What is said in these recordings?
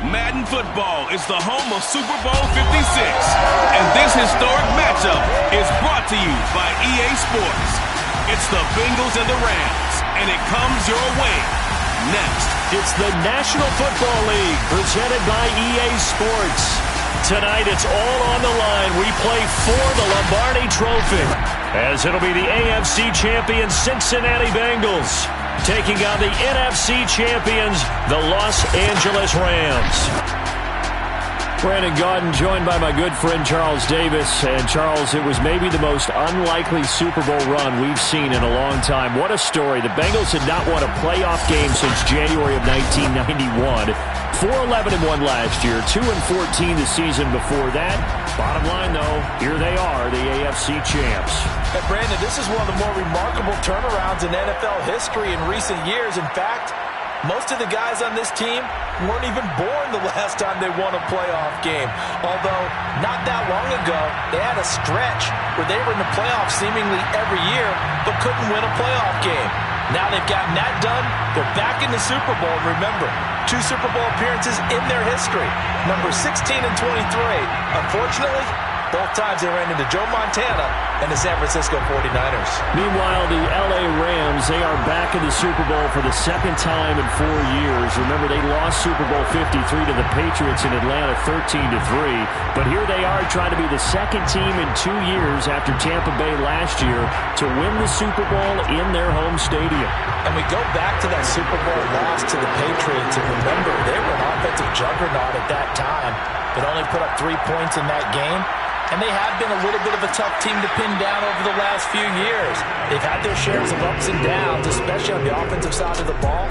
Madden football is the home of Super Bowl 56, and this historic matchup is brought to you by EA Sports. It's the Bengals and the Rams, and it comes your way next. It's the National Football League presented by EA Sports. Tonight it's all on the line. We play for the Lombardi Trophy, as it'll be the AFC champion Cincinnati Bengals taking on the NFC champions, the Los Angeles Rams. Brandon Gaudin joined by my good friend Charles Davis. And Charles, it was maybe the most unlikely Super Bowl run we've seen in a long time. What a story. The Bengals had not won a playoff game since January of 1991. 4-11-1 last year, 2-14 the season before that. Bottom line, though, here they are, the AFC champs. Hey, Brandon, this is one of the more remarkable turnarounds in NFL history in recent years. In fact, most of the guys on this team weren't even born the last time they won a playoff game. Although, not that long ago, they had a stretch where they were in the playoffs seemingly every year, but couldn't win a playoff game. Now they've gotten that done. They're back in the Super Bowl. And remember, 2 Super Bowl appearances in their history. Number 16 and 23. Unfortunately, both times they ran into Joe Montana and the San Francisco 49ers. Meanwhile, the LA Rams, they are back in the Super Bowl for the second time in 4 years. Remember, they lost Super Bowl 53 to the Patriots in Atlanta 13-3. But here they are trying to be the second team in 2 years after Tampa Bay last year to win the Super Bowl in their home stadium. And we go back to that Super Bowl loss to the Patriots. And remember, they were an offensive juggernaut at that time, but only put up 3 points in that game. And they have been a little bit of a tough team to pin down over the last few years. They've had their shares of ups and downs, especially on the offensive side of the ball.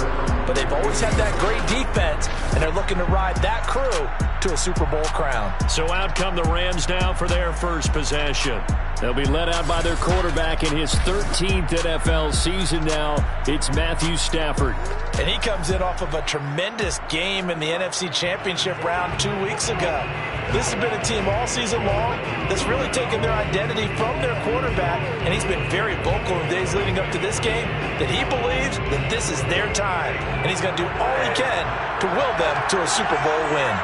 But they've always had that great defense, and they're looking to ride that crew to a Super Bowl crown. So out come the Rams now for their first possession. They'll be led out by their quarterback in his 13th NFL season now. It's Matthew Stafford. And he comes in off of a tremendous game in the NFC Championship round 2 weeks ago. This has been a team all season long that's really taken their identity from their quarterback, and he's been very vocal in days leading up to this game that he believes that this is their time, and he's going to do all he can to will them to a Super Bowl win.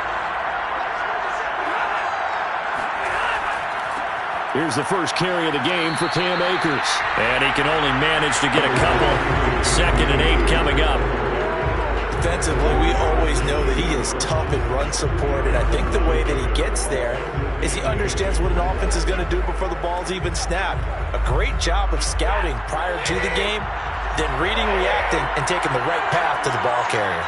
Here's the first carry of the game for Cam Akers, and he can only manage to get a couple. 2nd and 8 coming up. Defensively, we always know that he is tough in run support, and I think the way that he gets there is he understands what an offense is going to do before the ball's even snapped. A great job of scouting prior to the game, then reading, reacting, and taking the right path to the ball carrier.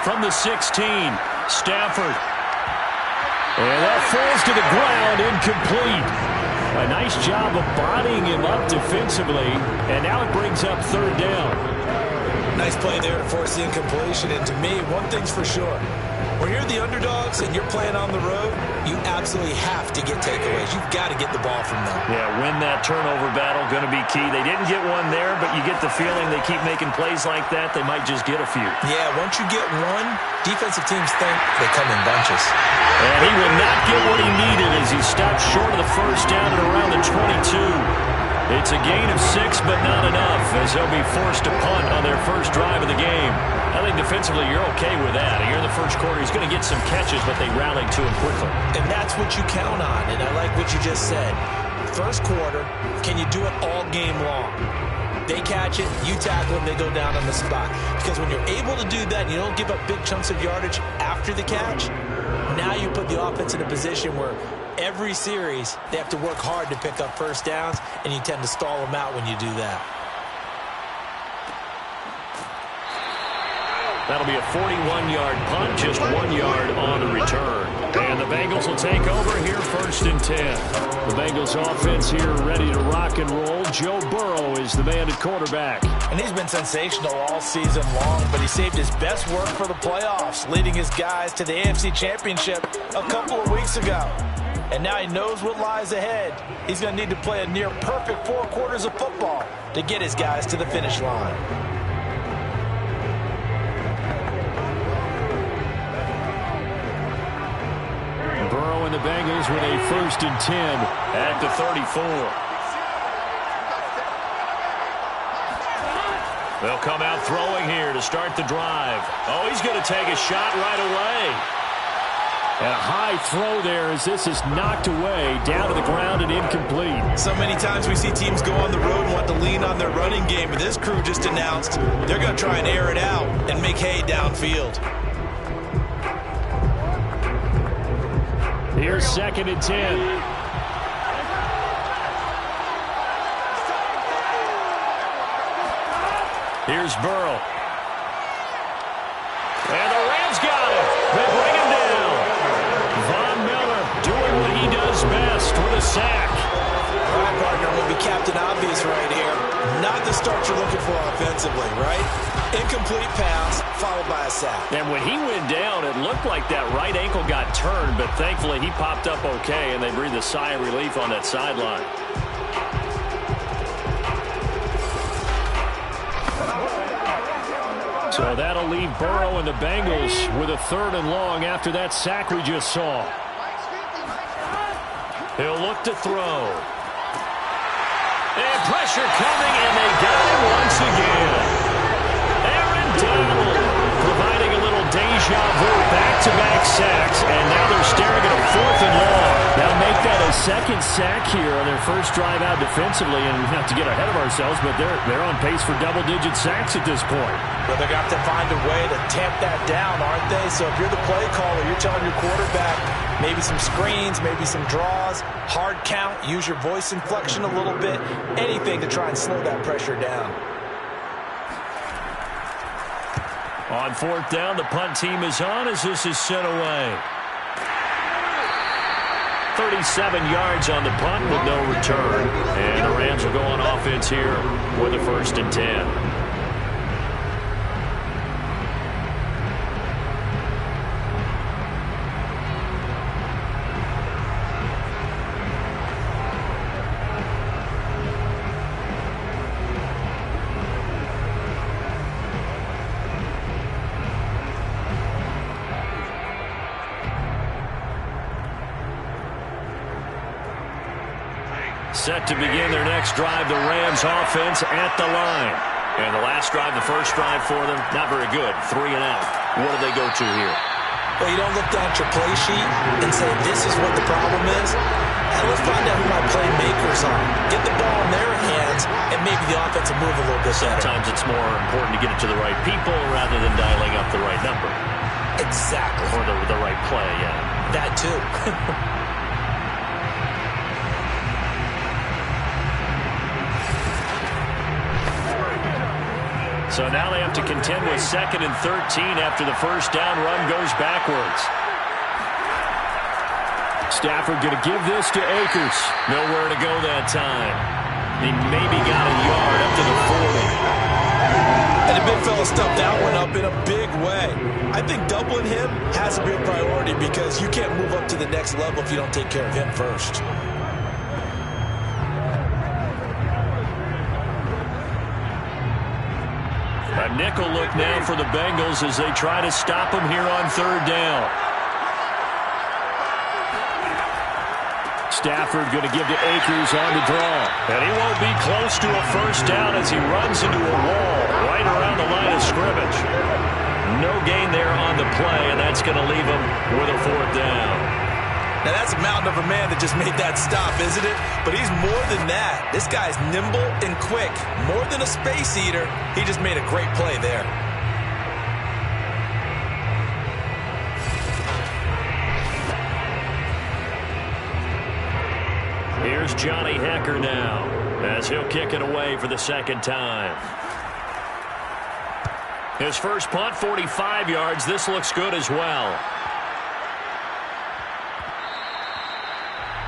From the 16, Stafford. And that falls to the ground, incomplete. A nice job of bodying him up defensively, and now it brings up 3rd down. Nice play there to force the incompletion, and to me, one thing's for sure. When you're the underdogs and you're playing on the road, you absolutely have to get takeaways. You've got to get the ball from them. Yeah, win that turnover battle, going to be key. They didn't get one there, but you get the feeling they keep making plays like that, they might just get a few. Yeah, once you get one, defensive teams think they come in bunches. And he will not get what he needed as he stopped short of the first down at around the 22. It's a gain of 6, but not enough, as they'll be forced to punt on their first drive of the game. I think defensively you're okay with that. Here in the first quarter, he's going to get some catches, but they rallied to him quickly. And that's what you count on, and I like what you just said. First quarter, can you do it all game long? They catch it, you tackle them, they go down on the spot. Because when you're able to do that and you don't give up big chunks of yardage after the catch, now you put the offense in a position where every series they have to work hard to pick up first downs, and you tend to stall them out when you do that. That'll be a 41-yard punt, just 1 yard on the return. And the Bengals will take over here 1st and 10. The Bengals offense here ready to rock and roll. Joe Burrow is the man at quarterback. And he's been sensational all season long, but he saved his best work for the playoffs, leading his guys to the AFC Championship a couple of weeks ago. And now he knows what lies ahead. He's going to need to play a near-perfect 4 quarters of football to get his guys to the finish line. Burrow and the Bengals with a 1st and 10 at the 34. They'll come out throwing here to start the drive. Oh, he's going to take a shot right away. And a high throw there as this is knocked away, down to the ground and incomplete. So many times we see teams go on the road and want to lean on their running game, but this crew just announced they're going to try and air it out and make hay downfield. Here's 2nd and 10. Here's Burrow. And the Rams got him. They bring him down. Von Miller doing what he does best with a sack. All right, partner, will be Captain Obvious right here. Not the start you're looking for offensively, right? Incomplete pass, followed by a sack. And when he went down, it looked like that right ankle got turned, but thankfully he popped up okay, and they breathed a sigh of relief on that sideline. So that'll leave Burrow and the Bengals with a 3rd and long after that sack we just saw. He'll look to throw. And pressure coming, and they got him once again. Aaron Donald providing a little deja vu, back-to-back sacks, and now they're staring at a 4th and long. Now make that a 2nd sack here on their first drive out defensively, and not to get ahead of ourselves, but they're on pace for double-digit sacks at this point. Well, they're going to have to find a way to tamp that down, aren't they? So if you're the play caller, you're telling your quarterback maybe some screens, maybe some draws, hard count, use your voice inflection a little bit, anything to try and slow that pressure down. On 4th down, the punt team is on as this is sent away. 37 yards on the punt with no return. And the Rams will go on offense here with a 1st and 10. Set to begin their next drive, the Rams offense at the line. And the last drive, the first drive for them, not very good. 3 and out. What do they go to here? Well, you don't look down at your play sheet and say, this is what the problem is. And let's find out who my playmakers are. Get the ball in their hands, and maybe the offense will move a little bit better. Sometimes it's more important to get it to the right people rather than dialing up the right number. Exactly. Or the right play, yeah. That too. So now they have to contend with 2nd and 13 after the first down run goes backwards. Stafford going to give this to Akers. Nowhere to go that time. He maybe got a yard up to the 40. And the big fella stuffed that one up in a big way. I think doubling him has to be a priority because you can't move up to the next level if you don't take care of him first. A nickel look now for the Bengals as they try to stop him here on 3rd down. Stafford going to give to Akers on the draw. And he won't be close to a first down as he runs into a wall right around the line of scrimmage. No gain there on the play, and that's going to leave him with a 4th down. Now, that's a mountain of a man that just made that stop, isn't it? But he's more than that. This guy's nimble and quick. More than a space eater, he just made a great play there. Here's Johnny Hecker now as he'll kick it away for the 2nd time. His first punt, 45 yards. This looks good as well.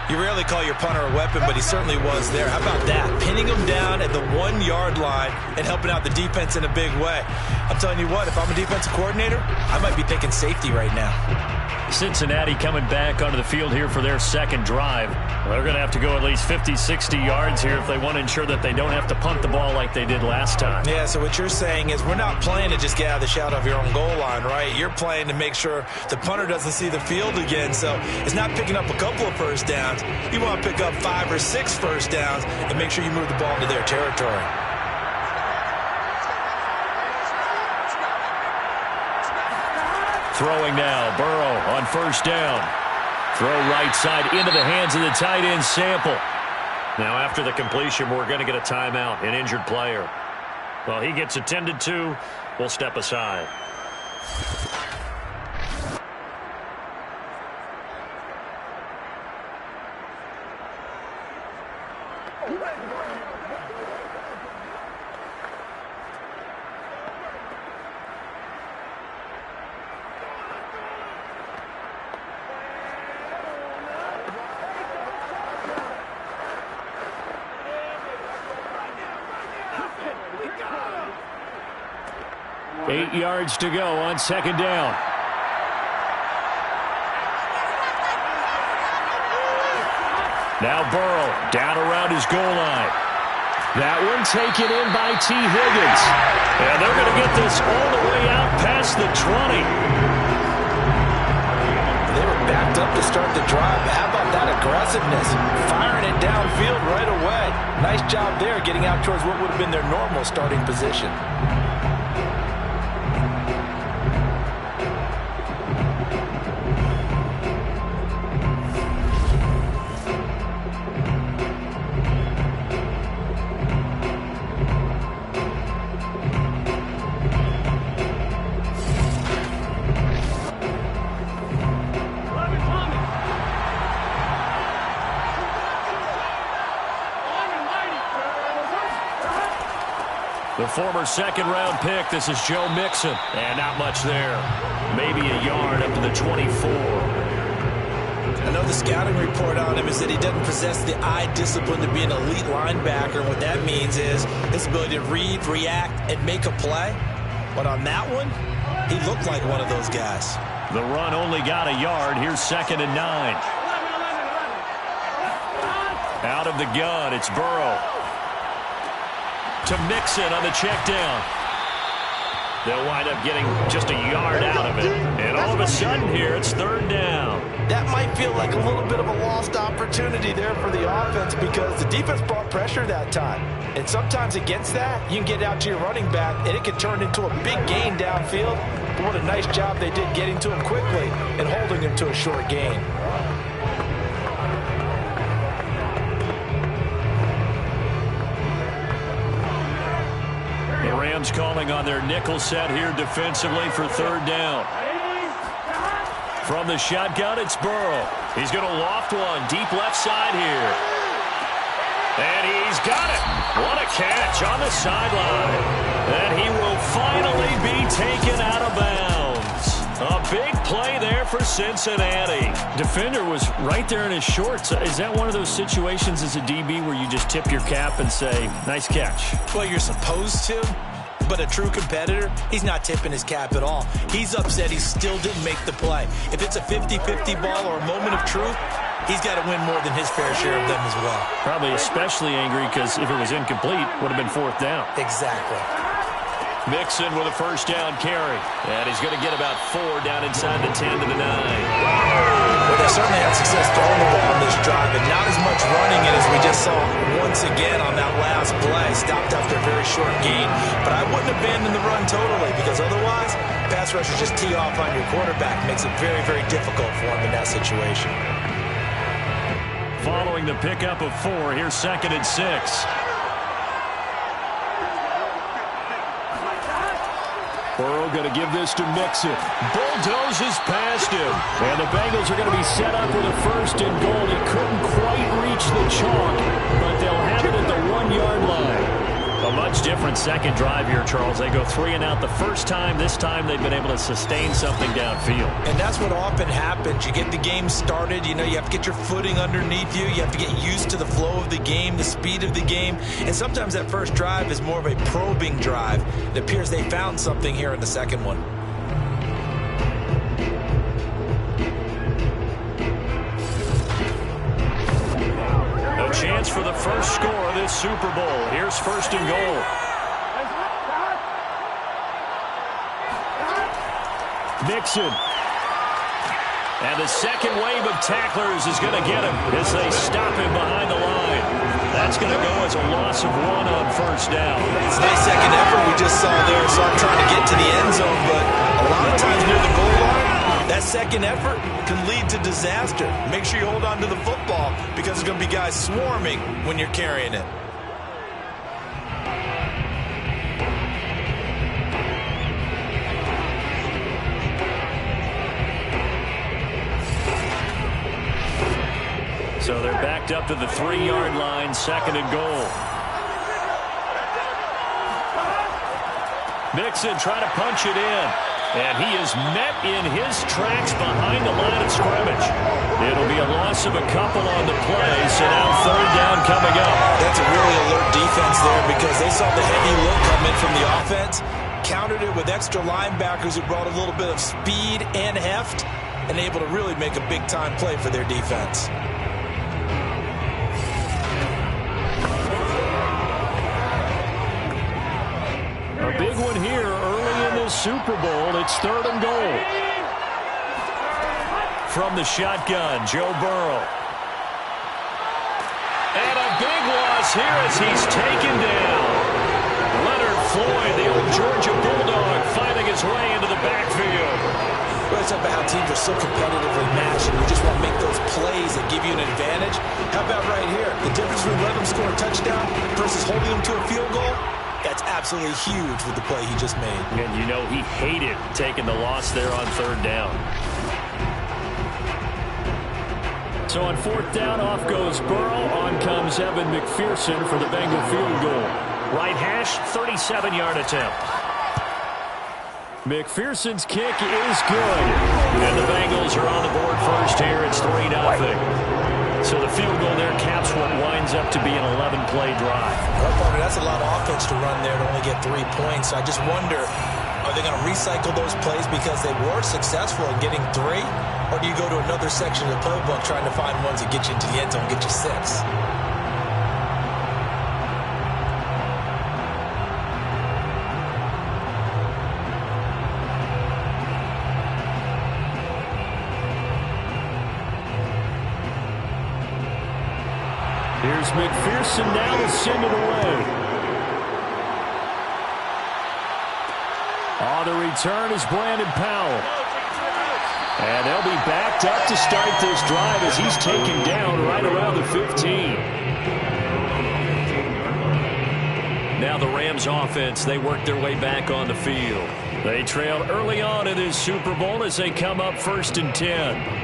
You rarely call your punter a weapon, but he certainly was there. How about that? Pinning him down at the 1-yard line and helping out the defense in a big way. I'm telling you what, if I'm a defensive coordinator, I might be thinking safety right now. Cincinnati coming back onto the field here for their 2nd drive. They're going to have to go at least 50, 60 yards here if they want to ensure that they don't have to punt the ball like they did last time. Yeah, so what you're saying is we're not playing to just get out of the shadow of your own goal line, right? You're playing to make sure the punter doesn't see the field again. So it's not picking up a couple of first downs. You want to pick up 5 or 6 first downs and make sure you move the ball into their territory. Throwing now, Burrow on first down. Throw right side into the hands of the tight end, Sample. Now after the completion, we're going to get a timeout, an injured player. Well, he gets attended to. We'll step aside. Eight yards to go on second down. Now Burrow down around his goal line. That one taken in by T. Higgins. And they're going to get this all the way out past the 20. They were backed up to start the drive. How about that aggressiveness? Firing it downfield right away. Nice job there getting out towards what would have been their normal starting position. The former second-round pick, this is Joe Mixon. And not much there. Maybe a yard up to the 24. I know the scouting report on him is that he doesn't possess the eye discipline to be an elite linebacker. What that means is his ability to read, react, and make a play. But on that one, he looked like one of those guys. The run only got a yard. Here's 2nd and 9. Out of the gun, it's Burrow. To Mixon on the check down. They'll wind up getting just a yard out of it. And all of a sudden here, it's 3rd down. That might feel like a little bit of a lost opportunity there for the offense because the defense brought pressure that time. And sometimes against that, you can get out to your running back, and it can turn into a big gain downfield. But what a nice job they did getting to him quickly and holding him to a short gain. The Rams calling on their nickel set here defensively for 3rd down. From the shotgun, it's Burrow. He's going to loft one deep left side here. And he's got it. What a catch on the sideline. And he will finally be taken out of bounds. A big play there for Cincinnati. Defender was right there in his shorts. Is that one of those situations as a DB where you just tip your cap and say, nice catch? Well, you're supposed to. But a true competitor, he's not tipping his cap at all. He's upset he still didn't make the play. If it's a 50-50 ball or a moment of truth, he's got to win more than his fair share of them as well. Probably especially angry because if it was incomplete, would have been 4th down. Exactly. Mixon with a 1st down carry. And he's going to get about 4 down inside the 10 to the 9. Well, they certainly had success throwing the ball on this drive, and not as much running it as we just saw once again on that last play. Stopped after a very short gain. But I wouldn't abandon the run totally because otherwise, pass rushers just tee off on your quarterback. Makes it very, very difficult for him in that situation. Following the pickup of 4, here's 2nd and 6. Burrow going to give this to Mixon. Bulldozes past him. And the Bengals are going to be set up with a 1st and goal. He couldn't quite reach the chalk, but they'll have it at the 1-yard line. A much different second drive here, Charles. They go 3 and out the first time. This time they've been able to sustain something downfield. And that's what often happens. You get the game started. You know, you have to get your footing underneath you. You have to get used to the flow of the game, the speed of the game. And sometimes that first drive is more of a probing drive. It appears they found something here in the second one. A chance for the first score of this Super Bowl. Here's 1st and goal. Mixon. And the second wave of tacklers is going to get him as they stop him behind the line. That's going to go as a loss of 1 on 1st down. It's a nice second effort we just saw there. So I'm trying to get to the end zone, but a lot of times near the goal line, second effort can lead to disaster. Make sure you hold on to the football because there's going to be guys swarming when you're carrying it. So they're backed up to the 3-yard line, 2nd and goal. Mixon trying to punch it in. And he is met in his tracks behind the line of scrimmage. It'll be a loss of a couple on the play, so now 3rd down coming up. That's a really alert defense there because they saw the heavy look come in from the offense, countered it with extra linebackers who brought a little bit of speed and heft, and able to really make a big-time play for their defense. A big one here early in this Super Bowl. It's 3rd and goal. From the shotgun, Joe Burrow. And a big loss here as he's taken down. Leonard Floyd, the old Georgia Bulldog, finding his way into the backfield. Well, it's about how teams are so competitively matched, and you just want to make those plays that give you an advantage. How about right here? The difference between letting them score a touchdown versus holding them to a field goal? That's absolutely huge with the play he just made. And you know he hated taking the loss there on 3rd down. So on 4th down, off goes Burrow. On comes Evan McPherson for the Bengal field goal. Right hash, 37-yard attempt. McPherson's kick is good. And the Bengals are on the board first here. It's 3-0. So the field goal there caps what winds up to be an 11-play drive. Well, partner, that's a lot of offense to run there to only get 3 points. I just wonder, are they going to recycle those plays because they were successful in getting 3? Or do you go to another section of the playbook trying to find ones that get you into the end zone and get you 6? Here's McPherson now to send it away. On the return is Brandon Powell. And they'll be backed up to start this drive as he's taken down right around the 15. Now the Rams offense, they work their way back on the field. They trailed early on in this Super Bowl as they come up 1st and 10.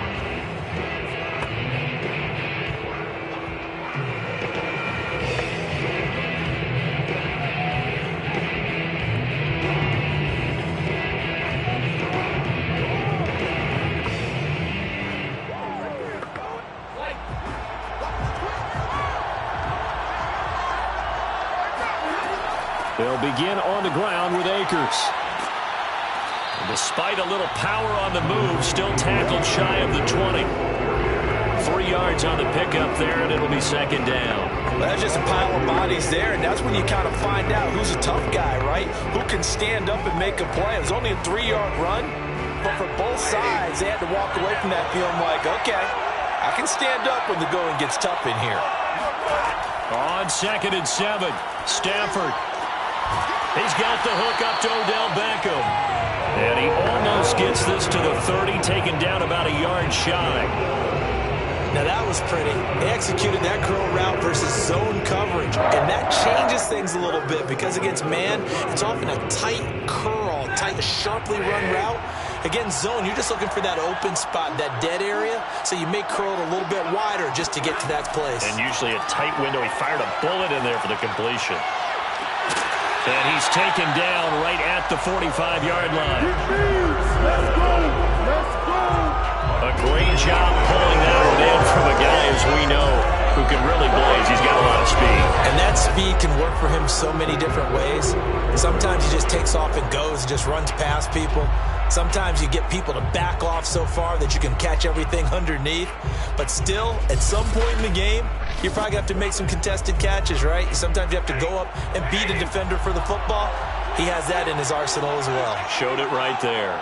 They'll begin on the ground with Akers. And despite a little power on the move, still tackled shy of the 20. 3 yards on the pickup there, and it'll be 2nd down. Well, that's just a pile of bodies there, and that's when you kind of find out who's a tough guy, right? Who can stand up and make a play. It was only a 3-yard run, but for both sides, they had to walk away from that feeling like, okay, I can stand up when the going gets tough in here. On 2nd and 7, Stafford. He's got the hook up to Odell Beckham. And he almost gets this to the 30, taken down about a yard shy. Now that was pretty. They executed that curl route versus zone coverage. And that changes things a little bit because against man, it's often a tight curl, tight, sharply run route. Against zone, you're just looking for that open spot, that dead area. So you may curl it a little bit wider just to get to that place. And usually a tight window. He fired a bullet in there for the completion. And he's taken down right at the 45-yard line. Let's go! Let's go! A great job pulling that one in from a guy, as we know, who can really blaze. He's got a lot of speed. And that speed can work for him so many different ways. Sometimes he just takes off and goes and just runs past people. Sometimes you get people to back off so far that you can catch everything underneath. But still, at some point in the game, you're probably going to have to make some contested catches, right? Sometimes you have to go up and beat a defender for the football. He has that in his arsenal as well. Showed it right there.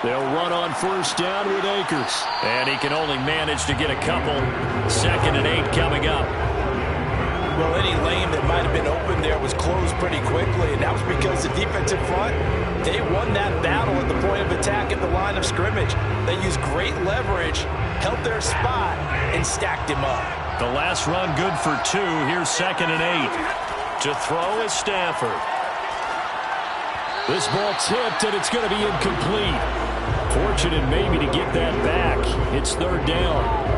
They'll run on 1st down with Akers. And he can only manage to get a couple. 2nd and 8 coming up. Well, any lane that might have been open there was closed pretty quickly, and that was because the defensive front, they won that battle at the point of attack at the line of scrimmage. They used great leverage, held their spot, and stacked him up. The last run good for 2. Here's 2nd and 8. To throw is Stafford. This ball tipped, and it's going to be incomplete. Fortunate maybe to get that back. It's 3rd down.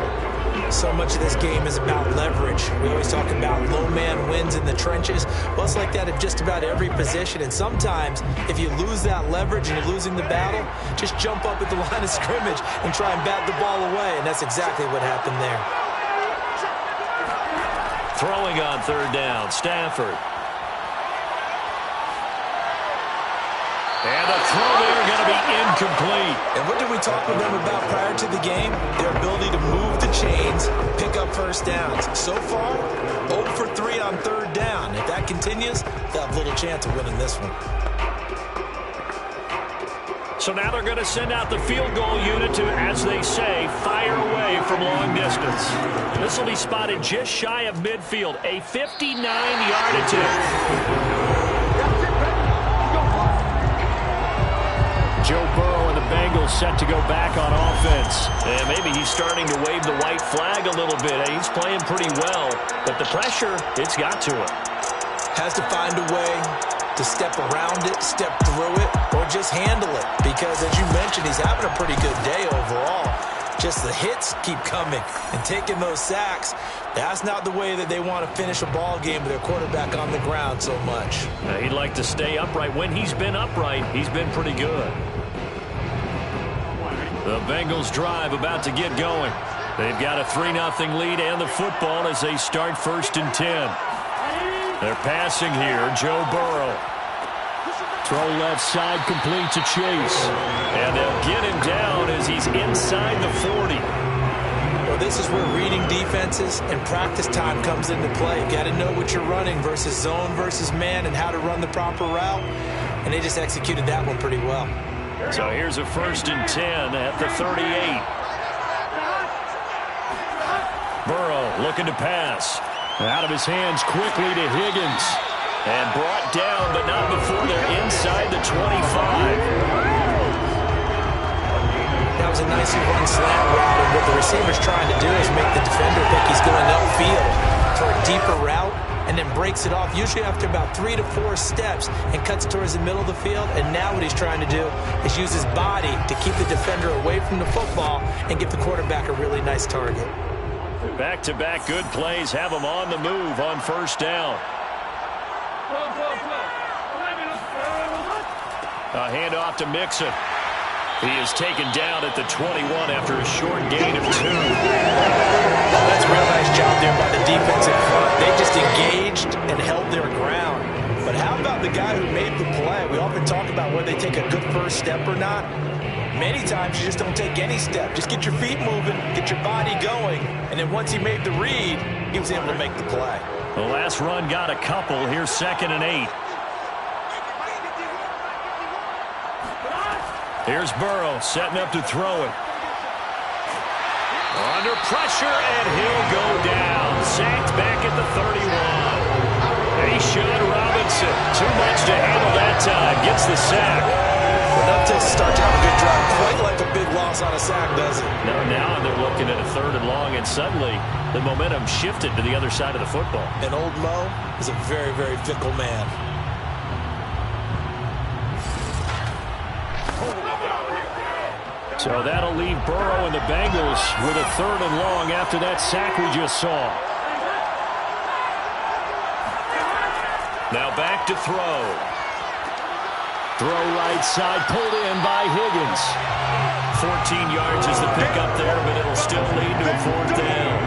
So much of this game is about leverage. We always talk about low man wins in the trenches. Well, it's like that at just about every position. And sometimes, if you lose that leverage and you're losing the battle, just jump up at the line of scrimmage and try and bat the ball away. And that's exactly what happened there. Throwing on 3rd down, Stafford. And a throw there going to be incomplete. And what did we talk with them about prior to the game? Their ability to move the chains, pick up first downs. So far, 0 for 3 on 3rd down. If that continues, they'll have little chance of winning this one. So now they're going to send out the field goal unit to, as they say, fire away from long distance. This will be spotted just shy of midfield. A 59-yard attempt. Joe Burrow and the Bengals set to go back on offense. And maybe he's starting to wave the white flag a little bit. He's playing pretty well, but the pressure, it's got to him. Has to find a way to step around it, step through it, or just handle it. Because, as you mentioned, he's having a pretty good day overall. Just the hits keep coming and taking those sacks. That's not the way that they want to finish a ball game with their quarterback on the ground so much. He'd like to stay upright. When he's been upright, he's been pretty good. The Bengals drive about to get going. They've got a 3-0 lead and the football as they start 1st and 10. They're passing here, Joe Burrow. Throw left side, complete to Chase. And they'll get him down as he's inside the 40. Well, this is where reading defenses and practice time comes into play. You've got to know what you're running versus zone versus man and how to run the proper route. And they just executed that one pretty well. So here's a 1st and 10 at the 38. Burrow looking to pass. Out of his hands quickly to Higgins. And brought down, but not before they're inside the 25. That was a nicely run slant route, and what the receiver's trying to do is make the defender think he's going upfield for a deeper route, and then breaks it off, usually after about 3 to 4 steps, and cuts towards the middle of the field. And now what he's trying to do is use his body to keep the defender away from the football and give the quarterback a really nice target. Back-to-back good plays have him on the move on 1st down. A handoff to Mixon. He is taken down at the 21 after a short gain of 2. That's a real nice job there by the defensive front. They just engaged and held their ground. But how about the guy who made the play? We often talk about whether they take a good first step or not. Many times you just don't take any step. Just get your feet moving, get your body going, and then once he made the read, he was able to make the play. The last run got a couple. Here's 2nd and 8. Here's Burrow setting up to throw it. Under pressure, and he'll go down. Sacked back at the 31. Ashawn Robinson. Too much to handle that time. Gets the sack. Enough to start to have a good drive. Quite like a big loss on a sack, does it? No, now they're looking at a 3rd and long, and suddenly the momentum shifted to the other side of the football. And old Mo is a very, very fickle man. So that'll leave Burrow and the Bengals with a 3rd and long after that sack we just saw. Now back to throw. Throw right side, pulled in by Higgins. 14 yards is the pickup there, but it'll still lead to a 4th down.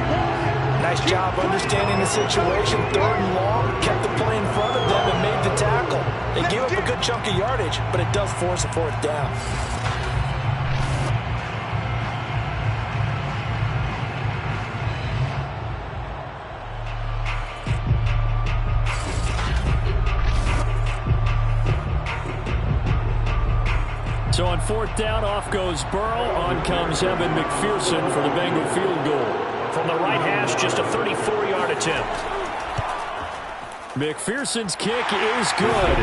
Nice job understanding the situation. 3rd and long, kept the play in front of them and made the tackle. They gave up a good chunk of yardage, but it does force a 4th down. So on 4th down, off goes Burrow. On comes Evan McPherson for the Bengal field goal. From the right hash, just a 34-yard attempt. McPherson's kick is good.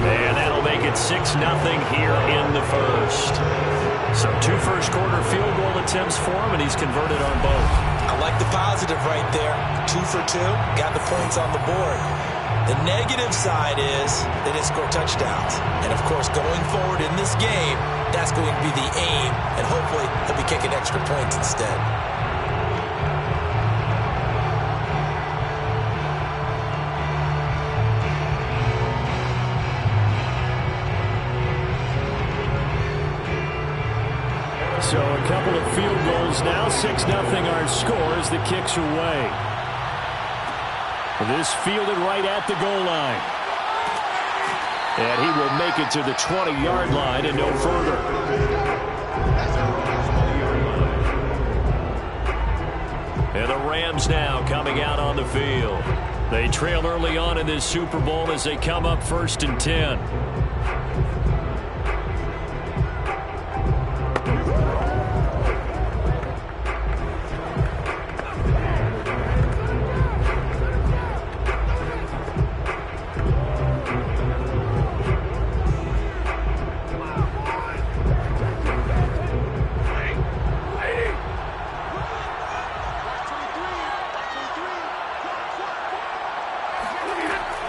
And that'll make it 6-0 here in the first. So 2 first-quarter field goal attempts for him, and he's converted on both. I like the positive right there. 2 for 2. Got the points on the board. The negative side is they didn't score touchdowns. And, of course, going forward in this game, that's going to be the aim. And hopefully he'll be kicking extra points instead. So a couple of field goals now. 6-0 our score as the kicks are away. This fielded right at the goal line. And he will make it to the 20-yard line and no further. And the Rams now coming out on the field. They trail early on in this Super Bowl as they come up 1st and 10.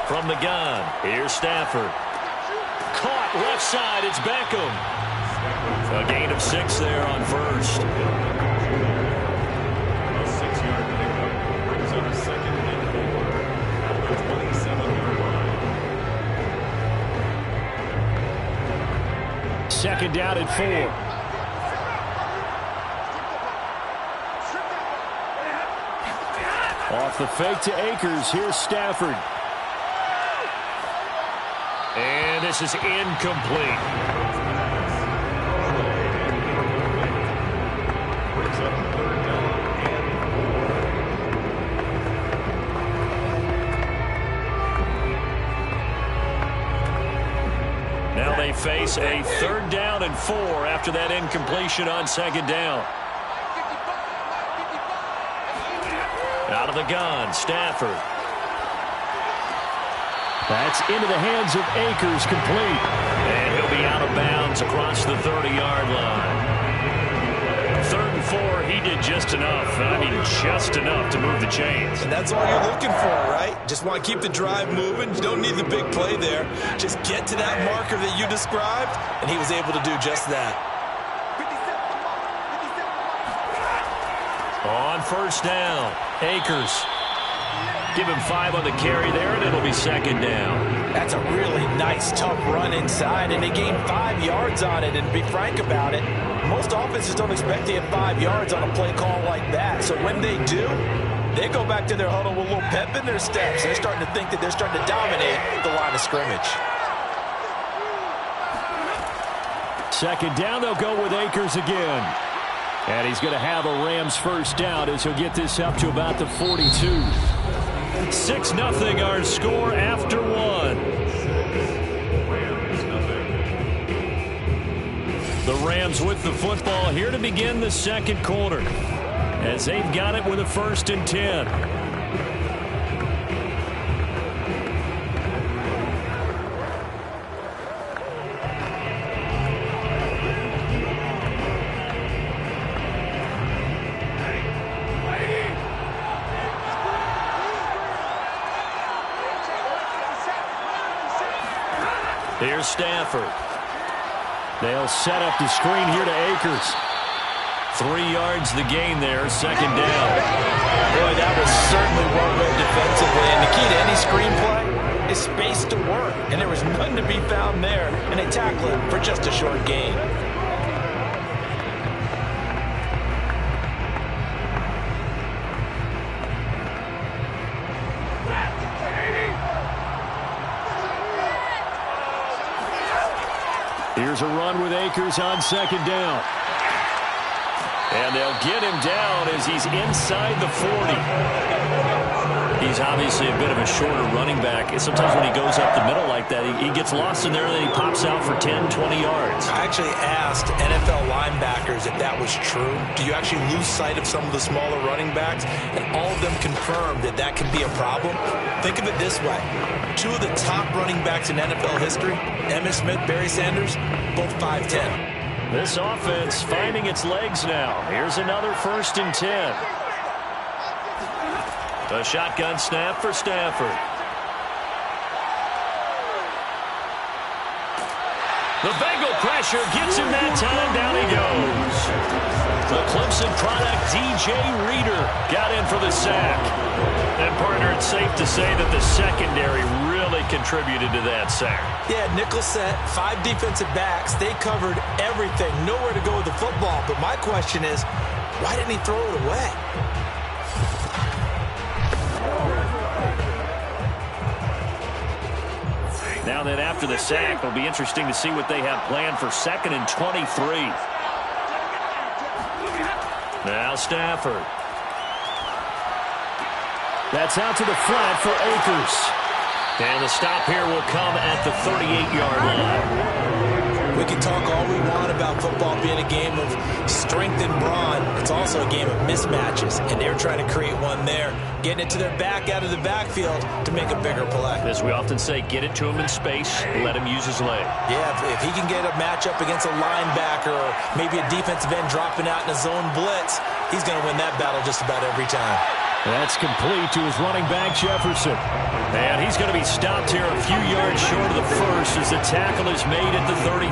From the gun, here's Stafford. Caught left side, it's Beckham. A gain of 6 there on first. A 6-yard pickup brings up 2nd and 4 at the 27-yard line. 2nd down and 4. Off the fake to Akers, here's Stafford. And this is incomplete. Brings up 3rd down and 4. Now they face a 3rd down and 4 after that incompletion on 2nd down. Out of the gun, Stafford. That's into the hands of Akers, complete. And he'll be out of bounds across the 30-yard line. 3rd and 4, he did just enough. I mean, just enough to move the chains. And that's all you're looking for, right? Just want to keep the drive moving. You don't need the big play there. Just get to that marker that you described, and he was able to do just that. On 1st down, Akers. Give him 5 on the carry there, and it'll be 2nd down. That's a really nice, tough run inside, and they gained 5 yards on it. And to be frank about it, most offenses don't expect to get 5 yards on a play call like that. So when they do, they go back to their huddle with a little pep in their steps. They're starting to think that they're starting to dominate the line of scrimmage. 2nd down, they'll go with Akers again. And he's going to have a Rams 1st down as he'll get this up to about the 42. 6-0 our score after 1. The Rams with the football here to begin the 2nd quarter as they've got it with a 1st and 10. Here's Stafford. They'll set up the screen here to Akers. 3 yards the gain there, 2nd down. Boy, that was certainly well read defensively. And the key to any screenplay is space to work. And there was none to be found there. And they tackle it for just a short gain. Here's a run with Akers on 2nd down. And they'll get him down as he's inside the 40. He's obviously a bit of a shorter running back. Sometimes when he goes up the middle like that, he gets lost in there and then he pops out for 10, 20 yards. I actually asked NFL linebackers if that was true. Do you actually lose sight of some of the smaller running backs? And all of them confirmed that that can be a problem. Think of it this way. Two of the top running backs in NFL history, Emmitt Smith, Barry Sanders, both 5'10". This offense finding its legs now. Here's another 1st and 10. A shotgun snap for Stafford. The Bengal pressure gets him that time. Down he goes. The Clemson product, DJ Reader, got in for the sack. And, partner, it's safe to say that the secondary really contributed to that sack. Yeah, nickel set, 5 defensive backs. They covered everything. Nowhere to go with the football. But my question is, why didn't he throw it away? Now then, after the sack, it'll be interesting to see what they have planned for 2nd and 23. Now Stafford. That's out to the flat for Akers. And the stop here will come at the 38-yard line. We can talk all we want about football being a game of strength and brawn. It's also a game of mismatches, and they're trying to create one there, getting it to their back out of the backfield to make a bigger play. As we often say, get it to him in space, let him use his leg. Yeah, if he can get a matchup against a linebacker or maybe a defensive end dropping out in a zone blitz, he's going to win that battle just about every time. That's complete to his running back, Jefferson. And he's going to be stopped here a few yards short of the first as the tackle is made at the 33.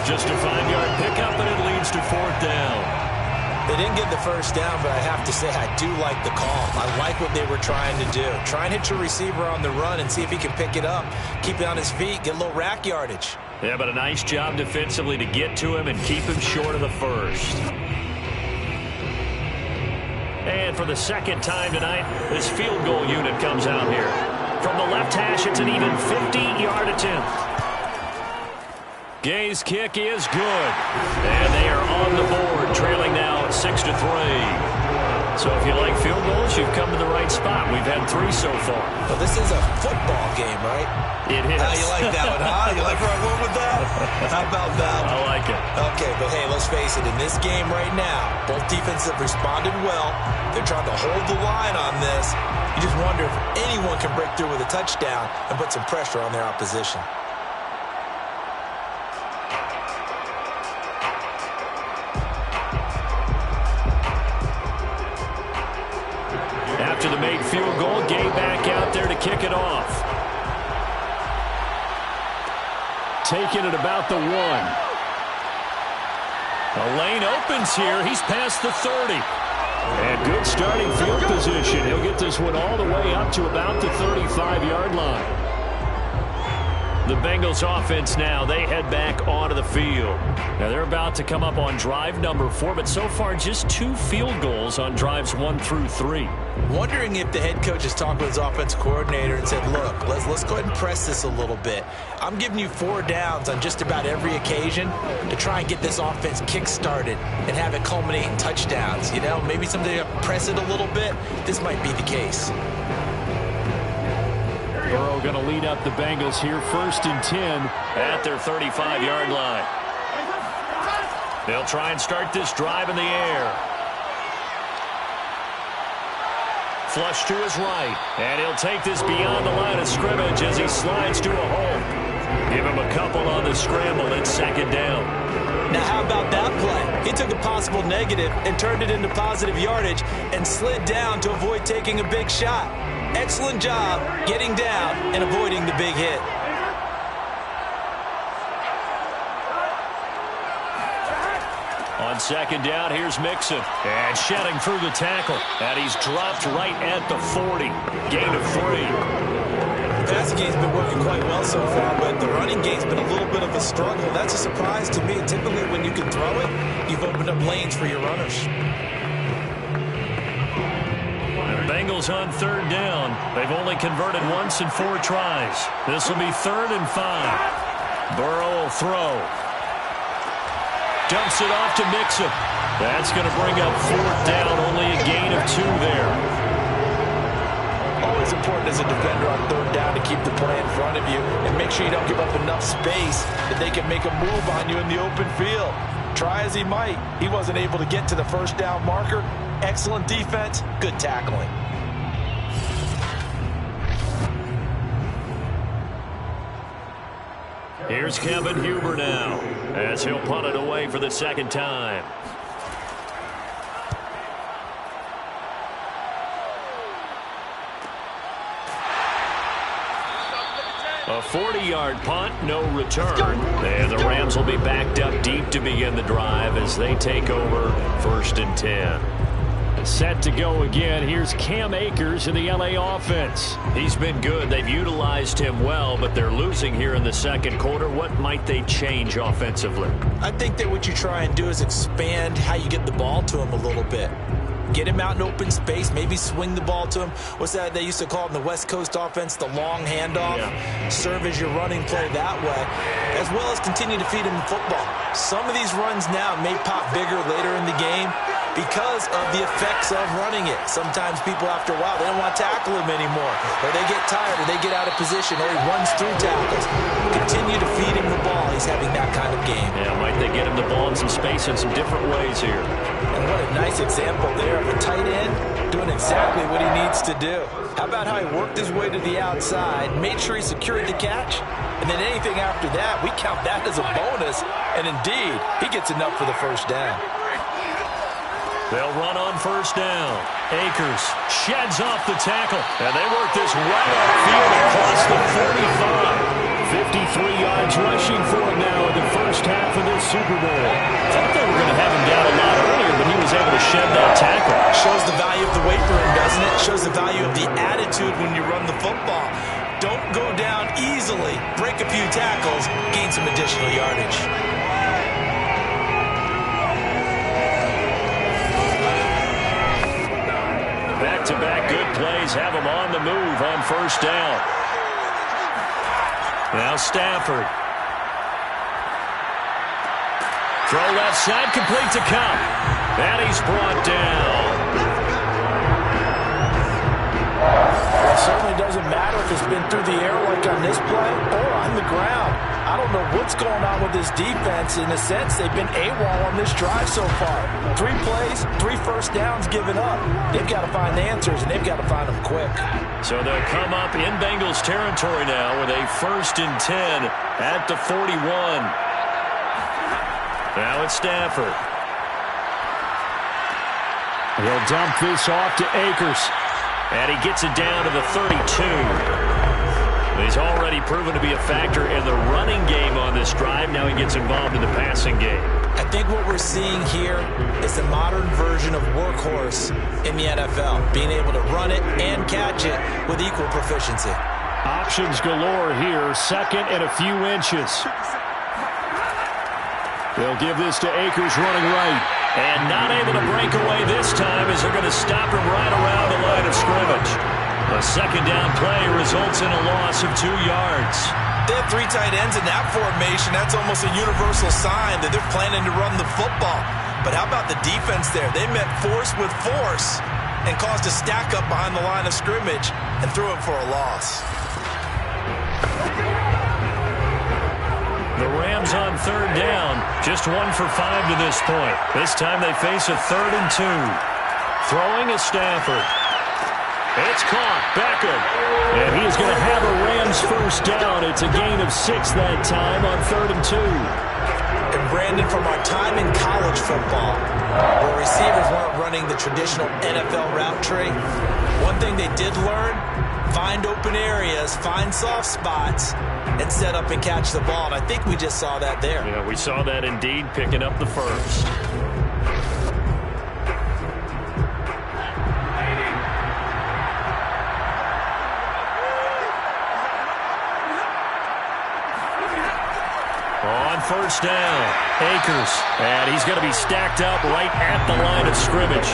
Just a 5-yard pickup, and it leads to 4th down. They didn't get the first down, but I have to say I do like the call. I like what they were trying to do. Try and hit your receiver on the run and see if he can pick it up. Keep it on his feet, get a little rack yardage. Yeah, but a nice job defensively to get to him and keep him short of the first. And for the 2nd time tonight, this field goal unit comes out here. From the left hash, it's an even 50-yard attempt. Gay's kick is good. And they are on the board, trailing now 6-3. So if you like field goals, you've come to the right spot. We've had 3 so far. Well, this is a football game, right? It is. You like that one, huh? You like where I went with that? How about that one? I like it. Okay, but hey, let's face it. In this game right now, both defenses have responded well. They're trying to hold the line on this. You just wonder if anyone can break through with a touchdown and put some pressure on their opposition. After the made field goal, Gay back out there to kick it off. Taking it about the 1. The lane opens here. He's past the 30. And good starting field position. He'll get this one all the way up to about the 35-yard line. The Bengals offense now, they head back onto the field. Now they're about to come up on drive number 4, but so far just 2 field goals on drives 1 through 3. Wondering if the head coach has talked with his offensive coordinator and said, look, let's go ahead and press this a little bit. I'm giving you 4 downs on just about every occasion to try and get this offense kick-started and have it culminate in touchdowns. You know, maybe somebody press it a little bit. This might be the case. Burrow going to lead up the Bengals here, 1st and 10 at their 35-yard line. They'll try and start this drive in the air. Flush to his right, and he'll take this beyond the line of scrimmage as he slides to a hole. Give him a couple on the scramble. It's 2nd down. Now, how about that play? He took a possible negative and turned it into positive yardage and slid down to avoid taking a big shot. Excellent job getting down and avoiding the big hit. On 2nd down, here's Mixon. And shedding through the tackle. And he's dropped right at the 40. Gain of 3. The passing game's been working quite well so far, but the running game's been a little bit of a struggle. That's a surprise to me. Typically, when you can throw it, you've opened up lanes for your runners. Bengals on 3rd down. They've only converted once in 4 tries. This will be 3rd and 5. Burrow will throw. Dumps it off to Mixon. That's going to bring up 4th down. Only a gain of 2 there. always important as a defender on third down to keep the play in front of you and make sure you don't give up enough space that they can make a move on you in the open field. Try as he might, he wasn't able to get to the first down marker. Excellent defense, good tackling. Here's Kevin Huber now, as he'll punt it away for the second time. A 40-yard punt, no return. And the Rams will be backed up deep to begin the drive as they take over 1st and 10. Set to go again. Here's Cam Akers in the LA offense. He's been good. They've utilized him well, but they're losing here in the second quarter. What might they change offensively? I think that what you try and do is expand how you get the ball to him a little bit. Get him out in open space, maybe swing the ball to him. What's that they used to call it in the West Coast offense, the long handoff? Yeah. Serve as your running play that way, as well as continue to feed him the football. Some of these runs now may pop bigger later in the game because of the effects of running it. Sometimes people, after a while, they don't want to tackle him anymore, or they get tired, or they get out of position, or he runs through tackles. Continue to feed him the ball. He's having that kind of game. Yeah, might they get him the ball in some space in some different ways here. And what a nice example there of a tight end doing exactly what he needs to do. How about how he worked his way to the outside, made sure he secured the catch, and then anything after that, we count that as a bonus, and indeed, he gets enough for the first down. They'll run on first down. Akers sheds off the tackle, and they work this right upfield across the 45. 53 yards rushing for him now in the first half of this Super Bowl. Thought they were going to have him down a lot earlier, but he was able to shed that tackle. Shows the value of the weight room, doesn't it? Shows the value of the attitude when you run the football. Don't go down easily. Break a few tackles, gain some additional yardage. Back-to-back good plays have him on the move on first down. Now Stafford. Throw left side, complete to Kupp. And he's brought down. It certainly doesn't matter if it's been through the air like on this play or on the ground. I don't know what's going on with this defense. In a sense, they've been AWOL on this drive so far. 3 plays, 3 first downs given up. They've got to find the answers, and they've got to find them quick. So they'll come up in Bengals territory now with a 1st and 10 at the 41. Now it's Stafford. He'll dump this off to Akers. And he gets it down to the 32. He's already proven to be a factor in the running game on this drive. Now he gets involved in the passing game. I think what we're seeing here is the modern version of workhorse in the NFL, being able to run it and catch it with equal proficiency. Options galore here, 2nd and a few inches. They'll give this to Akers running right. And not able to break away this time as they're going to stop him right around the line of scrimmage. A 2nd down play results in a loss of 2 yards. They have 3 tight ends in that formation. That's almost a universal sign that they're planning to run the football. But how about the defense there? They met force with force and caused a stack up behind the line of scrimmage and threw it for a loss. The Rams on 3rd down, just 1 for 5 to this point. This time they face a 3rd and 2. Throwing is Stafford. It's caught. Beckham. And he is going to have a Rams first down. It's a gain of 6 that time on 3rd and 2. And Brandon, from our time in college football, where receivers weren't running the traditional NFL route tree, one thing they did learn, find open areas, find soft spots, and set up and catch the ball. And I think we just saw that there. Yeah, we saw that indeed, picking up the first. On first down, Akers. And he's going to be stacked up right at the line of scrimmage.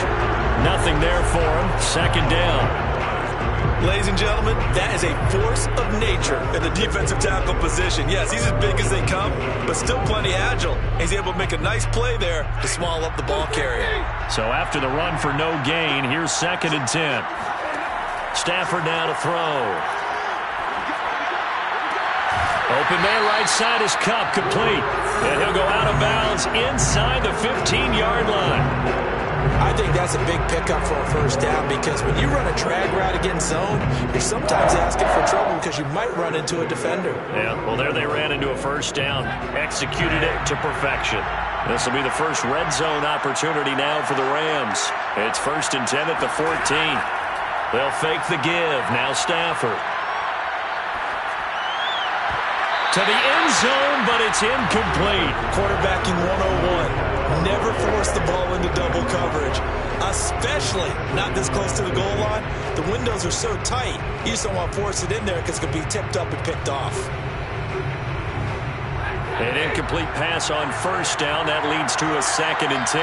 Nothing there for him. 2nd down. Ladies and gentlemen, that is a force of nature in the defensive tackle position. Yes, he's as big as they come, but still plenty agile. He's able to make a nice play there to swallow up the ball carrier. So after the run for no gain, here's 2nd and 10. Stafford now to throw. Open man right side is Kupp, complete. And he'll go out of bounds inside the 15-yard line. I think that's a big pickup for a first down because when you run a drag route against zone, you're sometimes asking for trouble because you might run into a defender. Yeah, well, there they ran into a first down, executed it to perfection. This will be the first red zone opportunity now for the Rams. It's 1st and 10 at the 14. They'll fake the give. Now Stafford. To the end zone, but it's incomplete. Quarterbacking 101. Never force the ball into double coverage, especially not this close to the goal line. The windows are so tight, you just don't want to force it in there because it could be tipped up and picked off. An incomplete pass on first down. That leads to a 2nd and 10.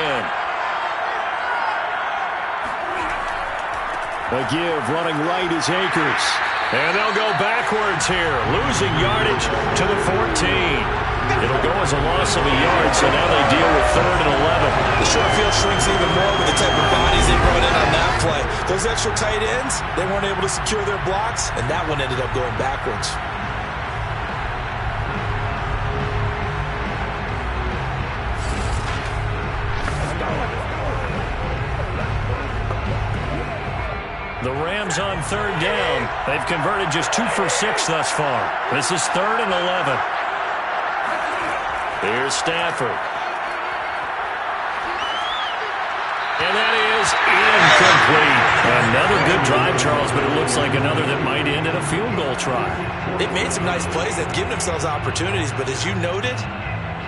A give running right is Akers. And they'll go backwards here, losing yardage to the 14. It'll go as a loss of a yard, so now they deal with 3rd and 11. The short field shrinks even more with the type of bodies they brought in on that play. Those extra tight ends, they weren't able to secure their blocks, and that one ended up going backwards. The Rams on 3rd down. They've converted just 2 for 6 thus far. This is 3rd and 11. Here's Stafford. And that is incomplete. Another good drive, Charles, but it looks like another that might end in a field goal try. They've made some nice plays. They've given themselves opportunities, but as you noted,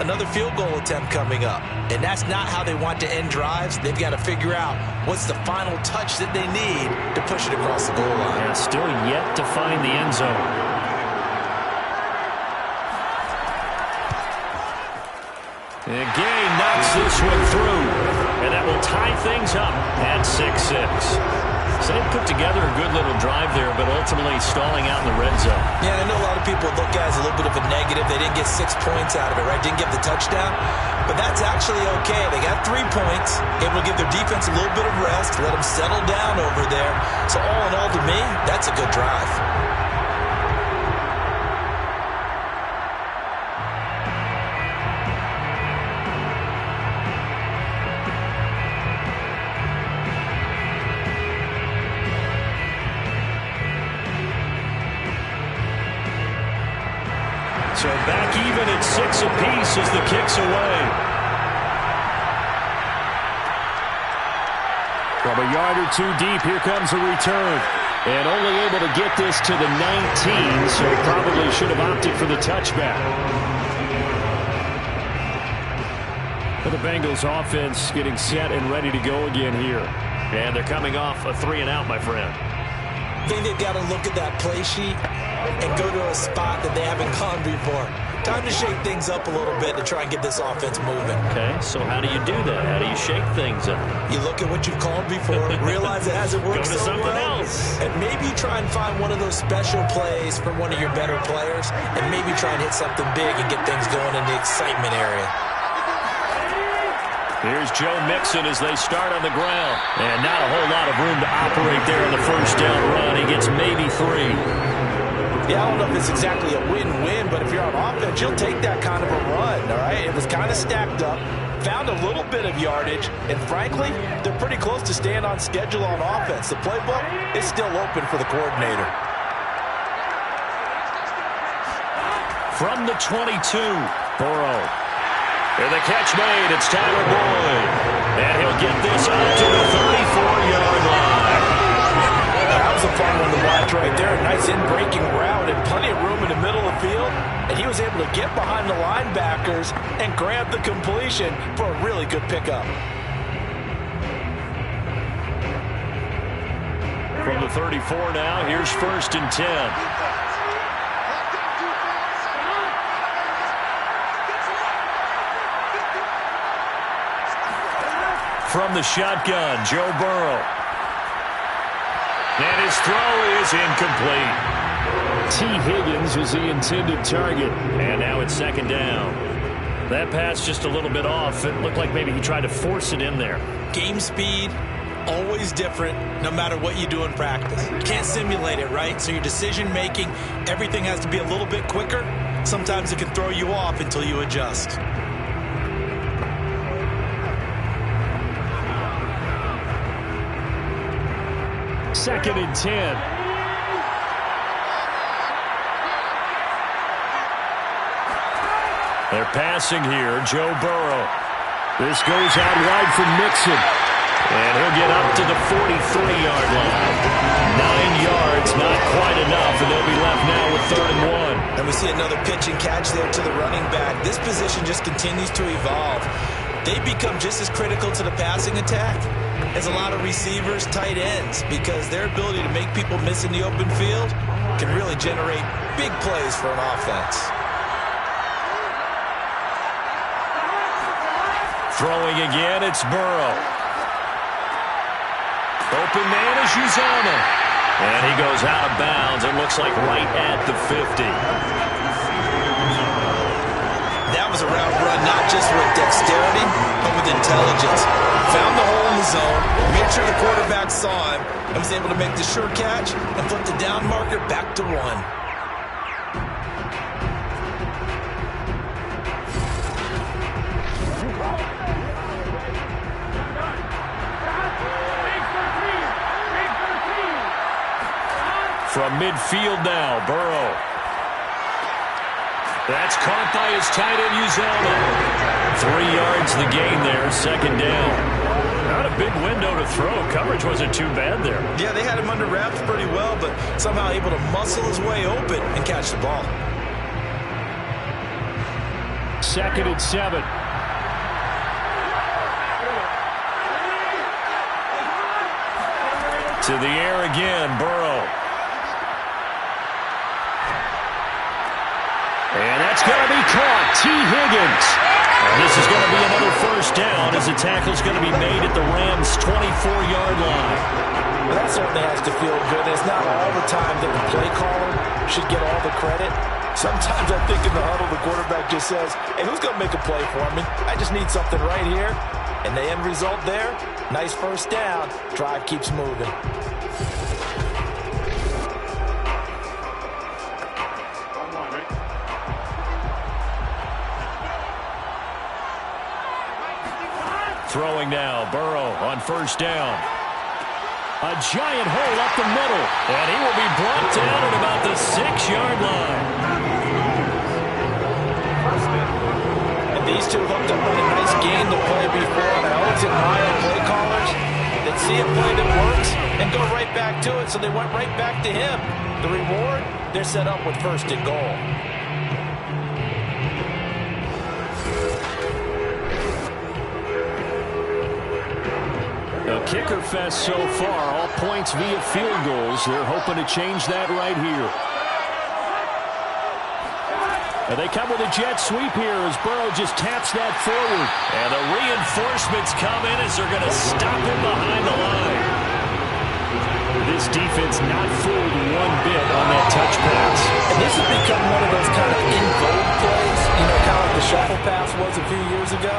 another field goal attempt coming up. And that's not how they want to end drives. They've got to figure out what's the final touch that they need to push it across the goal line. Yeah, still yet to find the end zone. And Gay knocks this one through, and that will tie things up at 6-6. So they put together a good little drive there, but ultimately stalling out in the red zone. Yeah, I know a lot of people look at it as a little bit of a negative. They didn't get 6 points out of it, right? Didn't get the touchdown. But that's actually okay. They got 3 points, able to give their defense a little bit of rest, let them settle down over there. So all in all, to me, that's a good drive. So back even at 6 apiece as the kick's away. From a yard or 2 deep, here comes a return. And only able to get this to the 19, so probably should have opted for the touchback. For the Bengals offense getting set and ready to go again here. And they're coming off a 3-and-out, my friend. I think they've got to look at that play sheet and go to a spot that they haven't gone before. Time to shake things up a little bit to try and get this offense moving. Okay, so how do you do that? How do you shake things up? You look at what you've called before, realize it hasn't worked Go to so something well, else. and maybe try and find one of those special plays from one of your better players, and maybe try and hit something big and get things going in the excitement area. Here's Joe Mixon as they start on the ground. And not a whole lot of room to operate there on the first down run. He gets maybe 3. Yeah, I don't know if it's exactly a win-win, but if you're on offense, you'll take that kind of a run, all right? It was kind of stacked up, found a little bit of yardage, and frankly, they're pretty close to staying on schedule on offense. The playbook is still open for the coordinator. From the 22, Burrow. And the catch made. It's Tyler Boyd. And he'll get this up to the 34-yard line. That was a fun one to watch right there. A nice in-breaking route and plenty of room in the middle of the field. And he was able to get behind the linebackers and grab the completion for a really good pickup. From the 34 now, here's 1st and 10. From the shotgun, Joe Burrow. And his throw is incomplete. T. Higgins was the intended target. And now it's 2nd down. That pass just a little bit off. It looked like maybe he tried to force it in there. Game speed, always different no matter what you do in practice. You can't simulate it, right? So your decision-making, everything has to be a little bit quicker. Sometimes it can throw you off until you adjust. Second and 10. They're passing here. Joe Burrow. This goes out wide for Mixon. And he'll get up to the 43-yard line. 9 yards, not quite enough, and they'll be left now with 3rd and 1. And we see another pitch and catch there to the running back. This position just continues to evolve. They become just as critical to the passing attack as a lot of receivers, tight ends, because their ability to make people miss in the open field can really generate big plays for an offense. Throwing again, it's Burrow. Open man is Uzomah. And he goes out of bounds. It looks like right at the 50. That was a route run, not just with dexterity, but with intelligence. Found the hole in the zone, made sure the quarterback saw him, and was able to make the sure catch and flip the down marker back to 1. From midfield now, Burrow. That's caught by his tight end, Uzomah. 3 yards the gain there, 2nd down. Not a big window to throw. Coverage wasn't too bad there. Yeah, they had him under wraps pretty well, but somehow able to muscle his way open and catch the ball. 2nd and 7. To the air again, Burrow. And that's going to be caught. T. Higgins. And this is going to be another 1st down as the tackle's going to be made at the Rams' 24-yard line. Well, that certainly has to feel good. It's not all the time that the play caller should get all the credit. Sometimes I think in the huddle, the quarterback just says, hey, who's going to make a play for me? I just need something right here. And the end result there, nice 1st down. Drive keeps moving. Throwing now, Burrow on 1st down. A giant hole up the middle, and he will be brought down at about the 6-yard line. And these two hooked up on a nice game to play before. And I always admire play callers that see a play that works and go right back to it, so they went right back to him. The reward, they're set up with 1st and goal. A kicker fest so far, all points via field goals. They're hoping to change that right here. And they come with a jet sweep here as Burrow just taps that forward. And the reinforcements come in as they're going to stop him behind the line. This defense not fooled one bit on that touch pass. And this has become one of those kind of in-vogue plays, you know, kind of like the shuffle pass was a few years ago.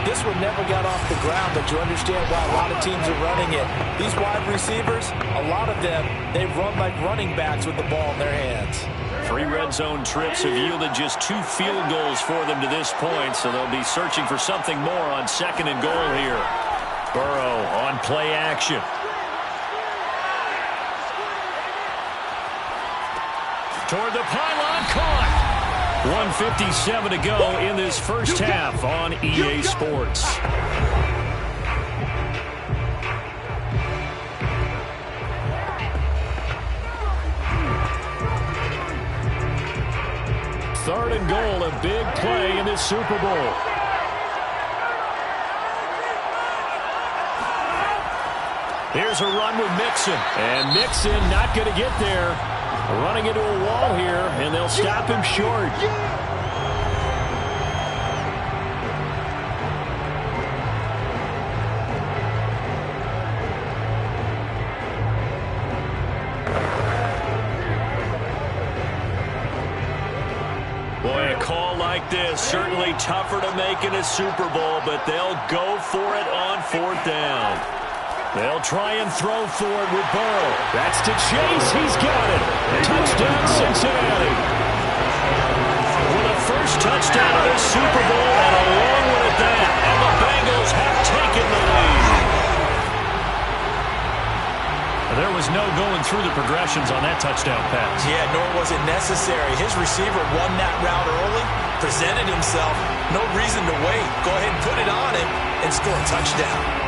This one never got off the ground, but you understand why a lot of teams are running it. These wide receivers, a lot of them, they run like running backs with the ball in their hands. 3 red zone trips have yielded just 2 field goals for them to this point, so they'll be searching for something more on 2nd and goal here. Burrow on play action. Toward the pylon, caught. 1:57 to go in this 1st half on EA Sports. Third and goal, a big play in this Super Bowl. Here's a run with Mixon. And Mixon not going to get there. Running into a wall here, and they'll stop him short. Boy, a call like this, certainly tougher to make in a Super Bowl, but they'll go for it on 4th down. They'll try and throw for it with Burrow. That's to Chase. He's got it. Touchdown, Cincinnati. With a first touchdown of this Super Bowl and a long one at that. And the Bengals have taken the lead. There was no going through the progressions on that touchdown pass. Yeah, nor was it necessary. His receiver won that route early, presented himself. No reason to wait. Go ahead and put it on him and score a touchdown.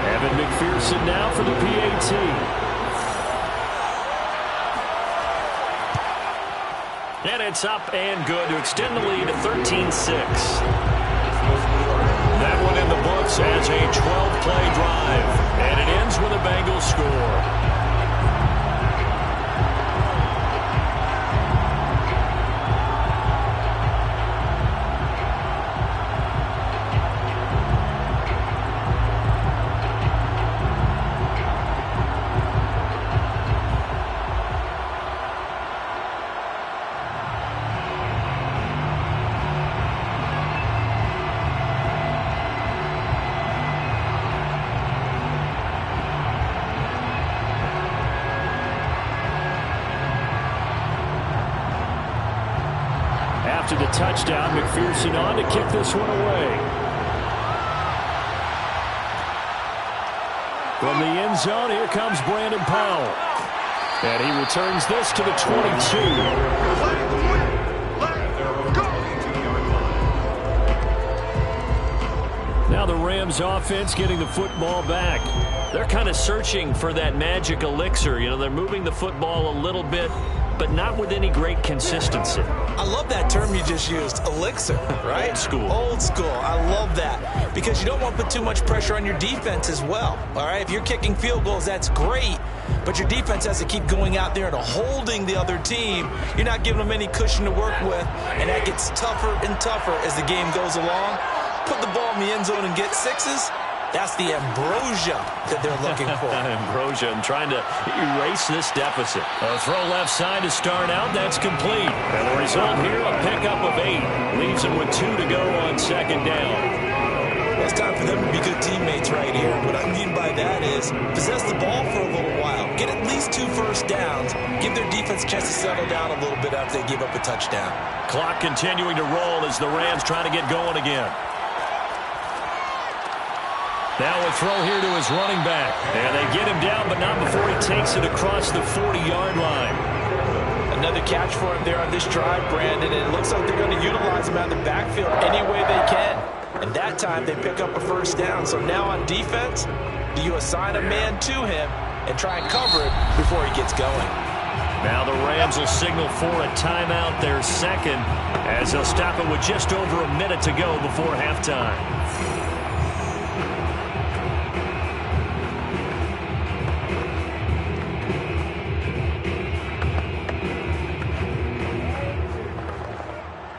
Evan McPherson now for the PAT. And it's up and good to extend the lead to 13-6. That one in the books as a 12-play drive. And it ends with a Bengals score. After the touchdown, McPherson on to kick this one away. From the end zone, here comes Brandon Powell. And he returns this to the 22. Now the Rams offense getting the football back. They're kind of searching for that magic elixir. You know, they're moving the football a little bit, but not with any great consistency. I love that term you just used, elixir, right? Old school. Old school. I love that because you don't want to put too much pressure on your defense as well, all right? If you're kicking field goals, that's great, but your defense has to keep going out there and holding the other team. You're not giving them any cushion to work with, and that gets tougher and tougher as the game goes along. Put the ball in the end zone and get sixes. That's the ambrosia that they're looking for. Ambrosia, I'm trying to erase this deficit. A throw left side to start out. That's complete. And the result here, a pickup of 8. Leaves them with 2 to go on second down. Well, it's time for them to be good teammates right here. What I mean by that is possess the ball for a little while. Get at least 2 first downs. Give their defense a chance to settle down a little bit after they give up a touchdown. Clock continuing to roll as the Rams try to get going again. Now a throw here to his running back. And they get him down, but not before he takes it across the 40-yard line. Another catch for him there on this drive, Brandon. And it looks like they're going to utilize him out of the backfield any way they can. And that time they pick up a first down. So now on defense, do you assign a man to him and try and cover it before he gets going? Now the Rams will signal for a timeout, their second, as they'll stop it with just over a minute to go before halftime.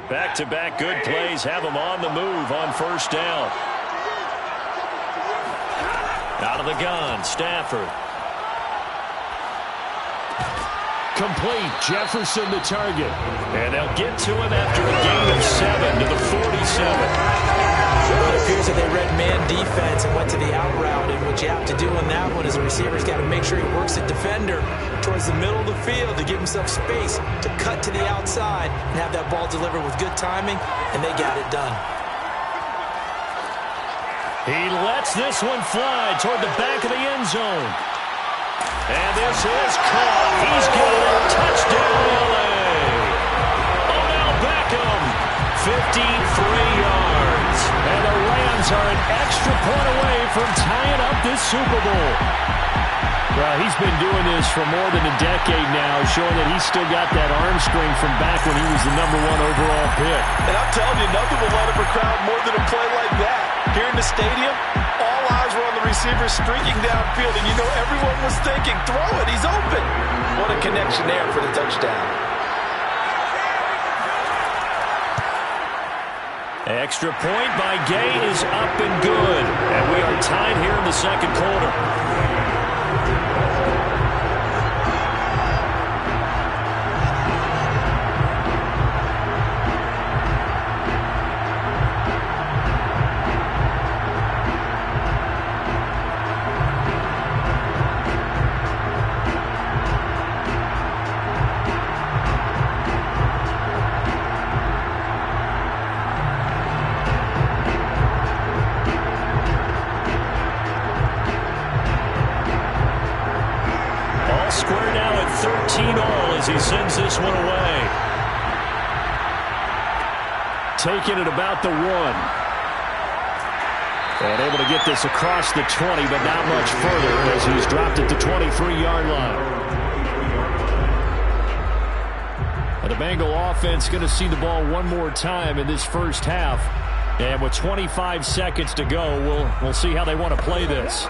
Back-to-back good plays have them on the move on first down. Out of the gun, Stafford. Complete, Jefferson the target. And they'll get to him after a gain of 7 to the 47. It appears that they read man defense and went to the out route, and what you have to do in that one is the receiver's got to make sure he works the defender towards the middle of the field to give himself space to cut to the outside and have that ball delivered with good timing, and they got it done. He lets this one fly toward the back of the end zone. And this is caught. He's got it. Touchdown, LA. Odell Beckham, 53 yards. And the Rams are an extra point away from tying up this Super Bowl. Well, he's been doing this for more than a decade now, showing that he's still got that arm strength from back when he was the #1 overall pick. And I'm telling you, nothing will let up a crowd more than a play like that. Here in the stadium, all eyes were on the receiver streaking downfield, and you know everyone was thinking, throw it, he's open. What a connection there for the touchdown. Extra point by Gay is up and good. And we are tied here in the second quarter. taken at about the 1. And able to get this across the 20, but not much further as he's dropped at the 23-yard line. And the Bengal offense going to see the ball one more time in this first half. And with 25 seconds to go, we'll see how they want to play this.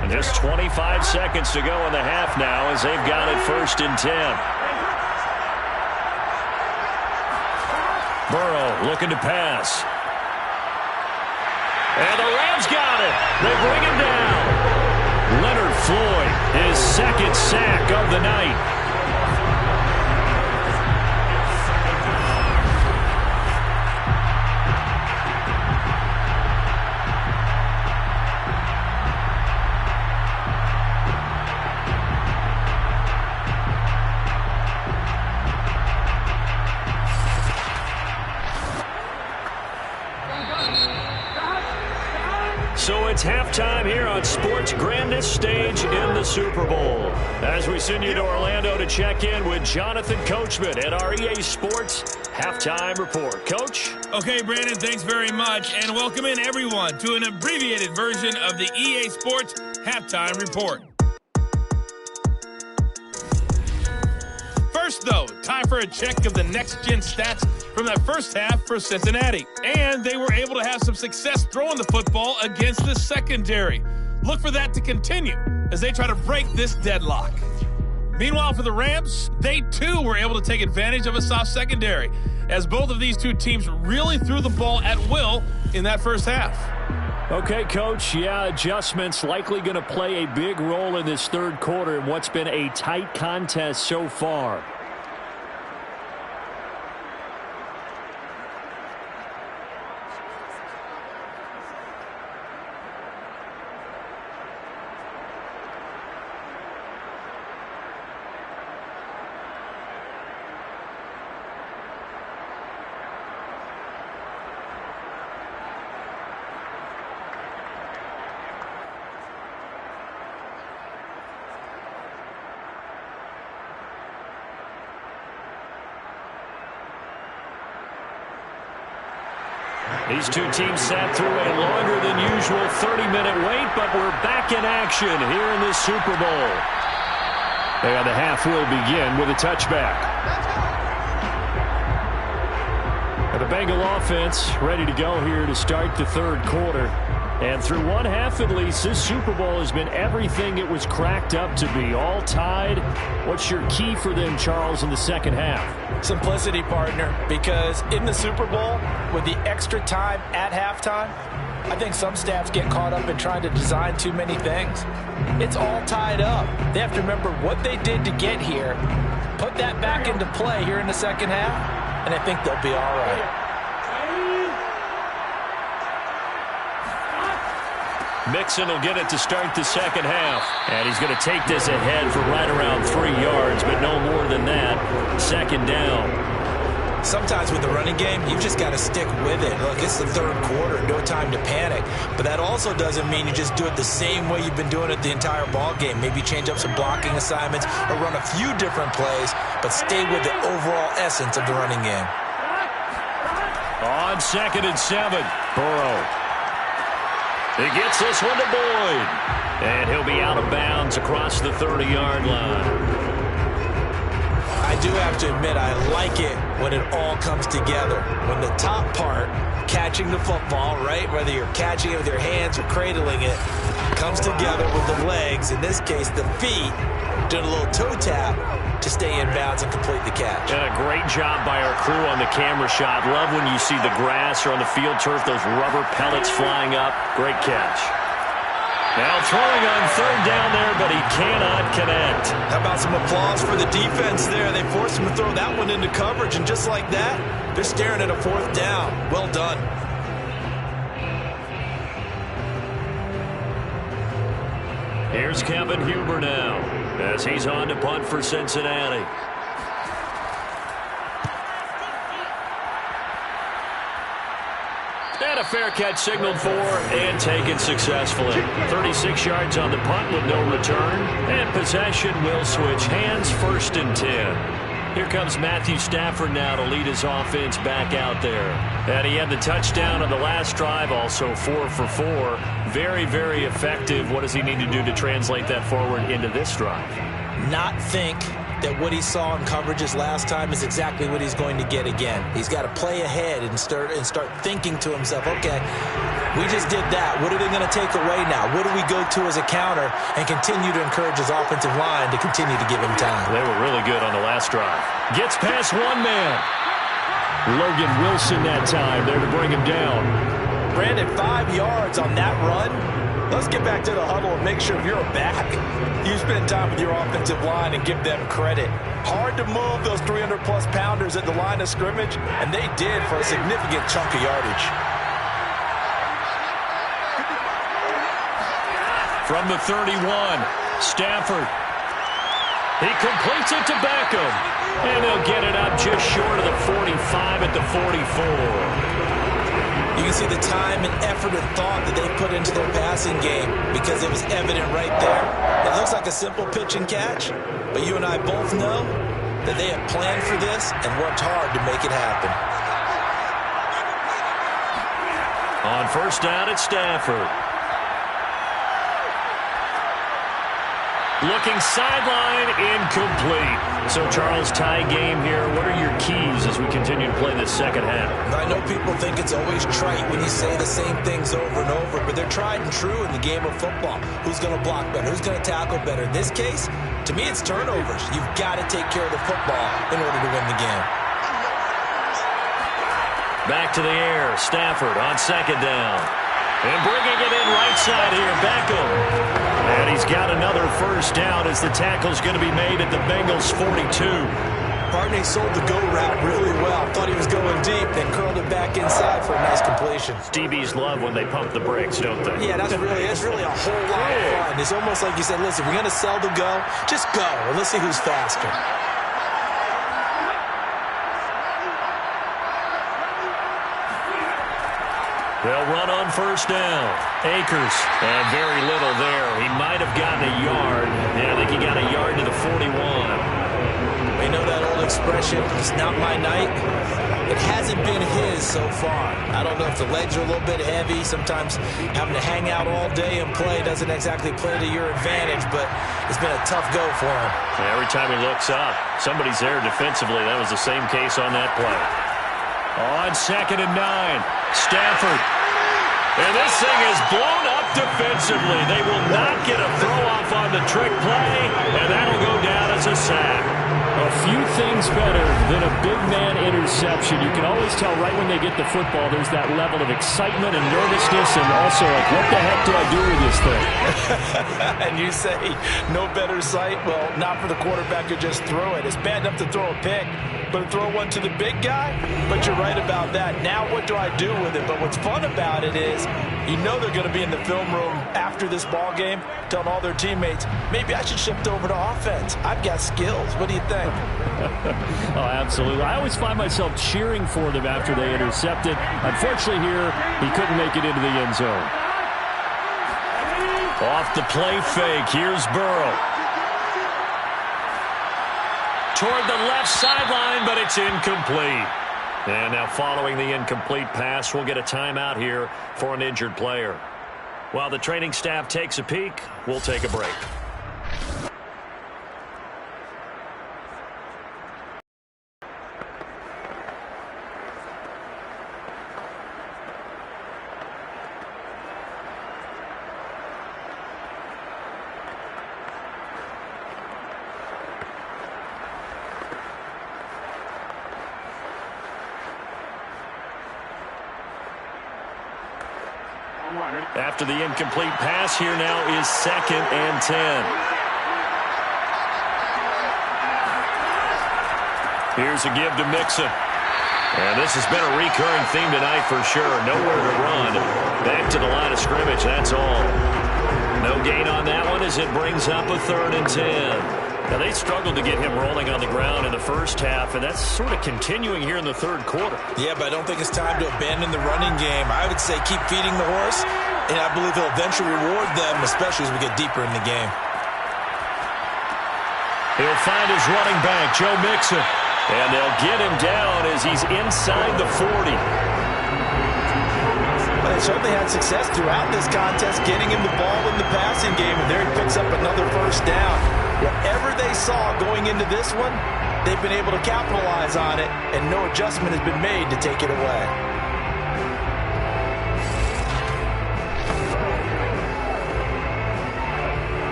And just 25 seconds to go in the half now as they've got it 1st and 10. Burrow looking to pass. And the Rams got it. They bring him down. Leonard Floyd, his 2nd sack of the night. So it's halftime here on sports' grandest stage in the Super Bowl. As we send you to Orlando to check in with Jonathan Coachman at our EA Sports Halftime Report. Coach? Okay, Brandon, thanks very much. And welcome in, everyone, to an abbreviated version of the EA Sports Halftime Report. First, though, time for a check of the next-gen stats from that first half for Cincinnati. And they were able to have some success throwing the football against the secondary. Look for that to continue as they try to break this deadlock. Meanwhile, for the Rams, they too were able to take advantage of a soft secondary, as both of these two teams really threw the ball at will in that first half. Okay, Coach, yeah, adjustments likely going to play a big role in this third quarter in what's been a tight contest so far. These two teams sat through a longer than usual 30-minute wait, but we're back in action here in this Super Bowl. And the half will begin with a touchback. And the Bengal offense ready to go here to start the third quarter. And through one half at least, this Super Bowl has been everything it was cracked up to be. All tied. What's your key for them, Charles, in the second half? Simplicity, partner, because in the Super Bowl, with the extra time at halftime, I think some staffs get caught up in trying to design too many things. It's all tied up. They have to remember what they did to get here, put that back into play here in the second half, and I think they'll be all right. Mixon will get it to start the second half. And he's going to take this ahead for right around 3 yards, but no more than that. Second down. Sometimes with the running game, you've just got to stick with it. Look, it's the third quarter, no time to panic. But that also doesn't mean you just do it the same way you've been doing it the entire ball game. Maybe change up some blocking assignments or run a few different plays, but stay with the overall essence of the running game. On 2nd and 7, Burrow. He gets this one to Boyd. And he'll be out of bounds across the 30-yard line. I do have to admit, I like it when it all comes together. When the top part, catching the football, right, whether you're catching it with your hands or cradling it, comes together with the legs, in this case the feet, doing a little toe tap to stay in bounds and complete the catch. And a great job by our crew on the camera shot. Love when you see the grass or on the field turf, those rubber pellets flying up. Great catch. Now throwing on third down there, but he cannot connect. How about some applause for the defense there? They forced him to throw that one into coverage, and just like that, they're staring at a fourth down. Well done. Here's Kevin Huber now, as he's on to punt for Cincinnati. And a fair catch signaled for and taken successfully. 36 yards on the punt with no return. And possession will switch hands, 1st and 10. Here comes Matthew Stafford now to lead his offense back out there. And he had the touchdown on the last drive, also 4 for 4. Very, very effective. What does he need to do to translate that forward into this drive? Not think that what he saw in coverages last time is exactly what he's going to get again. He's got to play ahead and start thinking to himself, okay, we just did that. What are they going to take away now? What do we go to as a counter? And continue to encourage his offensive line to continue to give him time. They were really good on the last drive. Gets past one man. Logan Wilson that time there to bring him down. Brandon, 5 yards on that run. Let's get back to the huddle and make sure you're back. You spend time with your offensive line and give them credit. Hard to move those 300-plus pounders at the line of scrimmage, and they did for a significant chunk of yardage. From the 31, Stafford. He completes it to Beckham. And they'll get it up just short of the 45 at the 44. You can see the time and effort and thought that they put into their passing game because it was evident right there. It looks like a simple pitch and catch, but you and I both know that they have planned for this and worked hard to make it happen. On 1st down, it's Stafford. Looking sideline, incomplete. So, Charles, tie game here. What are your keys as we continue to play this second half? I know people think it's always trite when you say the same things over and over, but they're tried and true in the game of football. Who's going to block better? Who's going to tackle better? In this case, to me, it's turnovers. You've got to take care of the football in order to win the game. Back to the air. Stafford on 2nd down. And bringing it in right side here, Beckham. And he's got another 1st down as the tackle's going to be made at the Bengals' 42. Barney sold the go route really well. Thought he was going deep, then curled it back inside for a nice completion. DBs love when they pump the brakes, don't they? Yeah, that's really a whole lot of fun. It's almost like you said, listen, we're going to sell the go. Just go, and let's see who's faster. They'll run on 1st down. Akers, and very little there. He might have gotten a yard. Yeah, I think he got a yard to the 41. We know that old expression, it's not my night. It hasn't been his so far. I don't know if the legs are a little bit heavy. Sometimes having to hang out all day and play doesn't exactly play to your advantage, but it's been a tough go for him. Every time he looks up, somebody's there defensively. That was the same case on that play. On 2nd and 9, Stafford. And this thing is blown up defensively. They will not get a throw-off on the trick play, and that'll go down as a sack. A few things better than a big man interception. You can always tell right when they get the football, there's that level of excitement and nervousness, and also like, what the heck do I do with this thing? And you say, no better sight? Well, not for the quarterback to just throw it. It's bad enough to throw a pick, but to throw one to the big guy? But you're right about that. Now what do I do with it? But what's fun about it is you know they're going to be in the film room after this ball game telling all their teammates, maybe I should shift over to offense. I've got skills. What do you think? Oh, absolutely. I always find myself cheering for them after they intercept it. Unfortunately here, he couldn't make it into the end zone. Off the play fake, here's Burrow. Toward the left sideline, but it's incomplete. And now following the incomplete pass, we'll get a timeout here for an injured player. While the training staff takes a peek, we'll take a break. After the incomplete pass, here now is 2nd and 10. Here's a give to Mixon. And this has been a recurring theme tonight for sure. Nowhere to run. Back to the line of scrimmage, that's all. No gain on that one as it brings up a 3rd and 10. Now, they struggled to get him rolling on the ground in the first half, and that's sort of continuing here in the third quarter. Yeah, but I don't think it's time to abandon the running game. I would say keep feeding the horse, and I believe he'll eventually reward them, especially as we get deeper in the game. He'll find his running back, Joe Mixon, and they'll get him down as he's inside the 40. But they certainly had success throughout this contest getting him the ball in the passing game, and there he picks up another first down. Whatever they saw going into this one, they've been able to capitalize on it, and no adjustment has been made to take it away.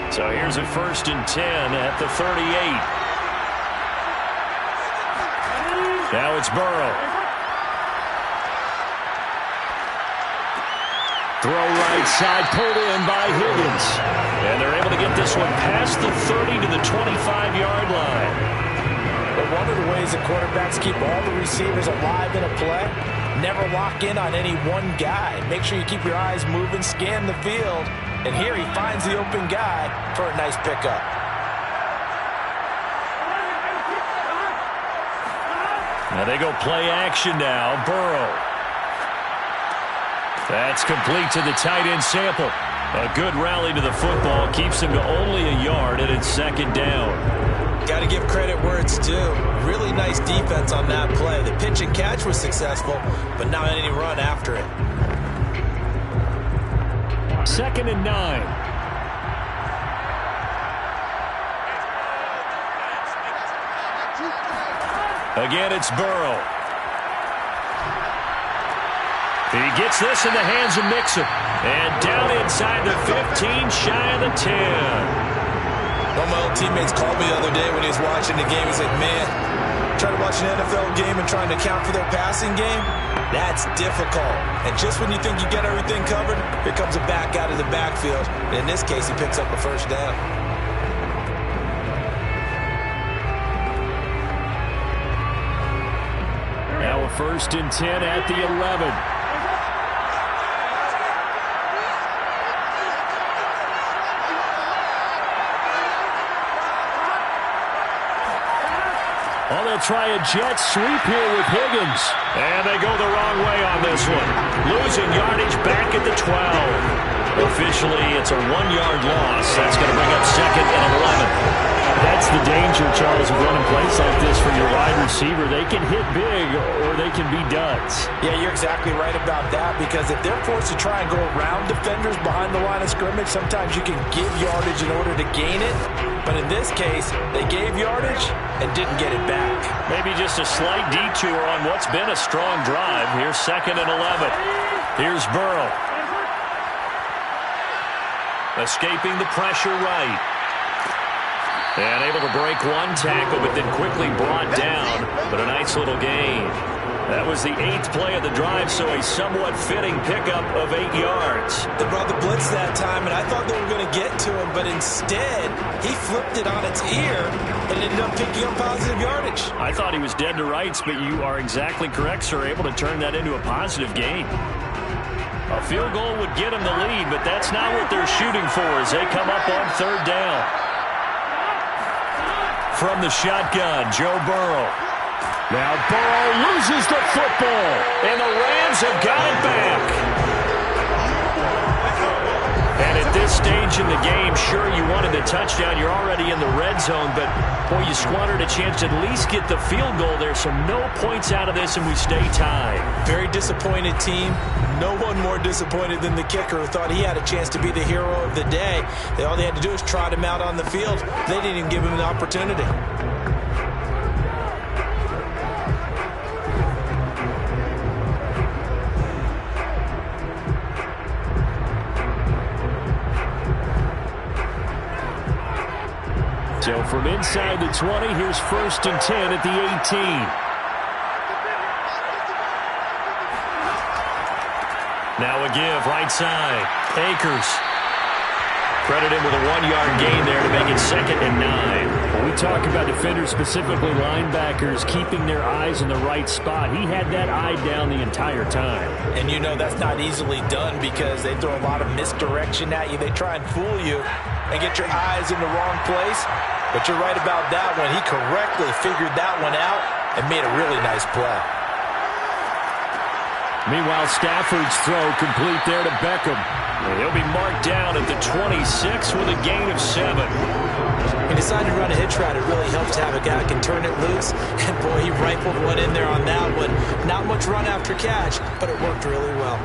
So here's a 1st and 10 at the 38. Now it's Burrow. Throw right side, pulled in by Higgins. And they're able to get this one past the 30 to the 25-yard line. But one of the ways that quarterbacks keep all the receivers alive in a play, never lock in on any one guy. Make sure you keep your eyes moving, scan the field. And here he finds the open guy for a nice pickup. Now they go play action now. Burrow. That's complete to the tight end Sample. A good rally to the football. Keeps him to only a yard, and it's 2nd down. Got to give credit where it's due. Really nice defense on that play. The pitch and catch was successful, but not any run after it. 2nd and 9. Again, it's Burrow. He gets this in the hands of Mixon. And down inside the 15, shy of the 10. One of my old teammates called me the other day when he was watching the game. He said, man, trying to watch an NFL game and trying to account for their passing game, that's difficult. And just when you think you get everything covered, here comes a back out of the backfield. And in this case, he picks up a first down. Now a 1st and 10 at the 11. Oh, they'll try a jet sweep here with Higgins. And they go the wrong way on this one. Losing yardage back at the 12. Officially, it's a 1-yard loss. That's going to bring up 2nd and 11. That's the danger, Charles, of running plays like this for your wide receiver. They can hit big or they can be duds. Yeah, you're exactly right about that, because if they're forced to try and go around defenders behind the line of scrimmage, sometimes you can give yardage in order to gain it. But in this case, they gave yardage and didn't get it back. Maybe just a slight detour on what's been a strong drive. Here's 2nd and 11. Here's Burrow. Escaping the pressure right. And able to break one tackle, but then quickly brought down. But a nice little gain. That was the 8th play of the drive, so a somewhat fitting pickup of 8 yards. They brought the blitz that time, and I thought they were going to get to him, but instead, he flipped it on its ear and ended up picking up positive yardage. I thought he was dead to rights, but you are exactly correct, sir. Able to turn that into a positive gain. A field goal would get him the lead, but that's not what they're shooting for as they come up on 3rd down. From the shotgun, Joe Burrow. Now Burrow loses the football, and the Rams have got it back. And at this stage in the game, sure, you wanted the touchdown. You're already in the red zone, but, boy, you squandered a chance to at least get the field goal there, so no points out of this, and we stay tied. Very disappointed team. No one more disappointed than the kicker, who thought he had a chance to be the hero of the day. All they had to do was trot him out on the field. They didn't even give him an opportunity. So from inside the 20, here's 1st and 10 at the 18. Now a give, right side. Akers. Credited with a 1-yard gain there to make it 2nd and 9. When we talk about defenders, specifically linebackers, keeping their eyes in the right spot, he had that eye down the entire time. And you know that's not easily done because they throw a lot of misdirection at you. They try and fool you and get your eyes in the wrong place. But you're right about that one. He correctly figured that one out and made a really nice play. Meanwhile, Stafford's throw complete there to Beckham. And he'll be marked down at the 26 with a gain of 7. He decided to run a hitch route. It really helps to have a guy that can turn it loose. And, boy, he rifled one in there on that one. Not much run after catch, but it worked really well.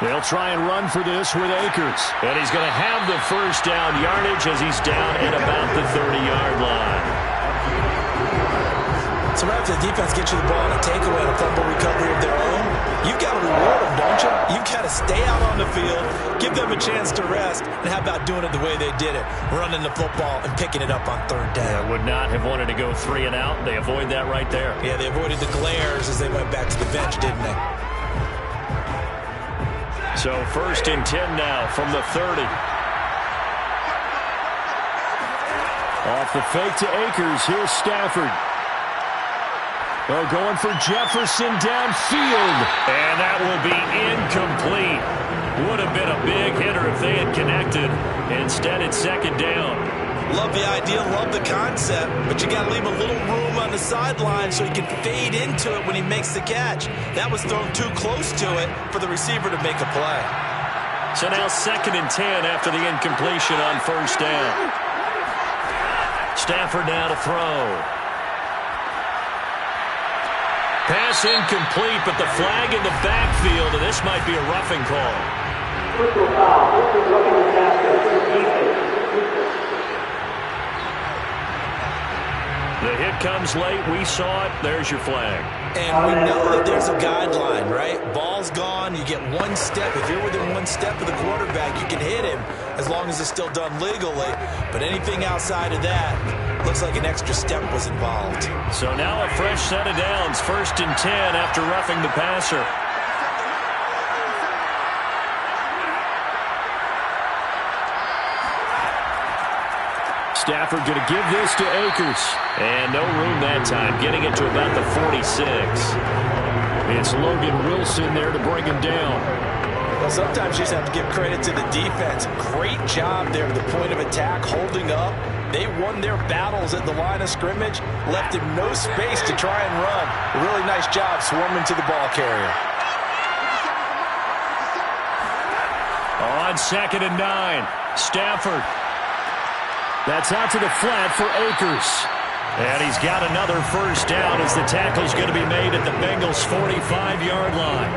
They'll try and run for this with Akers. And he's going to have the first down yardage as he's down at about the 30-yard line. So right after the defense gets you the ball and a takeaway and a fumble recovery of their own, you've got to reward them, don't you? You've got to stay out on the field, give them a chance to rest, and how about doing it the way they did it, running the football and picking it up on third down. They would not have wanted to go 3 and out. They avoid that right there. Yeah, they avoided the glares as they went back to the bench, didn't they? So 1st and 10 now from the 30. Off the fake to Akers. Here's Stafford. Going for Jefferson downfield. And that will be incomplete. Would have been a big hitter if they had connected. Instead, it's 2nd down. Love the idea, love the concept, but you got to leave a little room on the sideline so he can fade into it when he makes the catch. That was thrown too close to it for the receiver to make a play. So now 2nd and 10 after the incompletion on 1st down. Stafford now to throw. Pass incomplete, but the flag in the backfield, and this might be a roughing call. Personal foul. This is roughing the passer. The hit comes late. We saw it. There's your flag. And we know that there's a guideline, right? Ball's gone. You get 1 step. If you're within 1 step of the quarterback, you can hit him as long as it's still done legally. But anything outside of that, looks like an extra step was involved. So now a fresh set of downs. 1st and 10 after roughing the passer. Stafford going to give this to Akers. And no room that time, getting it to about the 46. It's Logan Wilson there to bring him down. Well, sometimes you just have to give credit to the defense. Great job there at the point of attack, holding up. They won their battles at the line of scrimmage, left him no space to try and run. A really nice job swarming to the ball carrier. On 2nd and 9, Stafford. That's out to the flat for Akers. And he's got another first down as the tackle's going to be made at the Bengals' 45-yard line.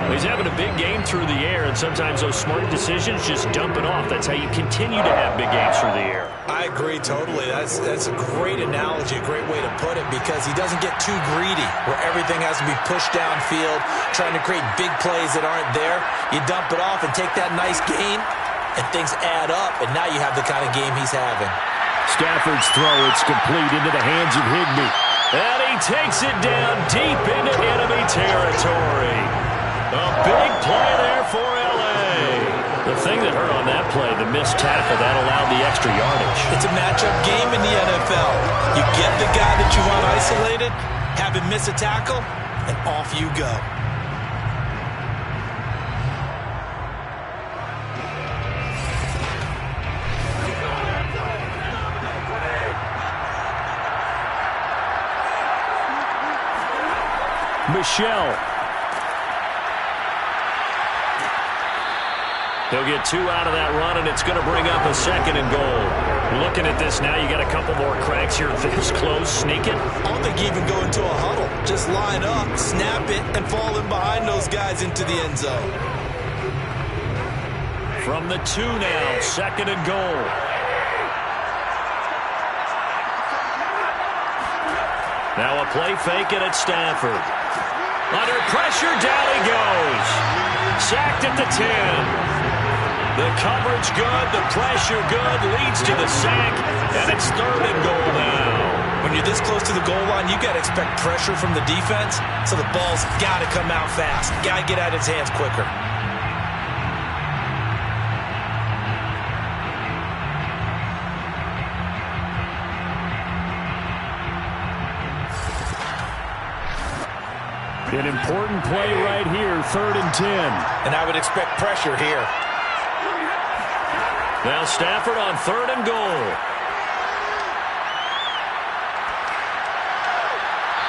He's having a big game through the air, and sometimes those smart decisions just dump it off. That's how you continue to have big games through the air. I agree totally. That's a great analogy, a great way to put it, because he doesn't get too greedy where everything has to be pushed downfield, trying to create big plays that aren't there. You dump it off and take that nice gain, and things add up, and now you have the kind of game he's having. Stafford's throw, it's complete into the hands of Higbee. And he takes it down deep into enemy territory. A big play there for L.A. The thing that hurt on that play, the missed tackle, that allowed the extra yardage. It's a matchup game in the NFL. You get the guy that you want isolated, have him miss a tackle, and off you go. Michelle. He'll get 2 out of that run, and it's going to bring up a 2nd and goal. Looking at this now, you got a couple more cracks here this close. Sneak it. I don't think you even go into a huddle. Just line up, snap it, and fall in behind those guys into the end zone. From the 2 now, 2nd and goal. Now a play fake it at Stafford. Under pressure, down he goes. Sacked at the 10. The coverage good, the pressure good, leads to the sack, and it's 3rd and goal now. When you're this close to the goal line, you got to expect pressure from the defense, so the ball's got to come out fast. Got to get out of his hands quicker. An important play right here, 3rd and 10. And I would expect pressure here. Now Stafford on 3rd and goal.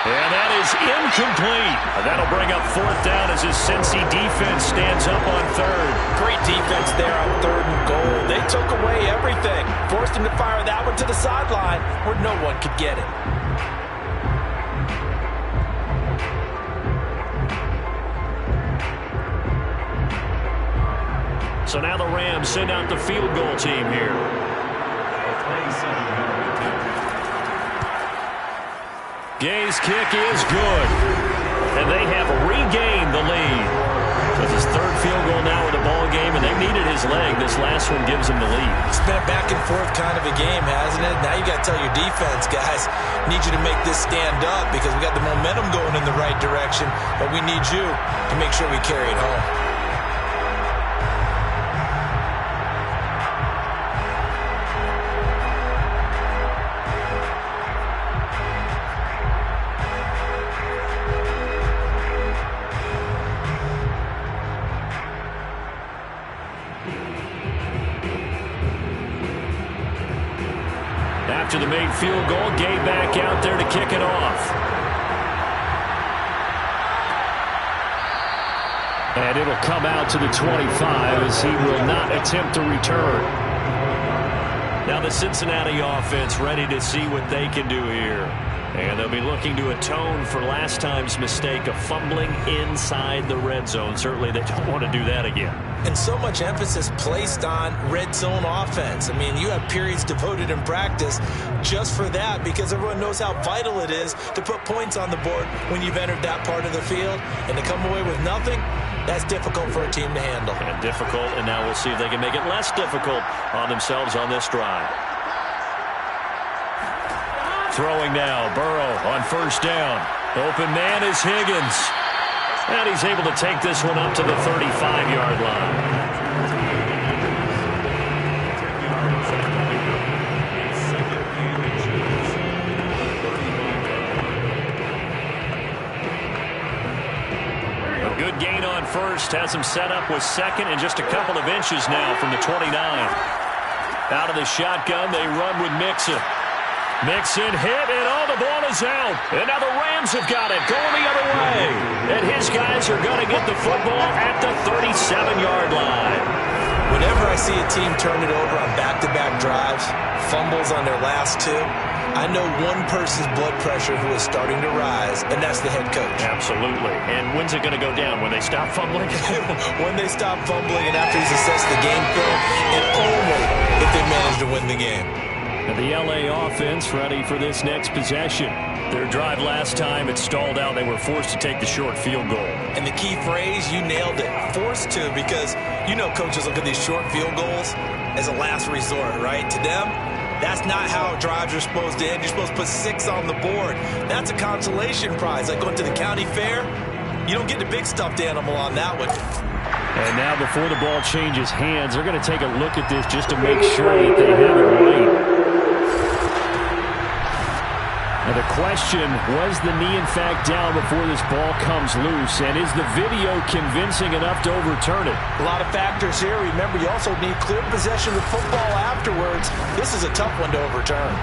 And that is incomplete. That'll bring up 4th down as his Cincy defense stands up on 3rd. Great defense there on 3rd and goal. They took away everything. Forced him to fire that one to the sideline where no one could get it. So now the Rams send out the field goal team here. Gay's kick is good. And they have regained the lead. That's his 3rd field goal now in the ball game, and they needed his leg. This last one gives him the lead. It's been a back and forth kind of a game, hasn't it? Now you got to tell your defense, guys, need you to make this stand up because we got the momentum going in the right direction, but we need you to make sure we carry it home. After the made field goal, Gay back out there to kick it off. And it'll come out to the 25 as he will not attempt to return. Now the Cincinnati offense ready to see what they can do here. And they'll be looking to atone for last time's mistake of fumbling inside the red zone. Certainly they don't want to do that again. And so much emphasis placed on red zone offense. I mean, you have periods devoted in practice just for that because everyone knows how vital it is to put points on the board when you've entered that part of the field. And to come away with nothing, that's difficult for a team to handle. And difficult, and now we'll see if they can make it less difficult on themselves on this drive. Throwing now, Burrow on 1st down. Open man is Higgins. And he's able to take this one up to the 35-yard line. A good gain on 1st. Has him set up with 2nd and just a couple of inches now from the 29. Out of the shotgun, they run with Mixon. Mixon hit, and the ball is out. And now the Rams have got it, going the other way. And his guys are going to get the football at the 37-yard line. Whenever I see a team turn it over on back-to-back drives, fumbles on their last 2, I know one person's blood pressure who is starting to rise, and that's the head coach. Absolutely. And when's it going to go down? When they stop fumbling? When they stop fumbling and after he's assessed the game film, and only if they manage to win the game. And the L.A. offense ready for this next possession. Their drive last time, it stalled out. They were forced to take the short field goal. And the key phrase, you nailed it, forced to, because you know coaches look at these short field goals as a last resort, right? To them, that's not how drives are supposed to end. You're supposed to put 6 on the board. That's a consolation prize. Like going to the county fair, you don't get the big stuffed animal on that one. And now before the ball changes hands, they're going to take a look at this just to make sure that they have it right. Now the question, was the knee in fact down before this ball comes loose? And is the video convincing enough to overturn it? A lot of factors here. Remember, you also need clear possession of the football afterwards. This is a tough one to overturn.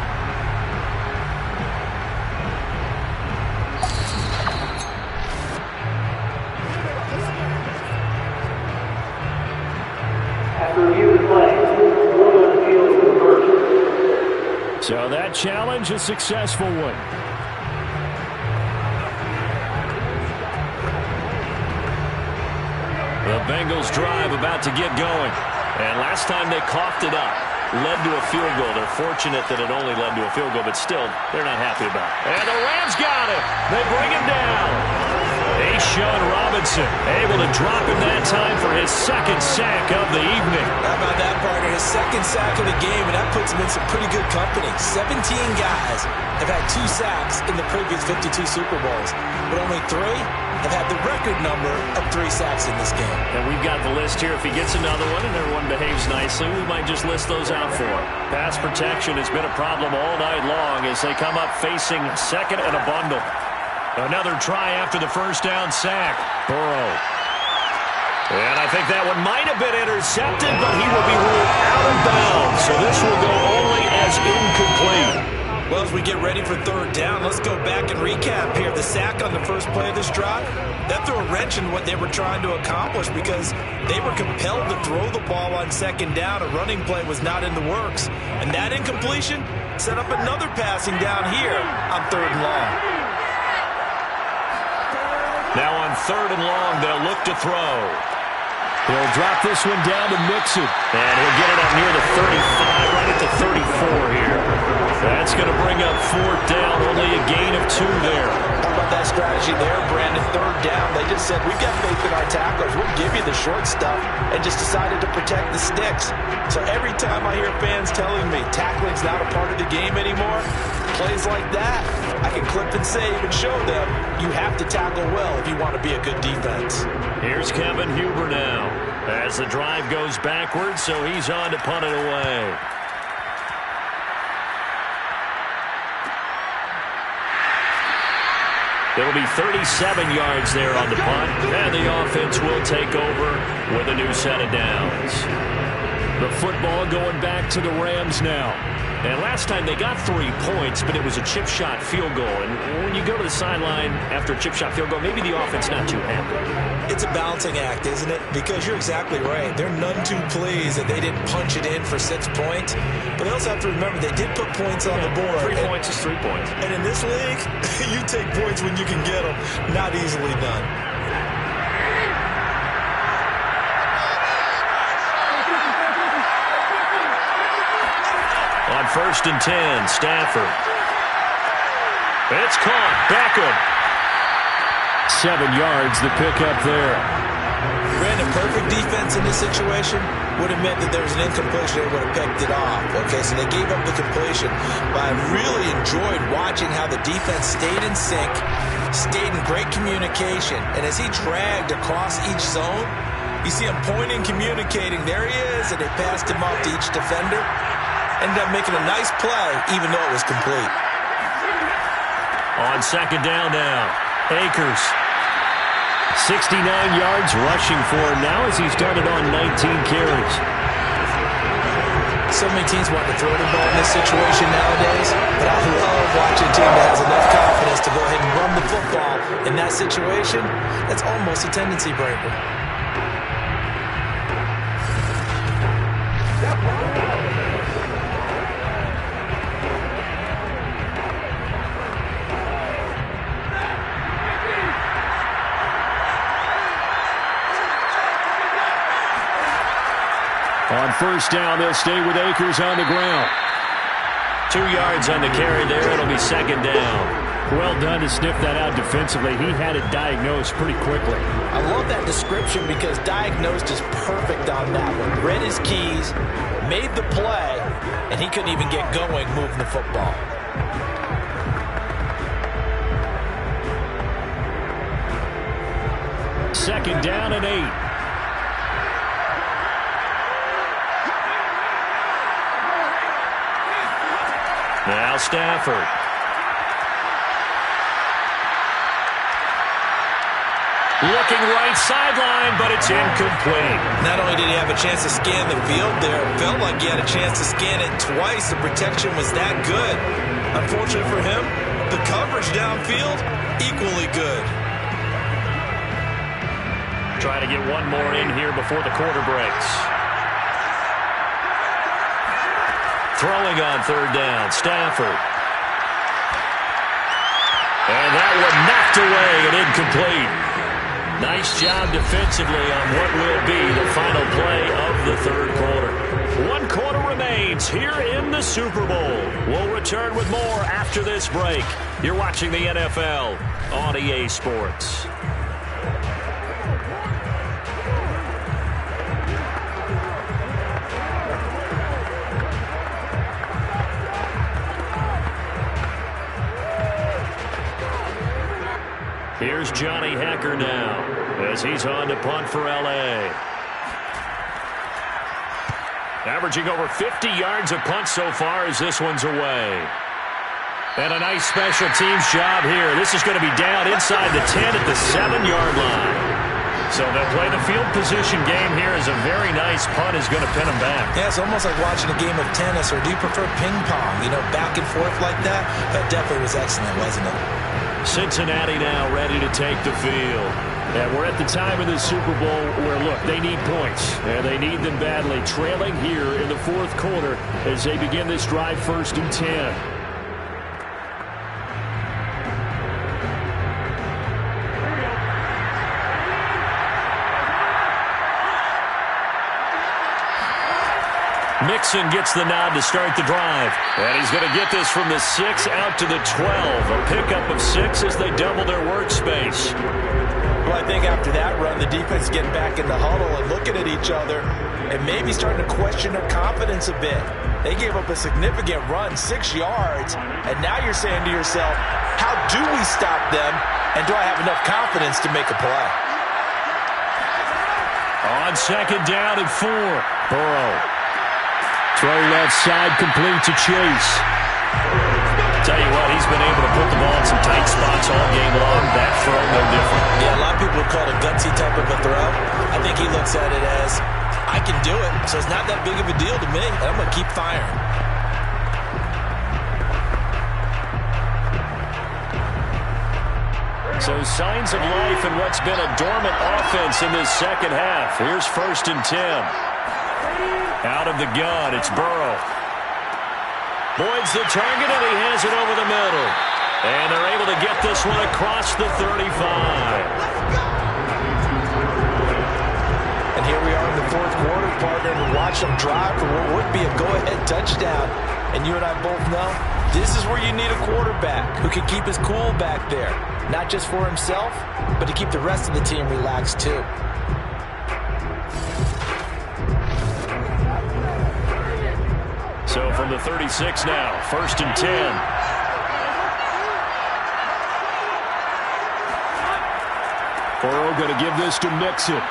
After review of the play, rule on the field is reversed. So that challenge, a successful one. The Bengals drive about to get going. And last time they coughed it up, led to a field goal. They're fortunate that it only led to a field goal, but still, they're not happy about it. And the Rams got it. They bring him down. Sean Robinson able to drop him that time for his 2nd sack of the evening. How about that, partner? His 2nd sack of the game, and that puts him in some pretty good company. 17 guys have had 2 sacks in the previous 52 Super Bowls, but only 3 have had the record number of 3 sacks in this game. And we've got the list here. If he gets another one and everyone behaves nicely, we might just list those out for him. Pass protection has been a problem all night long as they come up facing 2nd and a bundle. Another try after the first down sack. Burrow. And I think that one might have been intercepted, but he will be ruled out of bounds. So this will go only as incomplete. Well, as we get ready for third down, let's go back and recap here. The sack on the first play of this drive, that threw a wrench in what they were trying to accomplish because they were compelled to throw the ball on second down. A running play was not in the works. And that incompletion set up another passing down here on third and long. Now on third and long, they'll look to throw. He'll drop this one down to mix it. And he'll get it up near the 35, right at the 34 here. That's going to bring up fourth down, only a gain of 2 there. How about that strategy there, Brandon? Third down, they just said, we've got faith in our tacklers. We'll give you the short stuff, and just decided to protect the sticks. So every time I hear fans telling me tackling's not a part of the game anymore, plays like that, I can clip and save and show them you have to tackle well if you want to be a good defense. Here's Kevin Huber now as the drive goes backwards, so he's on to punt it away. It'll be 37 yards there on the punt, and the offense will take over with a new set of downs. The football going back to the Rams now. And last time they got 3 points, but it was a chip shot field goal. And when you go to the sideline after a chip shot field goal, maybe the offense not too happy. It's a balancing act, isn't it? Because you're exactly right. They're none too pleased that they didn't punch it in for 6 points. But they also have to remember they did put points on the board. 3 points is 3 points. And in this league, you take points when you can get them. Not easily done. On 1st and 10, Stafford. It's caught. Beckham. 7 yards, the pickup there. Brandon, perfect defense in this situation would have meant that there was an incompletion. They would have picked it off. Okay, so they gave up the completion. But I really enjoyed watching how the defense stayed in sync, stayed in great communication. And as he dragged across each zone, you see him pointing, communicating. There he is, and they passed him off to each defender. Ended up making a nice play, even though it was complete. On second down now, Akers. 69 yards rushing for him now as he's done it on 19 carries. So many teams want to throw the ball in this situation nowadays, but I love watching a team that has enough confidence to go ahead and run the football. In that situation, that's almost a tendency breaker. On first down, they'll stay with Akers on the ground. 2 yards on the carry there. It'll be second down. Well done to sniff that out defensively. He had it diagnosed pretty quickly. I love that description because diagnosed is perfect on that one. Read his keys, made the play, and he couldn't even get going moving the football. Second down and 8. Now Stafford. Looking right sideline, but it's incomplete. Not only did he have a chance to scan the field there, it felt like he had a chance to scan it twice. The protection was that good. Unfortunate for him, the coverage downfield, equally good. Trying to get one more in here before the quarter breaks. Throwing on third down, Stafford. And that one knocked away and incomplete. Nice job defensively on what will be the final play of the third quarter. 1 quarter remains here in the Super Bowl. We'll return with more after this break. You're watching the NFL on EA Sports. Here's Johnny Hecker now as he's on to punt for L.A. Averaging over 50 yards a punt so far as this one's away. And a nice special teams job here. This is going to be down inside the 10 at the 7-yard line. So they'll play the field position game here as a very nice punt is going to pin them back. Yeah, it's almost like watching a game of tennis, or do you prefer ping pong? You know, back and forth like that? That definitely was excellent, wasn't it? Cincinnati now ready to take the field. And we're at the time of the Super Bowl where, look, they need points. And they need them badly. Trailing here in the fourth quarter as they begin this drive 1st and 10. Mixon gets the nod to start the drive. And he's going to get this from the 6 out to the 12. A pickup of 6 as they double their workspace. Well, I think after that run, the defense is getting back in the huddle and looking at each other and maybe starting to question their confidence a bit. They gave up a significant run, 6 yards, and now you're saying to yourself, how do we stop them, and do I have enough confidence to make a play? On 2nd down and 4, Burrow. Throw left side, complete to Chase. Tell you what, he's been able to put the ball in some tight spots all game long. That throw, no different. Yeah, a lot of people would call it a gutsy type of a throw. I think he looks at it as, I can do it, so it's not that big of a deal to me, and I'm going to keep firing. So signs of life in what's been a dormant offense in this second half. Here's 1st and 10. Out of the gun, it's Burrow. Boyd's the target, and he has it over the middle. And they're able to get this one across the 35. And here we are in the fourth quarter, partner, and watch them drive for what would be a go-ahead touchdown. And you and I both know this is where you need a quarterback who can keep his cool back there. Not just for himself, but to keep the rest of the team relaxed too. So from the 36 now, 1st and 10. Burrow going to give this to Mixon.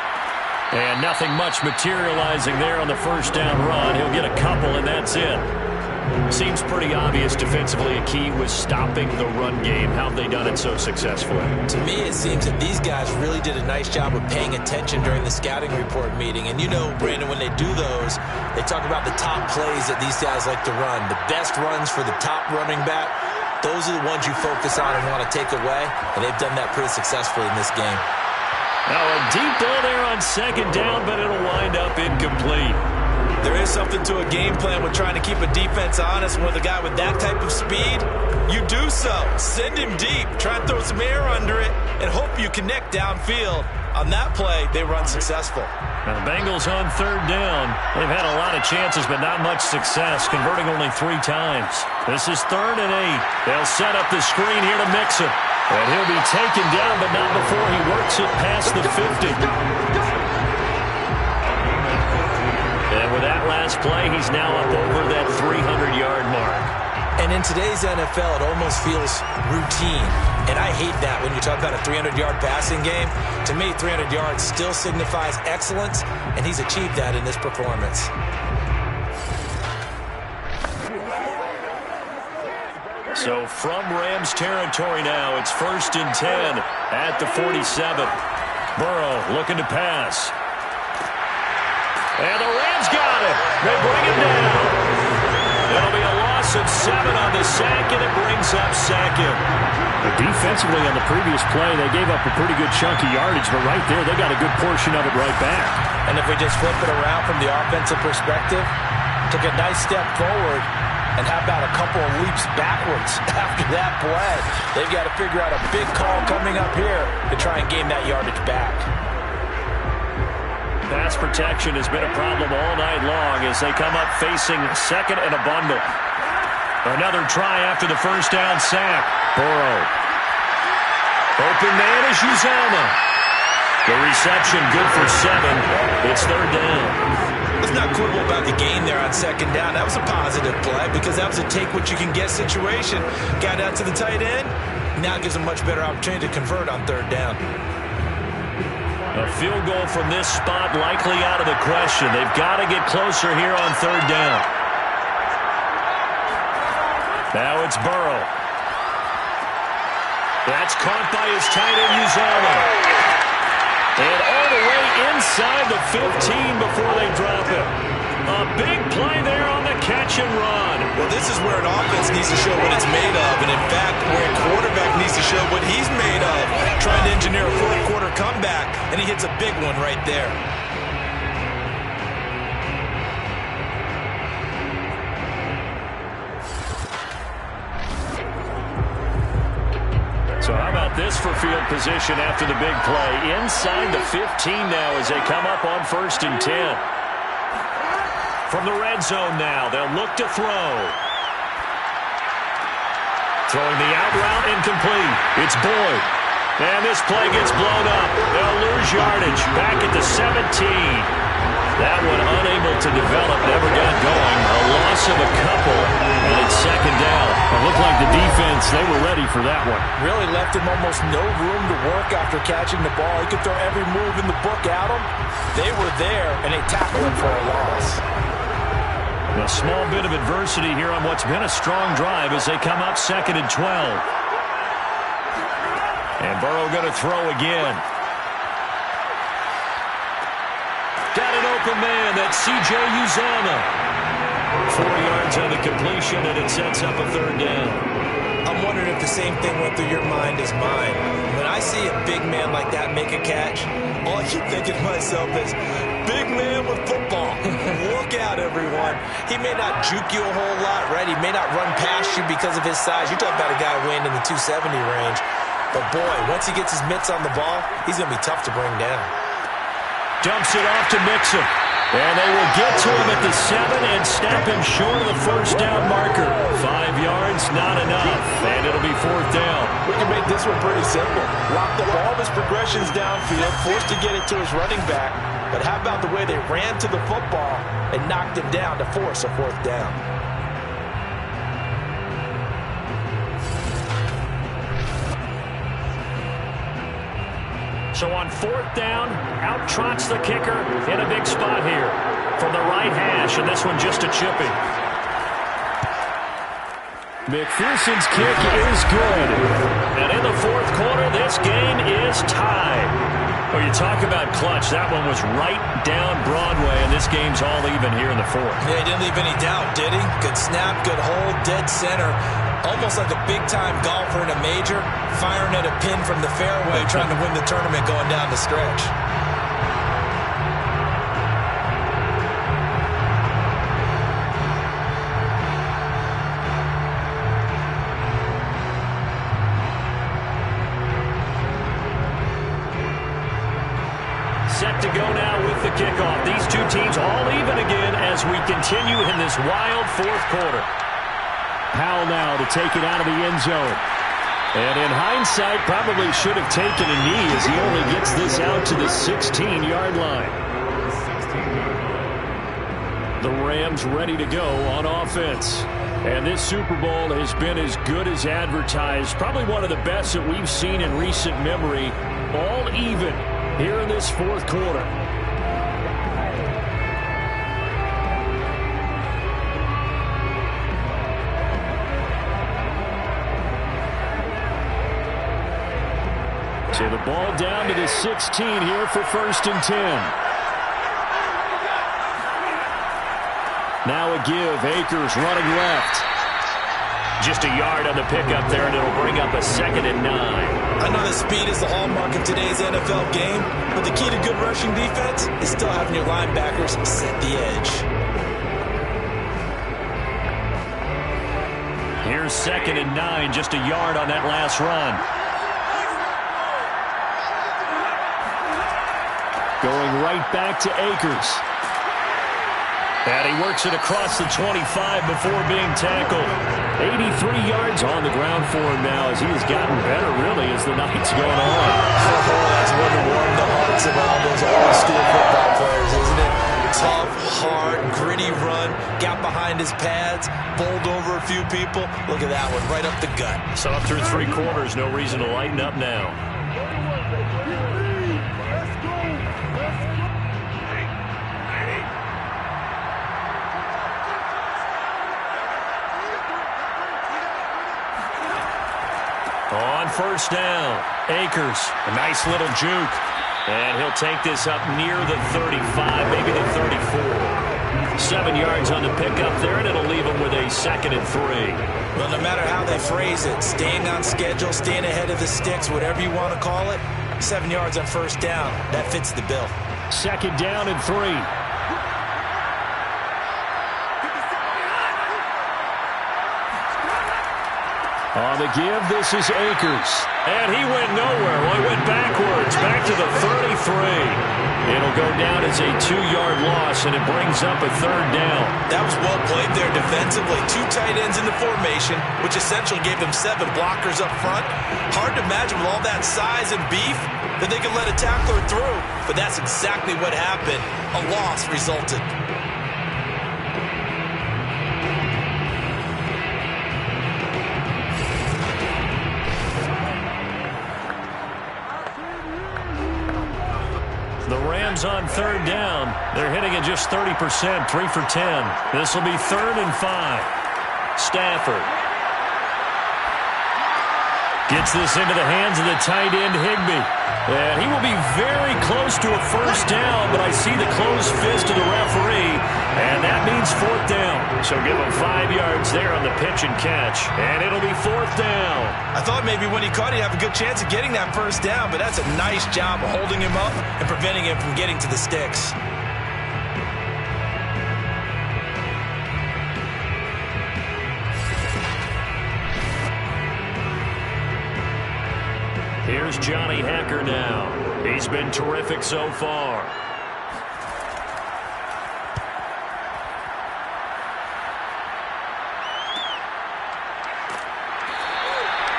And nothing much materializing there on the 1st down run. He'll get a couple, and that's it. Seems pretty obvious defensively a key was stopping the run game. How have they done it so successfully? To me, it seems that these guys really did a nice job of paying attention during the scouting report meeting. And you know, Brandon, when they do those, they talk about the top plays that these guys like to run. The best runs for the top running back, those are the ones you focus on and want to take away. And they've done that pretty successfully in this game. Now a deep ball there on 2nd down, but it'll wind up incomplete. There is something to a game plan with trying to keep a defense honest. With a guy with that type of speed, you do so. Send him deep. Try and throw some air under it and hope you connect downfield. On that play, they run successful. Now the Bengals on 3rd down. They've had a lot of chances, but not much success, converting only 3 times. This is 3rd and 8. They'll set up the screen here to Mixon. And he'll be taken down, but not before he works it past the 50. And with that last play, he's now up over that 300-yard mark. And in today's NFL, it almost feels routine. And I hate that when you talk about a 300-yard passing game. To me, 300 yards still signifies excellence, and he's achieved that in this performance. So from Rams territory now, it's 1st and 10 at the 47. Burrow looking to pass. And the Rams got it. They bring him down. It'll be a loss of 7 on the sack, and it brings up 2nd. Defensively on the previous play, they gave up a pretty good chunk of yardage, but right there, they got a good portion of it right back. And if we just flip it around from the offensive perspective, took a nice step forward, and how about a couple of leaps backwards after that play? They've got to figure out a big call coming up here to try and gain that yardage back. Pass protection has been a problem all night long as they come up facing 2nd and a bundle. Another try after the 1st down sack. Burrow. Open man is Uzomah. The reception good for 7. It's 3rd down. Let's not quibble about the gain there on 2nd down. That was a positive play because that was a take-what-you-can-get situation. Got out to the tight end. Now it gives them much better opportunity to convert on 3rd down. A field goal from this spot likely out of the question. They've got to get closer here on 3rd down. Now it's Burrow. That's caught by his tight end, Uzomah. And all the way inside the 15 before they drop it. A big play there on the catch and run. Well, this is where an offense needs to show what it's made of. And, in fact, where a quarterback needs to show what he's made of. Trying to engineer a fourth-quarter comeback, and he hits a big one right there. So how about this for field position after the big play? Inside the 15 now as they come up on 1st and 10. From the red zone now, they'll look to throw. Throwing the out route incomplete. It's Boyd. And this play gets blown up. They'll lose yardage. Back at the 17. That one unable to develop, never got going. A loss of a couple, and it's 2nd down. It looked like the defense, they were ready for that one. Really left him almost no room to work after catching the ball. He could throw every move in the book at him. They were there, and they tackled him for a loss. A small bit of adversity here on what's been a strong drive as they come up 2nd and 12. And Burrow going to throw again. Got an open man. That's C.J. Uzomah. 4 yards on the completion, and it sets up a 3rd down. I'm wondering if the same thing went through your mind as mine. When I see a big man like that make a catch, all I keep thinking to myself is, big man with football. Look out, everyone. He may not juke you a whole lot, right? He may not run past you because of his size. You're talking about a guy weighing in the 270 range. But, boy, once he gets his mitts on the ball, he's going to be tough to bring down. Dumps it off to Mixon. And they will get to him at the 7 and snap him short of the 1st down marker. 5 yards, not enough. And it'll be 4th down. We can make this one pretty simple. Lock the ball of his progressions downfield, forced to get it to his running back. But how about the way they ran to the football and knocked him down to force a 4th down? So on 4th down, out trots the kicker in a big spot here from the right hash, and this one just a chipping. McPherson's kick is good. And in the 4th quarter, this game is tied. Well, you talk about clutch. That one was right down Broadway, and this game's all even here in the 4th. Yeah, he didn't leave any doubt, did he? Good snap, good hold, dead center. Almost like a big-time golfer in a major, firing at a pin from the fairway, trying to win the tournament going down the stretch. Set to go now with the kickoff. These two teams all even again as we continue in this wild 4th quarter. Powell now to take it out of the end zone. And in hindsight, probably should have taken a knee as he only gets this out to the 16-yard line. The Rams ready to go on offense. And this Super Bowl has been as good as advertised. Probably one of the best that we've seen in recent memory. All even here in this 4th quarter. So the ball down to the 16 here for 1st and 10. Now a give. Akers running left. Just a yard on the pickup there, and it'll bring up a 2nd and 9. I know that speed is the hallmark of today's NFL game, but the key to good rushing defense is still having your linebackers set the edge. Here's 2nd and 9, just a yard on that last run. Going right back to Akers. And he works it across the 25 before being tackled. 83 yards on the ground for him now as he has gotten better, really, as the night's going on. Oh, that's one to warm the hearts of all those old school football players, isn't it? Tough, hard, gritty run, got behind his pads, bowled over a few people. Look at that one, right up the gut. So up through 3 quarters, no reason to lighten up now. On first down, Akers, a nice little juke. And he'll take this up near the 35, maybe the 34. 7 yards on the pickup there, and it'll leave him with a 2nd and 3. Well, no matter how they phrase it, staying on schedule, staying ahead of the sticks, whatever you want to call it, 7 yards on first down, that fits the bill. 2nd down and 3. On the give, this is Akers. And he went nowhere. Well, he went backwards, back to the 33. It'll go down as a 2-yard loss, and it brings up a 3rd down. That was well played there defensively. 2 tight ends in the formation, which essentially gave them 7 blockers up front. Hard to imagine with all that size and beef that they could let a tackler through. But that's exactly what happened. A loss resulted. The Rams on 3rd down. They're hitting at just 30%, 3 for 10. This will be 3rd and 5. Stafford gets this into the hands of the tight end, Higbee. And he will be very close to a first down, but I see the closed fist of the referee, and that means 4th down. So give him 5 yards there on the pitch and catch, and it'll be 4th down. I thought maybe when he caught it, he'd have a good chance of getting that first down, but that's a nice job of holding him up and preventing him from getting to the sticks. Here's Johnny Hacker now. He's been terrific so far.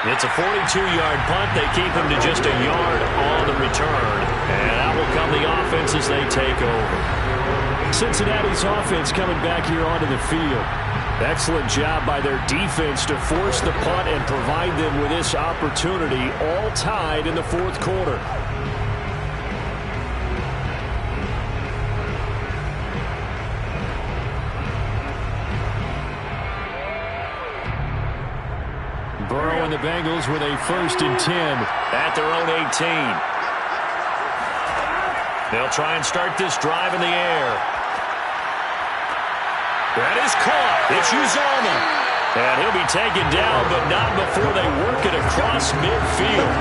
It's a 42-yard punt. They keep him to just a yard on the return. And out will come the offense as they take over. Cincinnati's offense coming back here onto the field. Excellent job by their defense to force the punt and provide them with this opportunity, all tied in the 4th quarter. Burrow and the Bengals with a 1st and 10 at their own 18. They'll try and start this drive in the air. That is caught. It's Uzomah. And he'll be taken down, but not before they work it across midfield.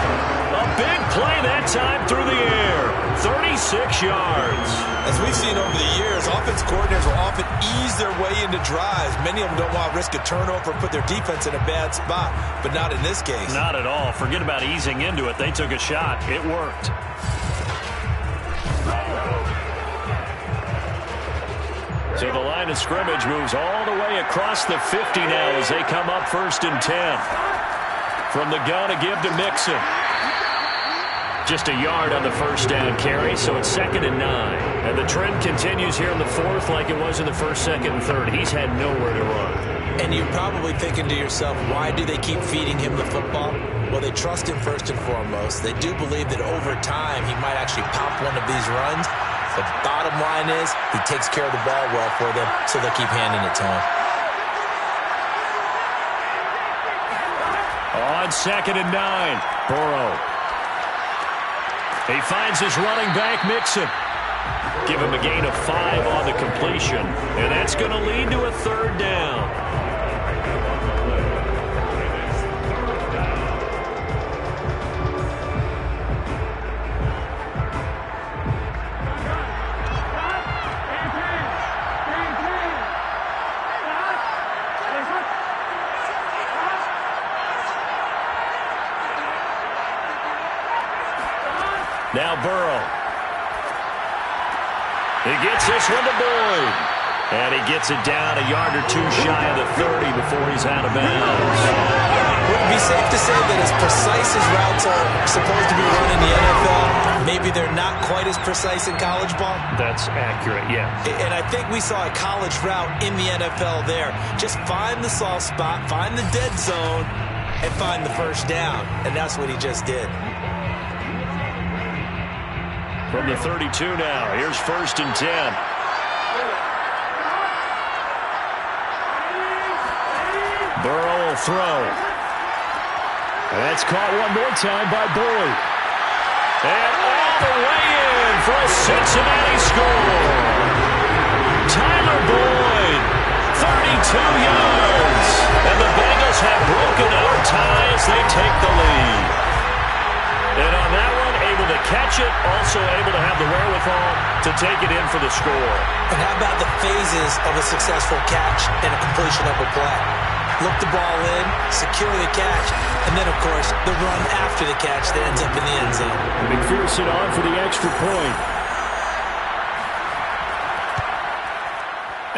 A big play that time through the air. 36 yards. As we've seen over the years, offense coordinators will often ease their way into drives. Many of them don't want to risk a turnover and put their defense in a bad spot, but not in this case. Not at all. Forget about easing into it. They took a shot. It worked. So the line of scrimmage moves all the way across the 50 now as they come up 1st and 10. From the gun, a give to Mixon. Just a yard on the first down carry, so it's 2nd and 9. And the trend continues here in the 4th like it was in the 1st, 2nd, and 3rd. He's had nowhere to run. And you're probably thinking to yourself, why do they keep feeding him the football? Well, they trust him first and foremost. They do believe that over time he might actually pop one of these runs. The bottom line is he takes care of the ball well for them, so they'll keep handing it to him. On 2nd and 9, Burrow. He finds his running back, Mixon. Give him a gain of 5 on the completion, and that's going to lead to a 3rd down. Now Burrow. He gets this one to Boyd. And he gets it down a yard or 2 shy of the 30 before he's out of bounds. Would it be safe to say that as precise as routes are supposed to be run in the NFL, maybe they're not quite as precise in college ball? That's accurate, yeah. And I think we saw a college route in the NFL there. Just find the soft spot, find the dead zone, and find the first down. And that's what he just did. From the 32 now, here's 1st and 10. Burrow will throw. That's caught one more time by Boyd. And all the way in for a Cincinnati score. Tyler Boyd, 32 yards. And the Bengals have broken our tie as they take the lead. And on that one, able to catch it, also able to have the wherewithal to take it in for the score. And how about the phases of a successful catch and a completion of a play? Look the ball in, secure the catch, and then, of course, the run after the catch that ends up in the end zone. McPherson on for the extra point.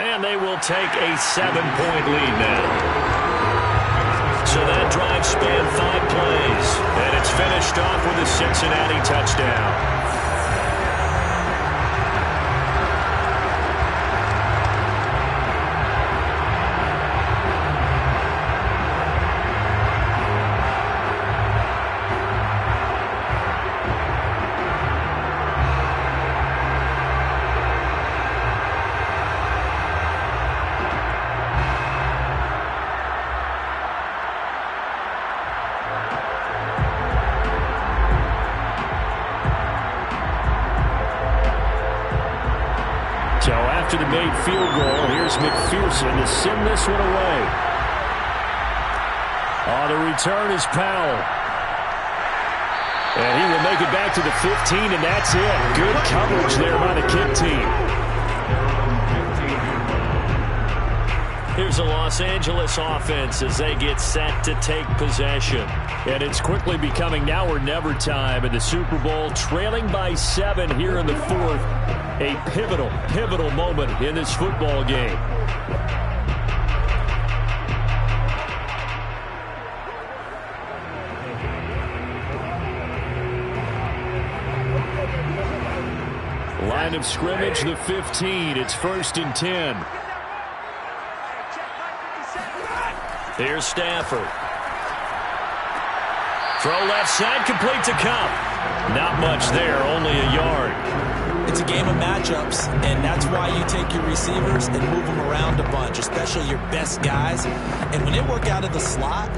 And they will take a 7-point lead now. So that drive spanned 5 plays, and it's finished off with a Cincinnati touchdown. So after the made field goal, here's McPherson to send this one away. On the return is Powell. And he will make it back to the 15, and that's it. Good coverage there by the kick team. Here's the Los Angeles offense as they get set to take possession. And it's quickly becoming now or never time in the Super Bowl, trailing by 7 here in the 4th. A pivotal moment in this football game. Line of scrimmage, the 15. It's 1st and 10. Here's Stafford. Throw left side, complete to Kupp. Not much there, only a yard. It's a game of matchups, and that's why you take your receivers and move them around a bunch, especially your best guys. And when they work out of the slot,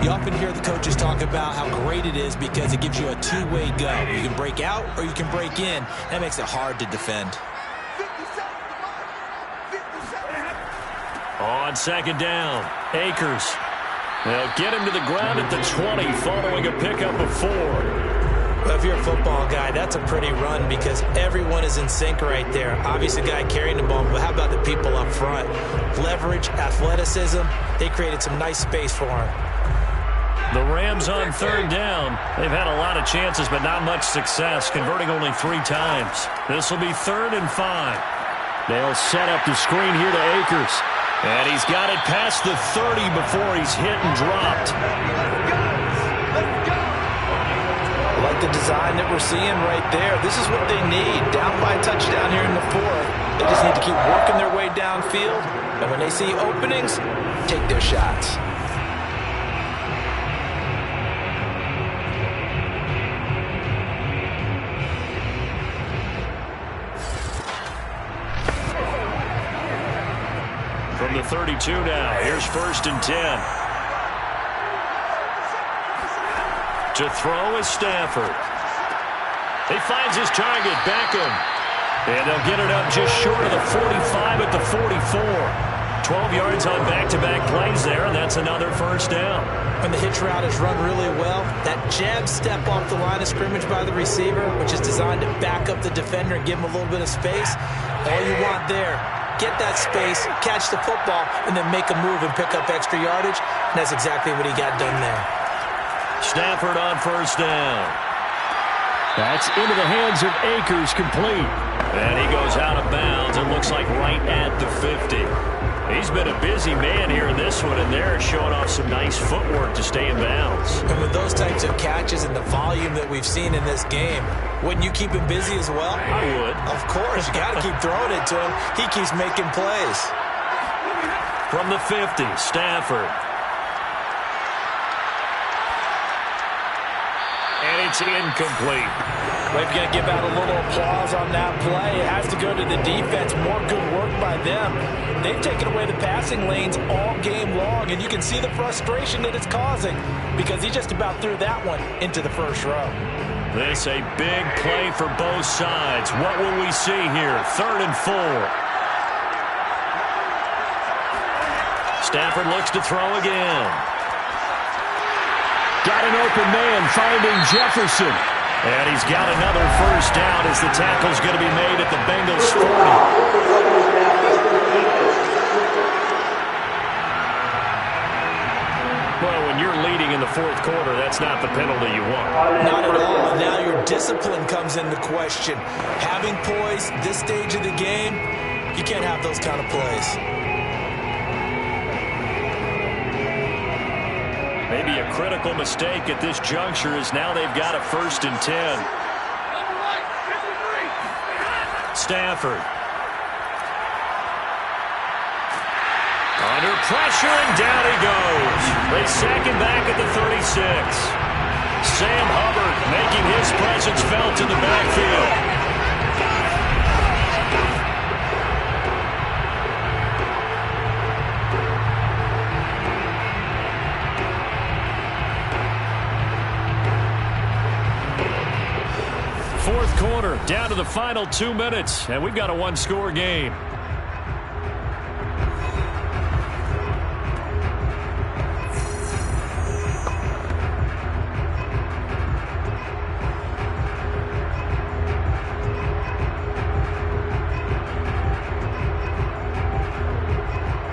you often hear the coaches talk about how great it is because it gives you a two-way go. You can break out or you can break in. That makes it hard to defend. On 2nd down, Akers. They'll get him to the ground at the 20 following a pickup of 4. Well, if you're a football guy, that's a pretty run because everyone is in sync right there. Obviously, the guy carrying the ball, but how about the people up front? Leverage, athleticism, they created some nice space for him. The Rams on 3rd down. They've had a lot of chances, but not much success, converting only 3 times. This will be 3rd and 5. They'll set up the screen here to Akers. And he's got it past the 30 before he's hit and dropped. I like the design that we're seeing right there. This is what they need. Down by a touchdown here in the 4th. They just need to keep working their way downfield. And when they see openings, take their shots. From the 32 now, here's 1st and 10. To throw is Stafford. He finds his target, Beckham. And they'll get it up just short of the 45 at the 44. 12 yards on back-to-back plays there, and that's another 1st down. When the hitch route is run really well, that jab step off the line of scrimmage by the receiver, which is designed to back up the defender and give him a little bit of space, all you want there. Get that space, catch the football, and then make a move and pick up extra yardage. And that's exactly what he got done there. Stafford on 1st down. That's into the hands of Akers, complete. And he goes out of bounds. It looks like right at the 50. He's been a busy man here in this one, and they're showing off some nice footwork to stay in bounds. And with those types of catches and the volume that we've seen in this game, wouldn't you keep him busy as well? I would. Of course. You got to keep throwing it to him. He keeps making plays. From the 50, Stafford. And it's incomplete. Well, if you're going to give out a little applause on that play, it has to go to the defense. More good work by them. They've taken away the passing lanes all game long, and you can see the frustration that it's causing because he just about threw that one into the first row. This a big play for both sides. What will we see here? 3rd and 4. Stafford looks to throw again. Got an open man finding Jefferson. And he's got another first down as the tackle's going to be made at the Bengals 40. Well, when you're leading in the 4th quarter, that's not the penalty you want. Not at all. Now your discipline comes into question. Having poise this stage of the game, you can't have those kind of plays. Maybe a critical mistake at this juncture is now they've got a 1st and 10. Stafford. Under pressure, and down he goes. They sack him back at the 36. Sam Hubbard making his presence felt in the backfield. Fourth quarter, down to the final 2 minutes, and we've got a 1-score game.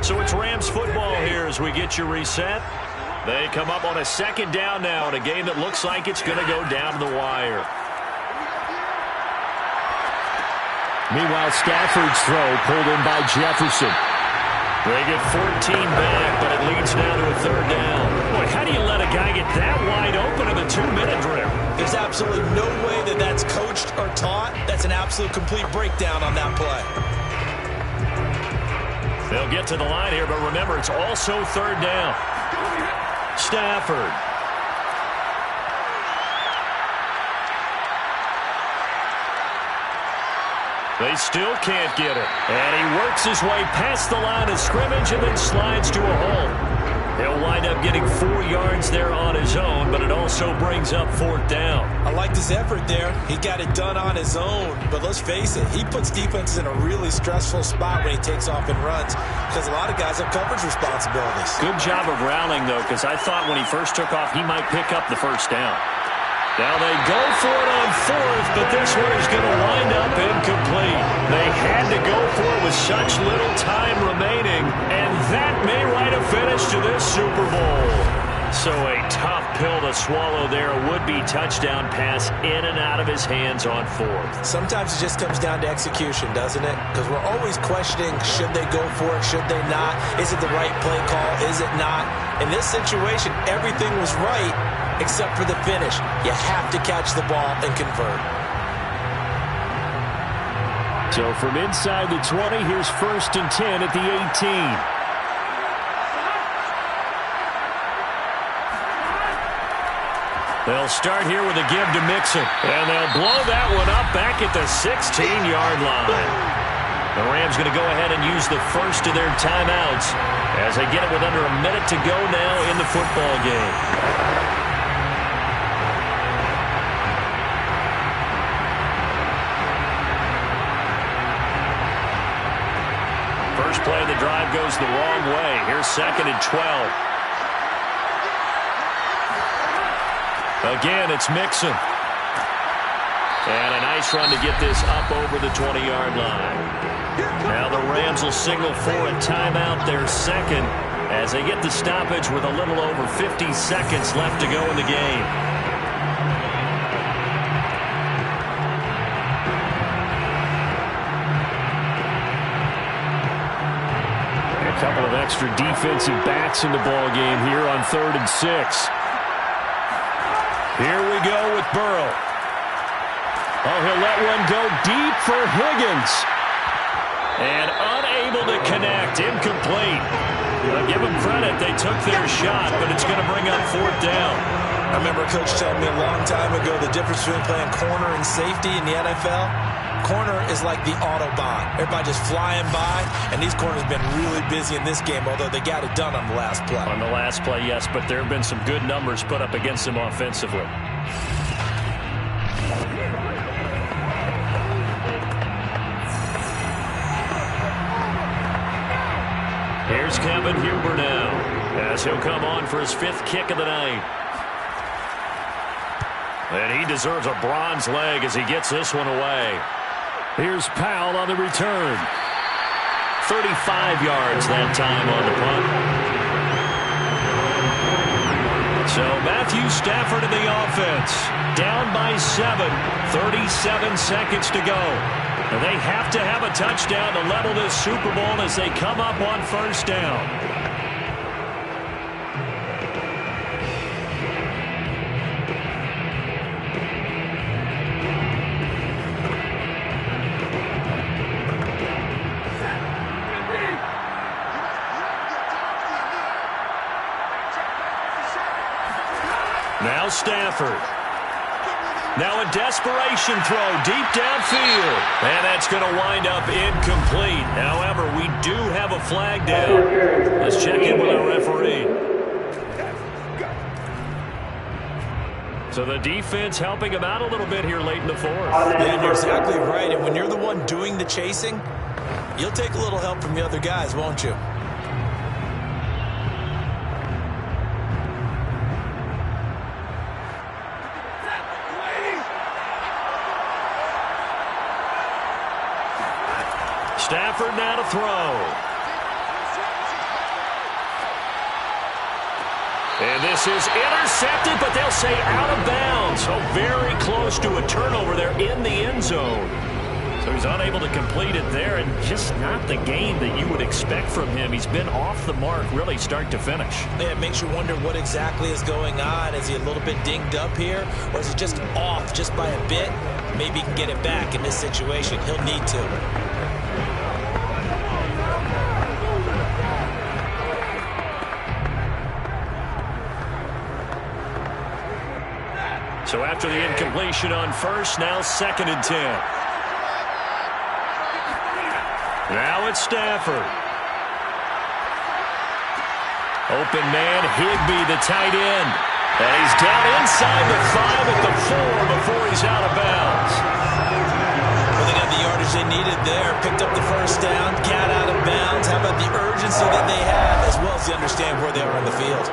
So it's Rams football here as we get you reset. They come up on a 2nd down now in a game that looks like it's going to go down to the wire. Meanwhile, Stafford's throw pulled in by Jefferson. They get 14 back, but it leads now to a 3rd down. Boy, how do you let a guy get that wide open in the 2-minute drill? There's absolutely no way that that's coached or taught. That's an absolute complete breakdown on that play. They'll get to the line here, but remember, it's also 3rd down. Stafford. They still can't get it. And he works his way past the line of scrimmage and then slides to a hole. He'll wind up getting 4 yards there on his own, but it also brings up 4th down. I liked his effort there. He got it done on his own. But let's face it, he puts defenses in a really stressful spot when he takes off and runs because a lot of guys have coverage responsibilities. Good job of rallying, though, because I thought when he first took off, he might pick up the 1st down. Now they go for it on 4th, but this one is going to wind up incomplete. They had to go for it with such little time remaining, and that may write a finish to this Super Bowl. So a tough pill to swallow there. A would-be touchdown pass in and out of his hands on 4th. Sometimes it just comes down to execution, doesn't it? Because we're always questioning, should they go for it, should they not? Is it the right play call, is it not? In this situation, everything was right except for the finish. You have to catch the ball and convert. So from inside the 20, here's 1st and 10 at the 18. They'll start here with a give to Mixon. And they'll blow that one up back at the 16-yard line. The Rams going to go ahead and use the first of their timeouts as they get it with under a minute to go now in the football game. First play of the drive goes the wrong way. Here's 2nd and 12. Again, it's Mixon. And a nice run to get this up over the 20-yard line. Now the Rams will signal for a timeout, their 2nd, as they get the stoppage with a little over 50 seconds left to go in the game. A couple of extra defensive backs in the ball game here on 3rd and 6. Here we go with Burrow. Oh, he'll let one go deep for Higgins. And unable to connect. Incomplete. I'll give them credit. They took their shot, but it's going to bring up 4th down. I remember a coach telling me a long time ago the difference between playing corner and safety in the NFL. Corner is like the Autobahn. Everybody just flying by, and these corners have been really busy in this game, although they got it done on the last play. On the last play, yes, but there have been some good numbers put up against them offensively. Here's Kevin Huber now, as he'll come on for his 5th kick of the night. And he deserves a bronze leg as he gets this one away. Here's Powell on the return. 35 yards that time on the punt. So Matthew Stafford in the offense. Down by 7. 37 seconds to go. And they have to have a touchdown to level this Super Bowl as they come up on first down. Now Stafford. Now a desperation throw deep downfield. And that's going to wind up incomplete. However, we do have a flag down. Let's check in with our referee. So the defense helping him out a little bit here late in the 4th. Yeah, and you're exactly right. And when you're the one doing the chasing, you'll take a little help from the other guys, won't you? Stafford now to throw. And this is intercepted, but they'll say out of bounds. So very close to a turnover there in the end zone. So he's unable to complete it there, and just not the game that you would expect from him. He's been off the mark really start to finish. Yeah, it makes you wonder what exactly is going on. Is he a little bit dinged up here, or is he just off just by a bit? Maybe he can get it back in this situation. He'll need to. So after the incompletion on first, now 2nd and 10. Now it's Stafford. Open man, Higbee, the tight end. And he's down inside the 5 at the 4 before he's out of bounds. Well, they got the yardage they needed there. Picked up the first down, got out of bounds. How about the urgency that they have, as well as they understand where they are on the field?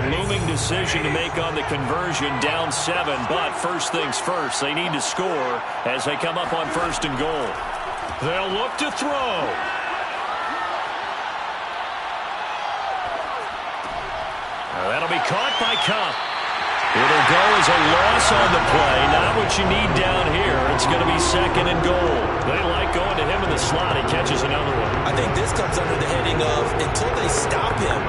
Looming decision to make on the conversion, down 7, but first things first, they need to score as they come up on 1st and goal. They'll look to throw. That'll be caught by Kupp. It'll go as a loss on the play, not what you need down here. It's going to be 2nd and goal. They like going to him in the slot. He catches another one. I think this comes under the heading of until they stop him,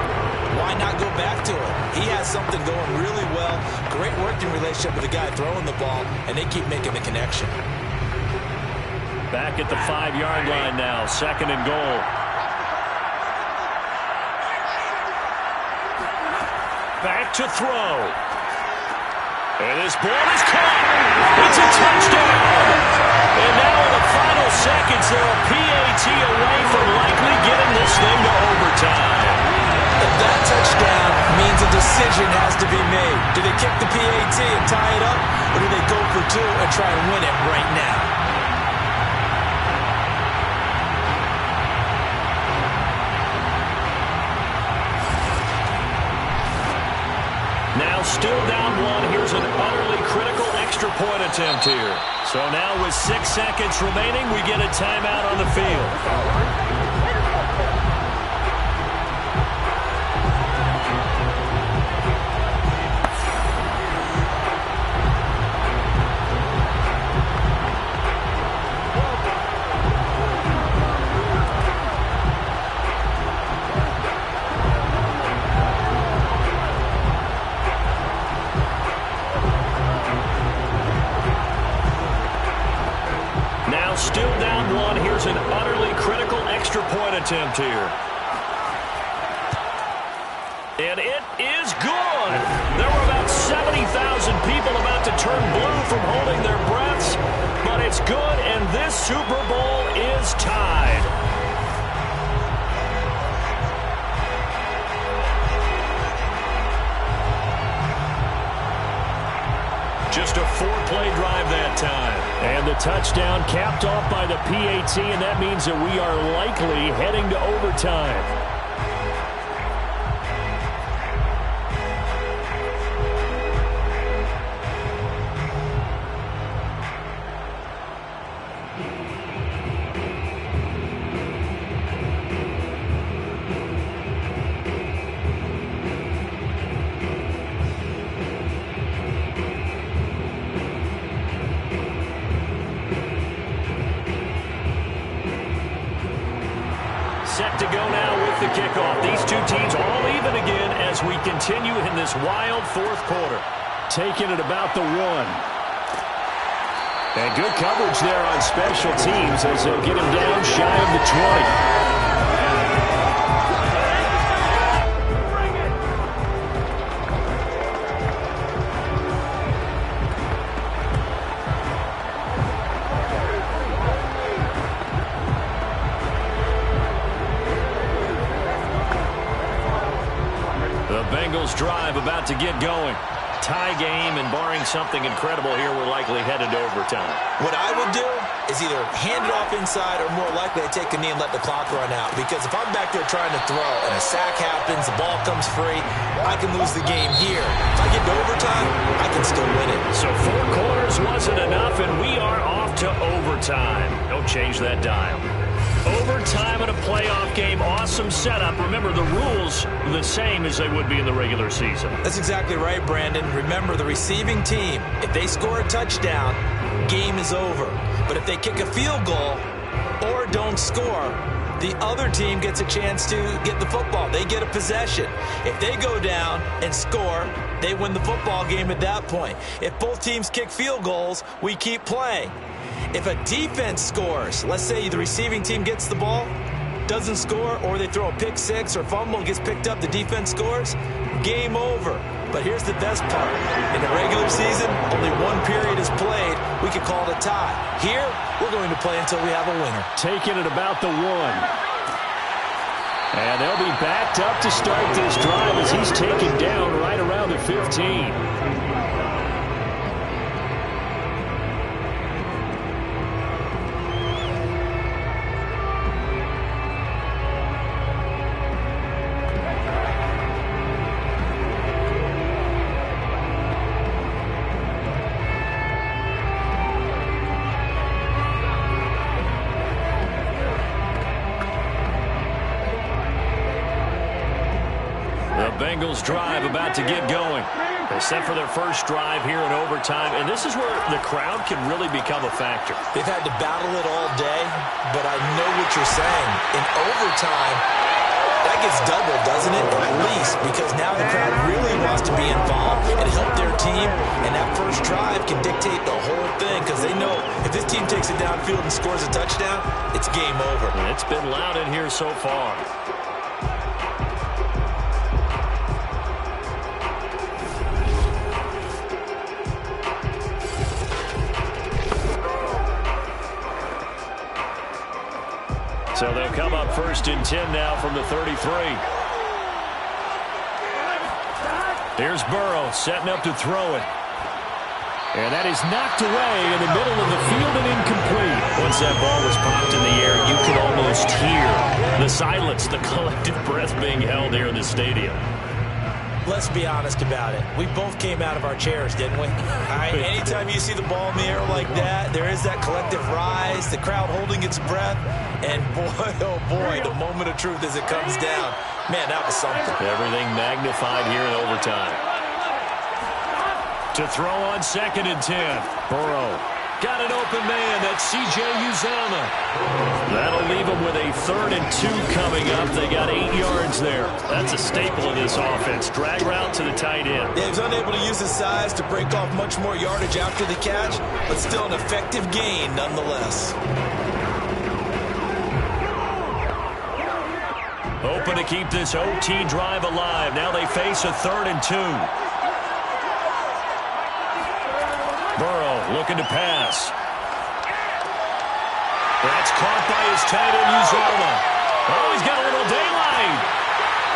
why not go back to him? He has something going really well. Great working relationship with the guy throwing the ball, and they keep making the connection. Back at the 5-yard line now, 2nd and goal. Back to throw. And this ball is caught. It's a touchdown. And now in the final seconds, they're a PAT away from likely getting this thing to overtime. If that touchdown means a decision has to be made. Do they kick the PAT and tie it up, or do they go for 2 and try and win it right now? Now still down 1. Here's an utterly critical extra point attempt here. So now with 6 seconds remaining, we get a timeout on the field. attempt here. And it is good. There were about 70,000 people about to turn blue from holding their breaths, but it's good, and this Super Bowl is tied. Just a 4-play drive that time. And the touchdown capped off by the PAT, and that means that we are likely heading to overtime. Set to go now with the kickoff. These two teams all even again as we continue in this wild fourth quarter. Taking it about the 1. And good coverage there on special teams as they'll get him down shy of the 20. Bengals drive about to get going. Tie game, and barring something incredible here, we're likely headed to overtime. What I would do is either hand it off inside or more likely I take a knee and let the clock run out. Because if I'm back there trying to throw and a sack happens, the ball comes free, I can lose the game here. If I get to overtime, I can still win it. So 4 quarters wasn't enough, and we are off to overtime. Don't change that dial. Overtime in a playoff game, awesome setup. Remember, the rules are the same as they would be in the regular season. That's exactly right, Brandon. Remember, the receiving team, if they score a touchdown, game is over. But if they kick a field goal or don't score, the other team gets a chance to get the football. They get a possession. If they go down and score, they win the football game at that point. If both teams kick field goals, we keep playing. If a defense scores, let's say the receiving team gets the ball, doesn't score, or they throw a pick six or fumble, gets picked up, the defense scores, game over. But here's the best part. In the regular season, only 1 period is played. We could call it a tie. Here, we're going to play until we have a winner. Taking it about the 1. And they'll be backed up to start this drive as he's taken down right around the 15. Bengals drive about to get going. They set for their first drive here in overtime, and this is where the crowd can really become a factor. They've had to battle it all day, but I know what you're saying. In overtime, that gets doubled, doesn't it? At least, because now the crowd really wants to be involved and help their team, and that first drive can dictate the whole thing because they know if this team takes it downfield and scores a touchdown, it's game over. And it's been loud in here so far. So they'll come up 1st and 10 now from the 33. Here's Burrow setting up to throw it. And that is knocked away in the middle of the field and incomplete. Once that ball was popped in the air, you could almost hear the silence, the collective breath being held here in the stadium. Let's be honest about it. We both came out of our chairs, didn't we? All right, anytime you see the ball in the air like that, there is that collective rise, the crowd holding its breath, and boy, oh boy, the moment of truth as it comes down. Man, that was something. Everything magnified here in overtime. To throw on 2nd and 10. Burrow got an open man. That's C.J. Uzomah. That'll leave them with a 3rd and 2 coming up. They got 8 yards there. That's a staple of this offense. Drag route to the tight end. Yeah, he was unable to use his size to break off much more yardage after the catch, but still an effective gain nonetheless. Hoping to keep this OT drive alive. Now they face a 3rd and 2. Burrow looking to pass. That's caught by his tight end, Uzoma. Oh, he's got a little daylight.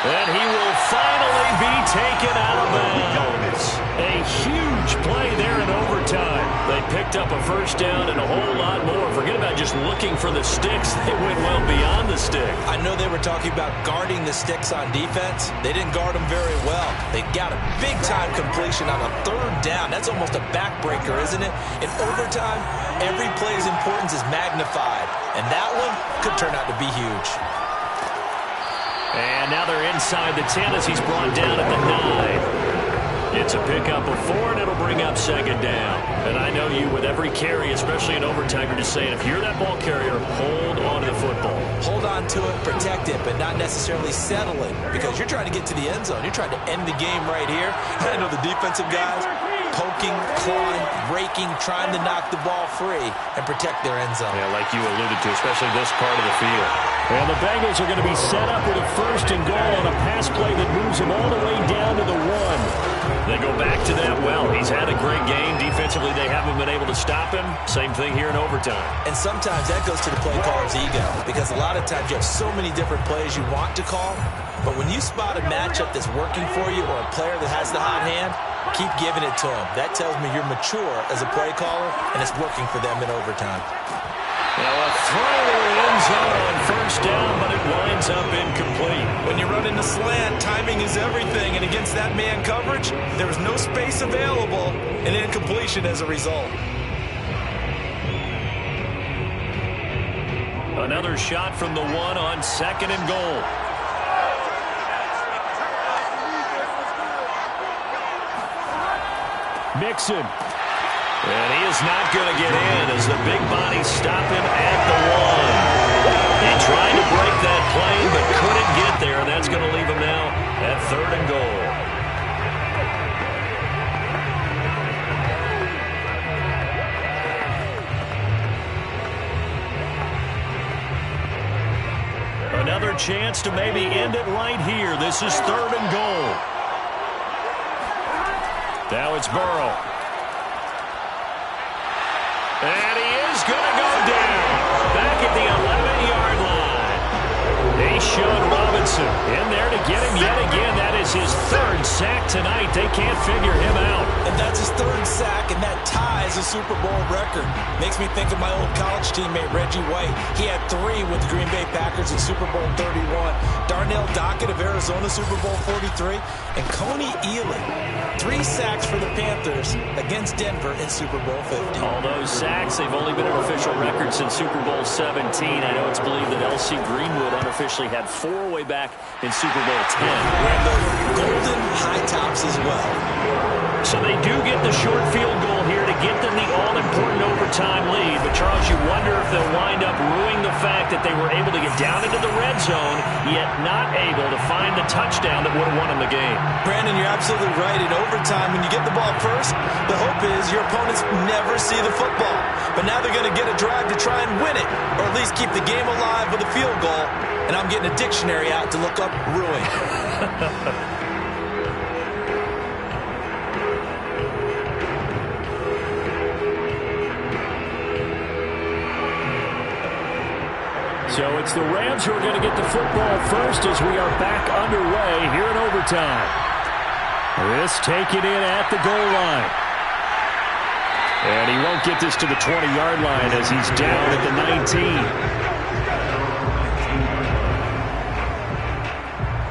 And he will finally be taken out of bounds. A huge play there in overtime. They picked up a 1st down and a whole lot more. Forget about just looking for the sticks. They went well beyond the stick. I know they were talking about guarding the sticks on defense. They didn't guard them very well. They got a big-time completion on a 3rd down. That's almost a backbreaker, isn't it? In overtime, every play's importance is magnified. And that one could turn out to be huge. And now they're inside the 10 as he's brought down at the 9. It's a pickup of 4, and it'll bring up 2nd down. And I know you, with every carry, especially in overtime, you're just saying, if you're that ball carrier, hold on to the football. Hold on to it, protect it, but not necessarily settle it, because you're trying to get to the end zone. You're trying to end the game right here. I know the defensive guys poking, clawing, raking, trying to knock the ball free and protect their end zone. Yeah, like you alluded to, especially this part of the field. And the Bengals are going to be set up with a 1st and goal on a pass play that moves them all the way down to the 1. They go back to that. Well, he's had a great game. Defensively, they haven't been able to stop him. Same thing here in overtime. And sometimes that goes to the play caller's ego, because a lot of times you have so many different plays you want to call, but when you spot a matchup that's working for you or a player that has the hot hand, keep giving it to him. That tells me you're mature as a play caller, and it's working for them in overtime. Now a throw to the end zone on 1st down, but it winds up incomplete. When you run in the slant, timing is everything, and against that man coverage, there was no space available, and incompletion as a result. Another shot from the 1 on 2nd and goal. Mixon. And he is not going to get in as the big bodies stop him at the 1. He tried to break that plane but couldn't get there, and that's going to leave him now at 3rd and goal. Another chance to maybe end it right here. This is 3rd and goal. Now it's Burrow. And he is going to go down. Back at the 11-yard line. Deshaun Robinson in there to get him yet again. That is his 3rd sack tonight. They can't figure him out. And that's his 3rd sack, and that ties a Super Bowl record. Makes me think of my old college teammate, Reggie White. He had 3 with the Green Bay Packers in Super Bowl 31. Darnell Dockett of Arizona, Super Bowl 43. And Coney Ealy, 3 sacks for the Panthers against Denver in Super Bowl 50. All those sacks, they've only been an official record since Super Bowl 17. I know it's believed that L.C. Greenwood unofficially had 4 way back in Super Bowl 10. Wearing the golden high tops as well. So they do get the short field goal here to get them the all-important overtime lead. But, Charles, you wonder if they'll wind up ruining the fact that they were able to get down into the red zone, yet not able to find the touchdown that would have won them the game. Brandon, you're absolutely right. In overtime, when you get the ball first, the hope is your opponents never see the football. But now they're going to get a drive to try and win it, or at least keep the game alive with a field goal. And I'm getting a dictionary out to look up ruin. So it's the Rams who are going to get the football first as we are back underway here in overtime. This taken in at the goal line. And he won't get this to the 20-yard line as he's down at the 19.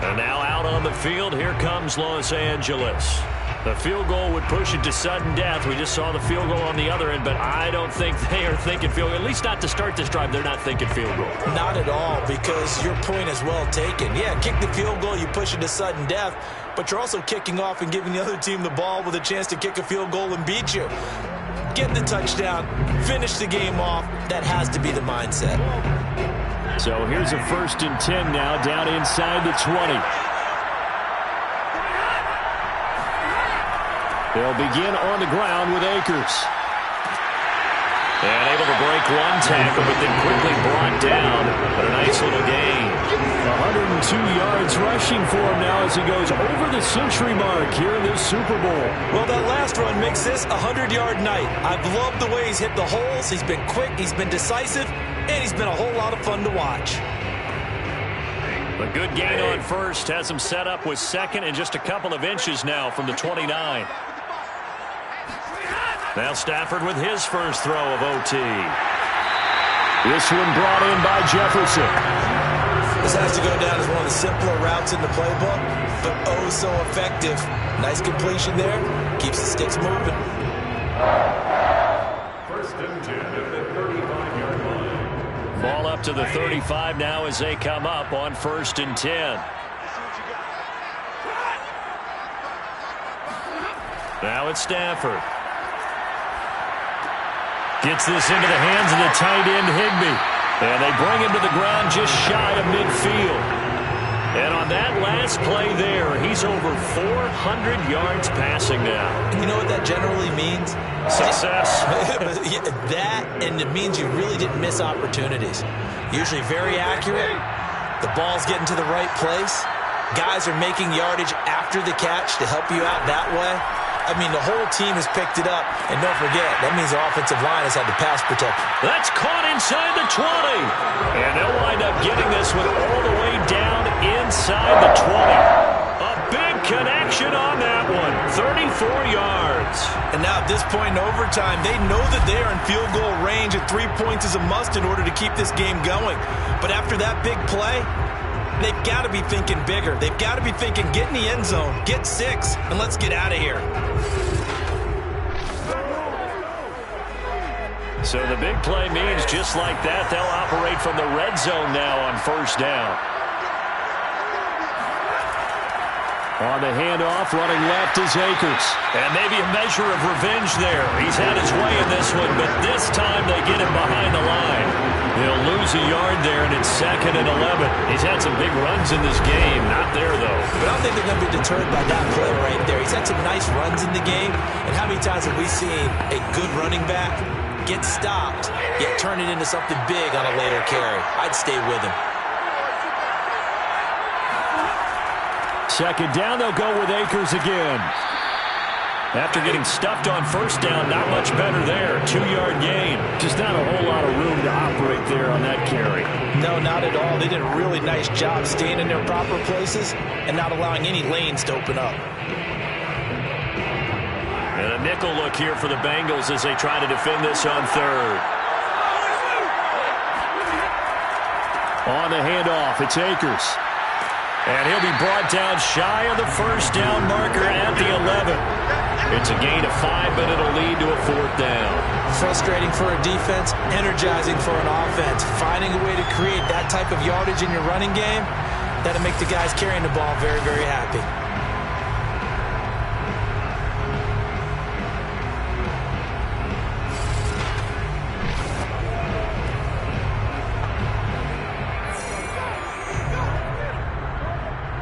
And now out on the field, here comes Los Angeles. The field goal would push it to sudden death. We just saw the field goal on the other end, but I don't think they are thinking field goal. At least not to start this drive, they're not thinking field goal. Not at all, because your point is well taken. Yeah, kick the field goal, you push it to sudden death, but you're also kicking off and giving the other team the ball with a chance to kick a field goal and beat you. Get the touchdown, finish the game off. That has to be the mindset. So here's a 1st and 10 now, down inside the 20. They'll begin on the ground with Akers. And able to break one tackle, but then quickly brought down. But a nice little gain. 102 yards rushing for him now as he goes over the century mark here in this Super Bowl. Well, that last run makes this a 100-yard night. I've loved the way he's hit the holes. He's been quick, he's been decisive, and he's been a whole lot of fun to watch. A good gain on first has him set up with second and just a couple of inches now from the 29. Now Stafford with his first throw of OT. This one brought in by Jefferson. This has to go down as one of the simpler routes in the playbook, but oh so effective. Nice completion there. Keeps the sticks moving. First and 10 at the 35-yard line. Ball up to the 35 now as they come up on 1st and 10. Now it's Stafford. Gets this into the hands of the tight end, Higbee. And they bring him to the ground just shy of midfield. And on that last play there, he's over 400 yards passing now. You know what that generally means? Success. That, and it means you really didn't miss opportunities. Usually very accurate. The ball's getting to the right place. Guys are making yardage after the catch to help you out that way. I mean, the whole team has picked it up. And don't forget, that means the offensive line has had the pass protection. That's caught inside the 20. And they'll wind up getting this one all the way down inside the 20. A big connection on that one. 34 yards. And now at this point in overtime, they know that they are in field goal range, and 3 points is a must in order to keep this game going. But after that big play, they've got to be thinking bigger. They've got to be thinking, get in the end zone, get 6, and let's get out of here. So the big play means just like that, they'll operate from the red zone now on 1st down. On the handoff, running left is Akers. And maybe a measure of revenge there. He's had his way in this one, but this time they get him behind the line. He'll lose a yard there, and it's 2nd and 11. He's had some big runs in this game. Not there, though. But I don't think they're going to be deterred by that play right there. He's had some nice runs in the game. And how many times have we seen a good running back get stopped, yet turn it into something big on a later carry? I'd stay with him. 2nd down, they'll go with Akers again. After getting stuffed on 1st down, not much better there. 2-yard gain. Just not a whole lot of room to operate there on that carry. No, not at all. They did a really nice job staying in their proper places and not allowing any lanes to open up. And a nickel look here for the Bengals as they try to defend this on 3rd. On the handoff, it's Akers. And he'll be brought down shy of the 1st down marker at the 11. It's a gain of 5, but it'll lead to a 4th down. Frustrating for a defense, energizing for an offense. Finding a way to create that type of yardage in your running game, that'll make the guys carrying the ball very, very happy.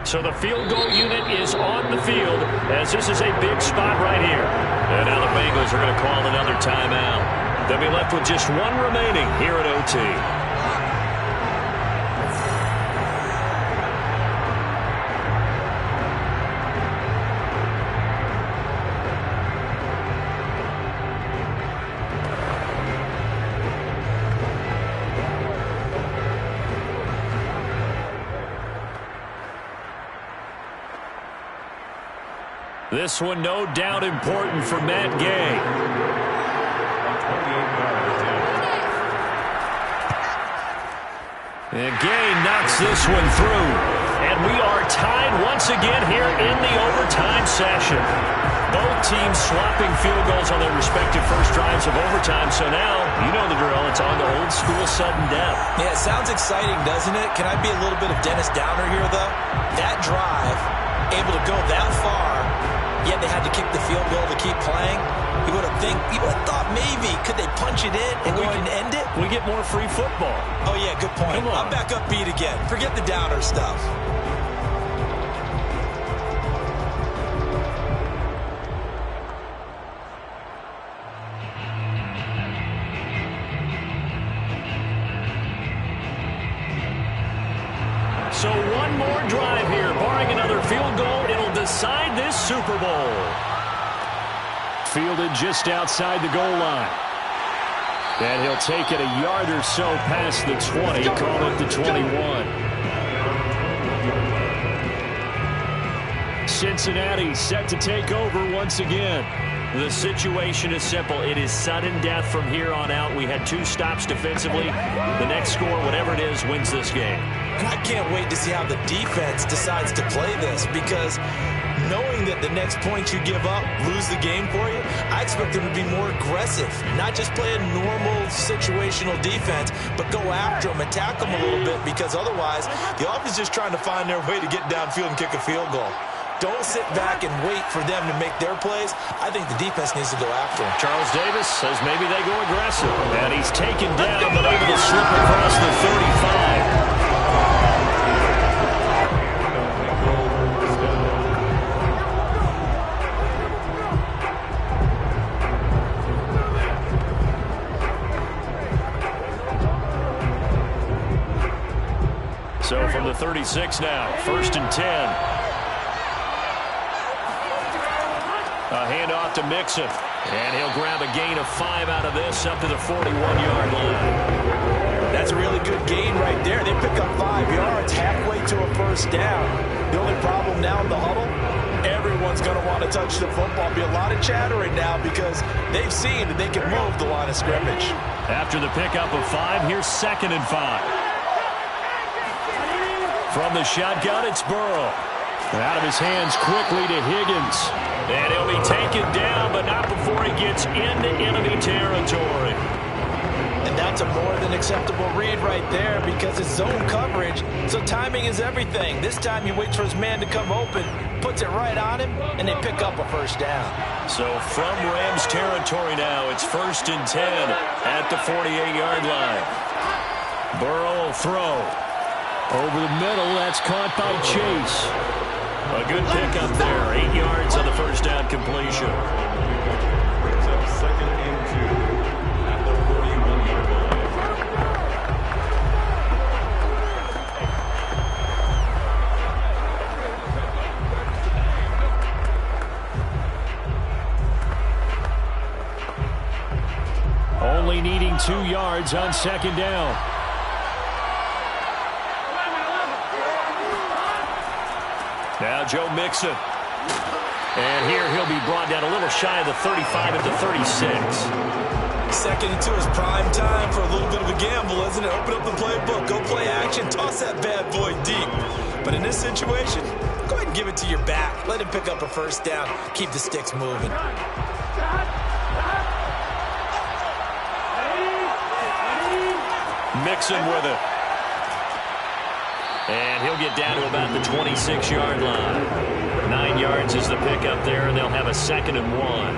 So the field goal unit is on the field as this is a big spot right here. And now the Bengals are going to call another timeout. They'll be left with just one remaining here at OT. This one no doubt important for Matt Gay. And Gay knocks this one through. And we are tied once again here in the overtime session. Both teams swapping field goals on their respective first drives of overtime. So now, you know the drill. It's on to old school sudden death. Yeah, it sounds exciting, doesn't it? Can I be a little bit of Dennis Downer here, though? That drive, able to go that far, yet they had to kick the field goal to keep playing. You would have thought maybe could they punch it in and we can end it? We get more free football. Oh yeah, good point. I'm back upbeat again. Forget the downer stuff. Super Bowl. Fielded just outside the goal line. And he'll take it a yard or so past the 20, call it the 21. Cincinnati set to take over once again. The situation is simple. It is sudden death from here on out. We had 2 stops defensively. The next score, whatever it is, wins this game. And I can't wait to see how the defense decides to play this, because knowing that the next point you give up lose the game for you, I expect them to be more aggressive, not just play a normal situational defense, but go after them, attack them a little bit, because otherwise the offense is just trying to find their way to get downfield and kick a field goal. Don't sit back and wait for them to make their plays. I think the defense needs to go after them. Charles Davis says maybe they go aggressive. And he's taken down, but able to slip across the 35. So from the 36 now, 1st and 10. A handoff to Mixon. And he'll grab a gain of 5 out of this up to the 41-yard line. That's a really good gain right there. They pick up 5 yards halfway to a first down. The only problem now in the huddle, everyone's going to want to touch the football. Be a lot of chattering now because they've seen that they can move the line of scrimmage. After the pickup of 5, here's 2nd and 5. From the shotgun, it's Burrow. Out of his hands quickly to Higgins. And he'll be taken down, but not before he gets into enemy territory. And that's a more than acceptable read right there because it's zone coverage, so timing is everything. This time he waits for his man to come open, puts it right on him, and they pick up a first down. So from Rams territory now, it's 1st and 10 at the 48-yard line. Burrow will throw. Over the middle, that's caught by Chase. A good pickup there. 8 yards on the first down completion. Brings up 2nd and 2 at the 41-yard line. Only needing 2 yards on 2nd down. Now Joe Mixon. And here he'll be brought down a little shy of the 35 at the 36. 2nd and 2 is prime time for a little bit of a gamble, isn't it? Open up the playbook, go play action, toss that bad boy deep. But in this situation, go ahead and give it to your back. Let him pick up a first down. Keep the sticks moving. Mixon with it. And he'll get down to about the 26-yard line. 9 yards is the pickup there, and they'll have a 2nd and 1.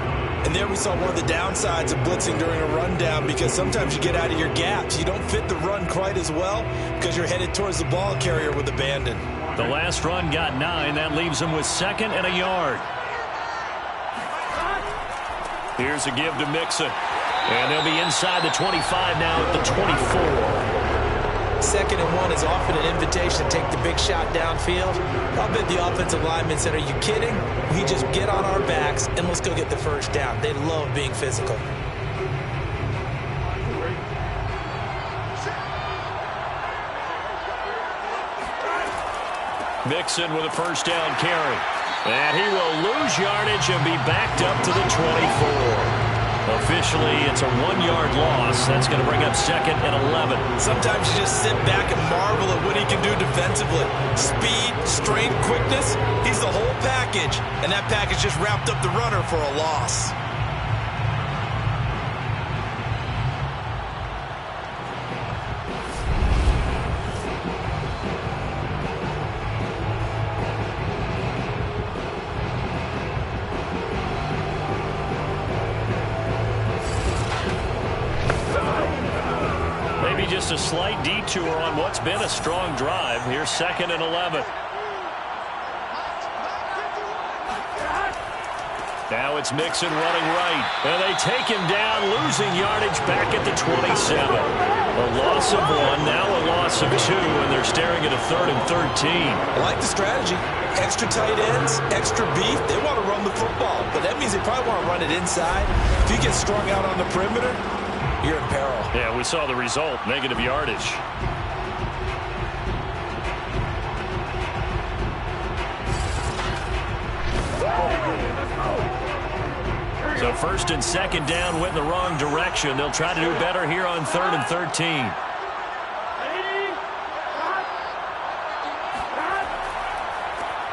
And there we saw one of the downsides of blitzing during a rundown, because sometimes you get out of your gaps. You don't fit the run quite as well because you're headed towards the ball carrier with abandon. The last run got 9. That leaves him with 2nd and a yard. Here's a give to Mixon. And they'll be inside the 25 now at the 24. 2nd and 1 is often an invitation to take the big shot downfield. I'll bet the offensive linemen said, are you kidding? We just get on our backs and let's go get the first down. They love being physical. Mixon with a first down carry. And he will lose yardage and be backed up to the 24. Officially, it's a 1-yard loss. That's going to bring up 2nd and 11. Sometimes you just sit back and marvel at what he can do defensively. Speed, strength, quickness, he's the whole package. And that package just wrapped up the runner for a loss. Just a slight detour on what's been a strong drive. Here's 2nd and 11. Now it's Mixon running right. And they take him down, losing yardage back at the 27. A loss of 1, now a loss of 2, and they're staring at a 3rd and 13. I like the strategy. Extra tight ends, extra beef. They want to run the football, but that means they probably want to run it inside. If you get strung out on the perimeter, you're in peril. Yeah, we saw the result, negative yardage. So 1st and 2nd down went in the wrong direction. They'll try to do better here on 3rd and 13.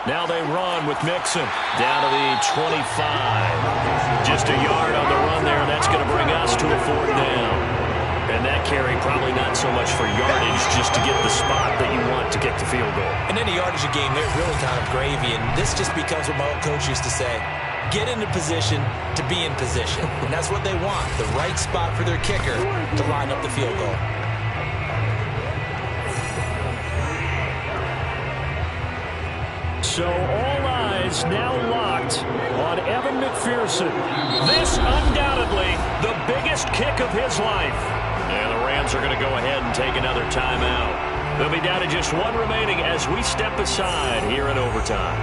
Now they run with Mixon down to the 25. Just a yard on the run there. That's going to bring us to a 4th down. And that carry probably not so much for yardage, just to get the spot that you want to get the field goal. In any yardage a game, there's really kind of gravy, and this just becomes what my old coach used to say. Get into position to be in position. And that's what they want, the right spot for their kicker to line up the field goal. So all eyes now locked on Evan McPherson. This undoubtedly the biggest kick of his life. And the Rams are going to go ahead and take another timeout. They'll be down to just 1 remaining as we step aside here in overtime.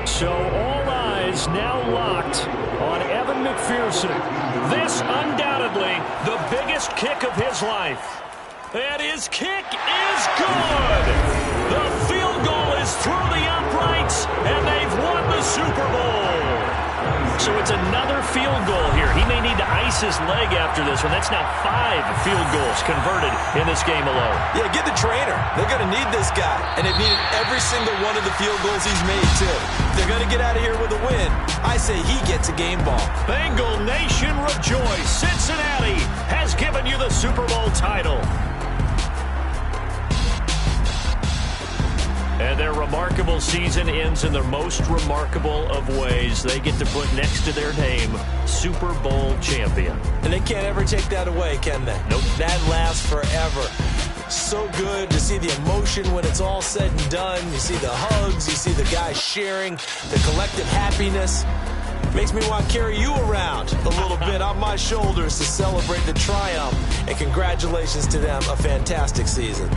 So all eyes now locked on Evan McPherson. This undoubtedly the biggest kick of his life. And his kick is good. The field goal is through the uprights, and they've won the Super Bowl. So it's another field goal here. He may need to ice his leg after this one. That's now 5 field goals converted in this game alone. Yeah, get the trainer. They're going to need this guy. And they've needed every single one of the field goals he's made, too. If they're going to get out of here with a win, I say he gets a game ball. Bengal Nation rejoice. Cincinnati has given you the Super Bowl title. And their remarkable season ends in the most remarkable of ways. They get to put next to their name, Super Bowl champion. And they can't ever take that away, can they? Nope. That lasts forever. So good to see the emotion when it's all said and done. You see the hugs, you see the guys sharing, the collective happiness. Makes me want to carry you around a little bit on my shoulders to celebrate the triumph. And congratulations to them, a fantastic season.